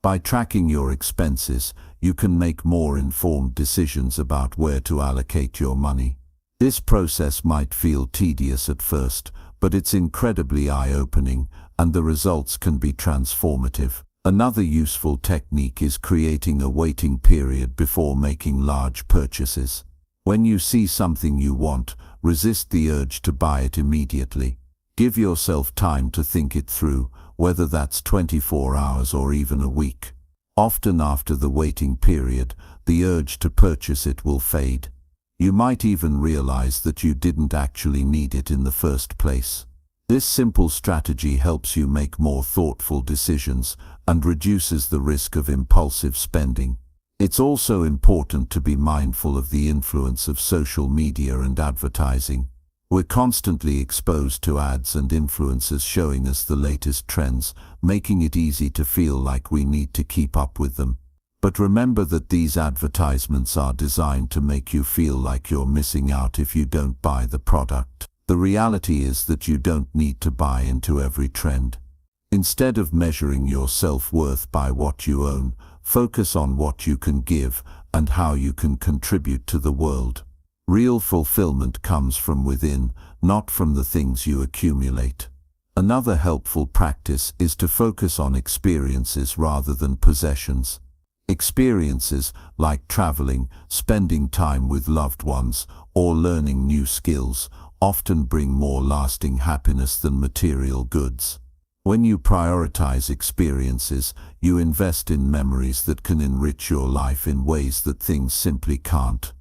By tracking your expenses, you can make more informed decisions about where to allocate your money. This process might feel tedious at first, but it's incredibly eye-opening, and the results can be transformative. Another useful technique is creating a waiting period before making large purchases. When you see something you want, resist the urge to buy it immediately. Give yourself time to think it through, whether that's 24 hours or even a week. Often after the waiting period, the urge to purchase it will fade. You might even realize that you didn't actually need it in the first place. This simple strategy helps you make more thoughtful decisions and reduces the risk of impulsive spending. It's also important to be mindful of the influence of social media and advertising. We're constantly exposed to ads and influencers showing us the latest trends, making it easy to feel like we need to keep up with them. But remember that these advertisements are designed to make you feel like you're missing out if you don't buy the product. The reality is that you don't need to buy into every trend. Instead of measuring your self-worth by what you own, focus on what you can give and how you can contribute to the world. Real fulfillment comes from within, not from the things you accumulate. Another helpful practice is to focus on experiences rather than possessions. Experiences like traveling, spending time with loved ones, or learning new skills often bring more lasting happiness than material goods. When you prioritize experiences, you invest in memories that can enrich your life in ways that things simply can't.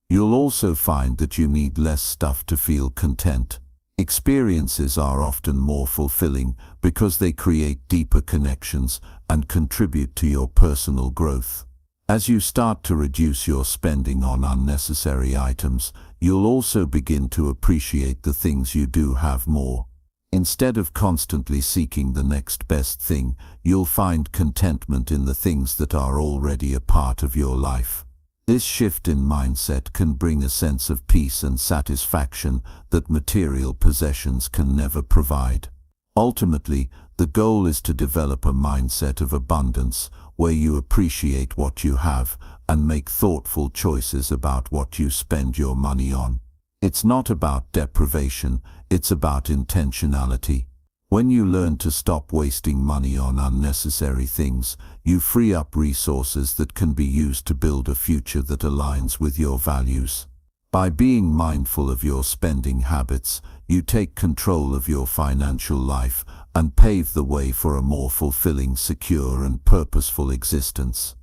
You'll also find that you need less stuff to feel content. Experiences are often more fulfilling because they create deeper connections and contribute to your personal growth. As you start to reduce your spending on unnecessary items, you'll also begin to appreciate the things you do have more. Instead of constantly seeking the next best thing, you'll find contentment in the things that are already a part of your life. This shift in mindset can bring a sense of peace and satisfaction that material possessions can never provide. Ultimately, the goal is to develop a mindset of abundance, where you appreciate what you have and make thoughtful choices about what you spend your money on. It's not about deprivation, it's about intentionality. When you learn to stop wasting money on unnecessary things, you free up resources that can be used to build a future that aligns with your values. By being mindful of your spending habits, you take control of your financial life and pave the way for a more fulfilling, secure, and purposeful existence.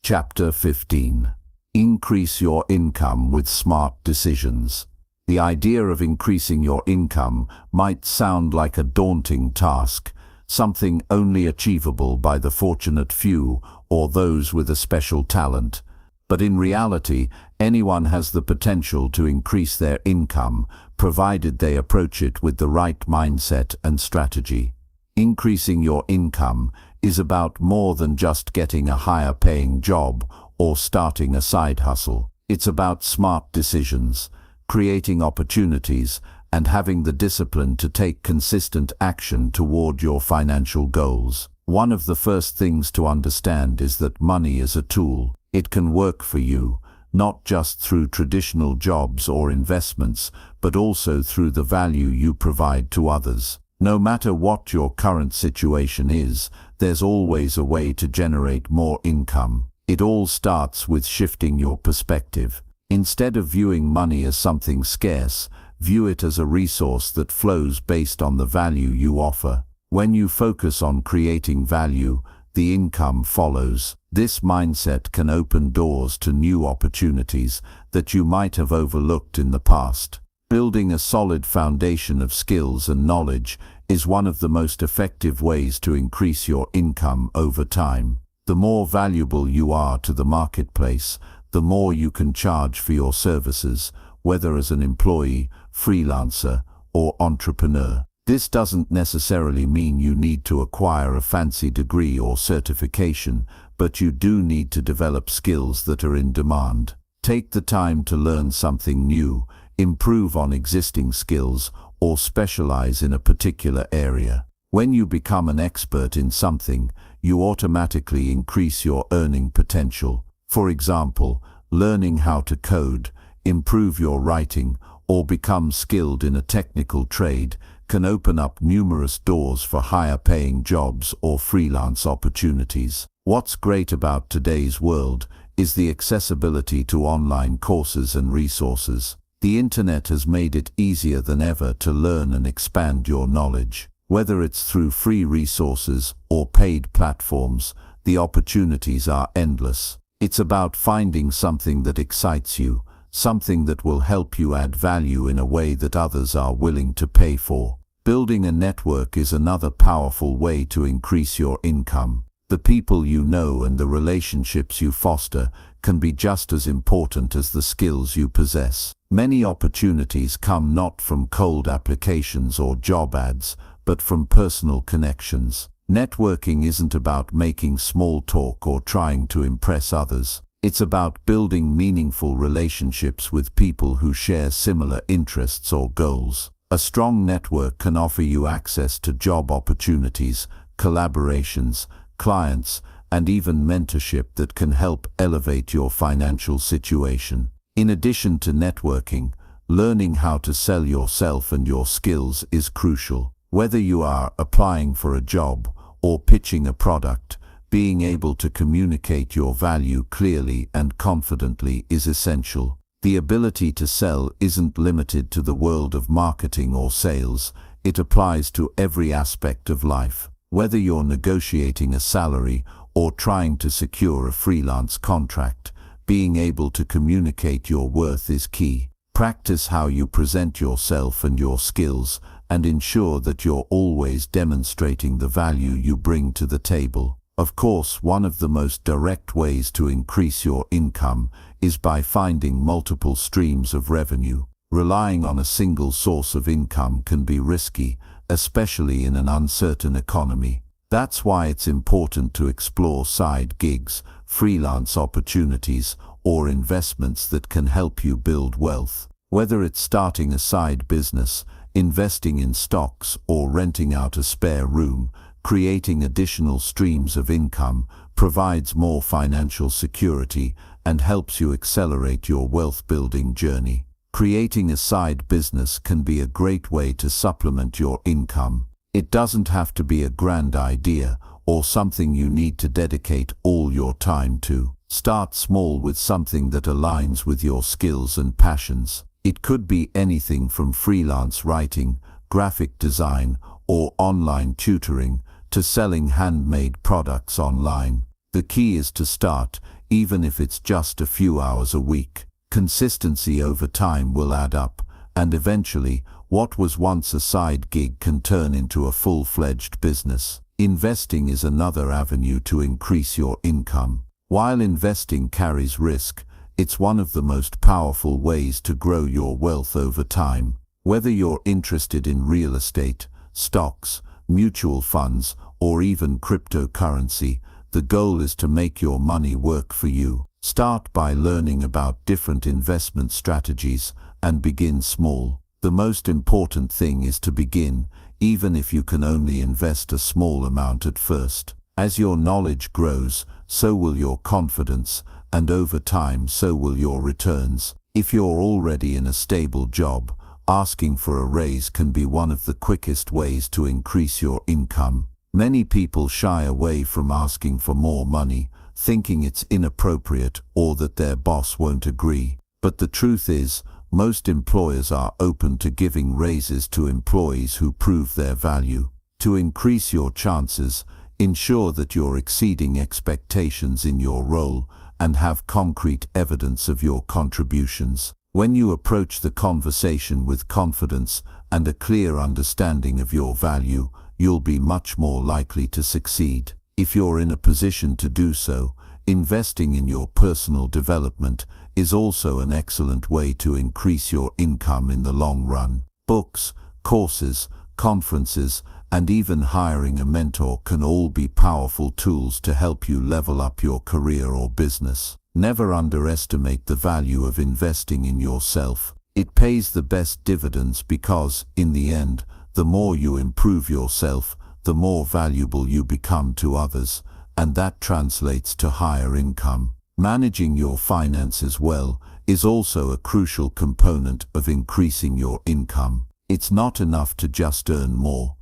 Chapter 15. Increase your income with smart decisions. The idea of increasing your income might sound like a daunting task, something only achievable by the fortunate few or those with a special talent. But in reality, anyone has the potential to increase their income, provided they approach it with the right mindset and strategy. Increasing your income is about more than just getting a higher-paying job or starting a side hustle. It's about smart decisions, creating opportunities, and having the discipline to take consistent action toward your financial goals. One of the first things to understand is that money is a tool. It can work for you, not just through traditional jobs or investments, but also through the value you provide to others. No matter what your current situation is, there's always a way to generate more income. It all starts with shifting your perspective. Instead of viewing money as something scarce, view it as a resource that flows based on the value you offer. When you focus on creating value, the income follows. This mindset can open doors to new opportunities that you might have overlooked in the past. Building a solid foundation of skills and knowledge is one of the most effective ways to increase your income over time. The more valuable you are to the marketplace, the more you can charge for your services, whether as an employee, freelancer, or entrepreneur. This doesn't necessarily mean you need to acquire a fancy degree or certification, but you do need to develop skills that are in demand. Take the time to learn something new, improve on existing skills, or specialize in a particular area. When you become an expert in something, you automatically increase your earning potential. For example, learning how to code, improve your writing, or become skilled in a technical trade can open up numerous doors for higher-paying jobs or freelance opportunities. What's great about today's world is the accessibility to online courses and resources. The internet has made it easier than ever to learn and expand your knowledge. Whether it's through free resources or paid platforms, the opportunities are endless. It's about finding something that excites you, something that will help you add value in a way that others are willing to pay for. Building a network is another powerful way to increase your income. The people you know and the relationships you foster can be just as important as the skills you possess. Many opportunities come not from cold applications or job ads, but from personal connections. Networking isn't about making small talk or trying to impress others. It's about building meaningful relationships with people who share similar interests or goals. A strong network can offer you access to job opportunities, collaborations, clients, and even mentorship that can help elevate your financial situation. In addition to networking, learning how to sell yourself and your skills is crucial. Whether you are applying for a job or pitching a product, being able to communicate your value clearly and confidently is essential. The ability to sell isn't limited to the world of marketing or sales. It applies to every aspect of life. Whether you're negotiating a salary or trying to secure a freelance contract, being able to communicate your worth is key. Practice how you present yourself and your skills, and ensure that you're always demonstrating the value you bring to the table. Of course, one of the most direct ways to increase your income is by finding multiple streams of revenue. Relying on a single source of income can be risky, especially in an uncertain economy. That's why it's important to explore side gigs, freelance opportunities, or investments that can help you build wealth. Whether it's starting a side business, investing in stocks, or renting out a spare room, creating additional streams of income provides more financial security, and helps you accelerate your wealth-building journey. Creating a side business can be a great way to supplement your income. It doesn't have to be a grand idea or something you need to dedicate all your time to. Start small with something that aligns with your skills and passions. It could be anything from freelance writing, graphic design, or online tutoring, to selling handmade products online. The key is to start, even if it's just a few hours a week. Consistency over time will add up, and eventually, what was once a side gig can turn into a full-fledged business. Investing is another avenue to increase your income. While investing carries risk, it's one of the most powerful ways to grow your wealth over time. Whether you're interested in real estate, stocks, mutual funds, or even cryptocurrency, the goal is to make your money work for you. Start by learning about different investment strategies and begin small. The most important thing is to begin, even if you can only invest a small amount at first. As your knowledge grows, so will your confidence, and over time so will your returns. If you're already in a stable job, asking for a raise can be one of the quickest ways to increase your income. Many people shy away from asking for more money, thinking it's inappropriate or that their boss won't agree. But the truth is, most employers are open to giving raises to employees who prove their value. To increase your chances, ensure that you're exceeding expectations in your role and have concrete evidence of your contributions. When you approach the conversation with confidence and a clear understanding of your value, you'll be much more likely to succeed. If you're in a position to do so, investing in your personal development is also an excellent way to increase your income in the long run. Books, courses, conferences, and even hiring a mentor can all be powerful tools to help you level up your career or business. Never underestimate the value of investing in yourself. It pays the best dividends because, in the end, the more you improve yourself, the more valuable you become to others, and that translates to higher income. Managing your finances well is also a crucial component of increasing your income. It's not enough to just earn more.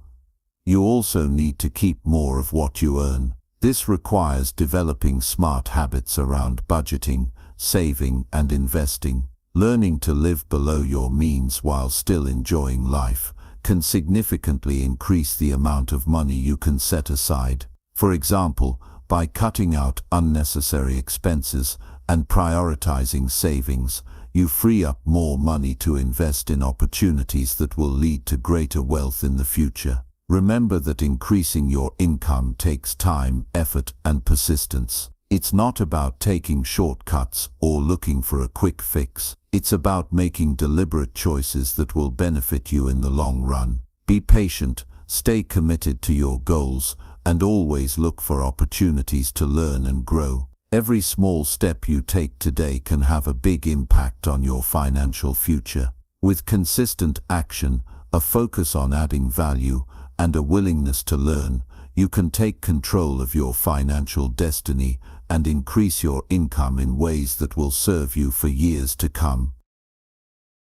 You also need to keep more of what you earn. This requires developing smart habits around budgeting, saving, and investing. Learning to live below your means while still enjoying life can significantly increase the amount of money you can set aside. For example, by cutting out unnecessary expenses and prioritizing savings, you free up more money to invest in opportunities that will lead to greater wealth in the future. Remember that increasing your income takes time, effort, and persistence. It's not about taking shortcuts or looking for a quick fix. It's about making deliberate choices that will benefit you in the long run. Be patient, stay committed to your goals, and always look for opportunities to learn and grow. Every small step you take today can have a big impact on your financial future. With consistent action, a focus on adding value, and a willingness to learn, you can take control of your financial destiny and increase your income in ways that will serve you for years to come.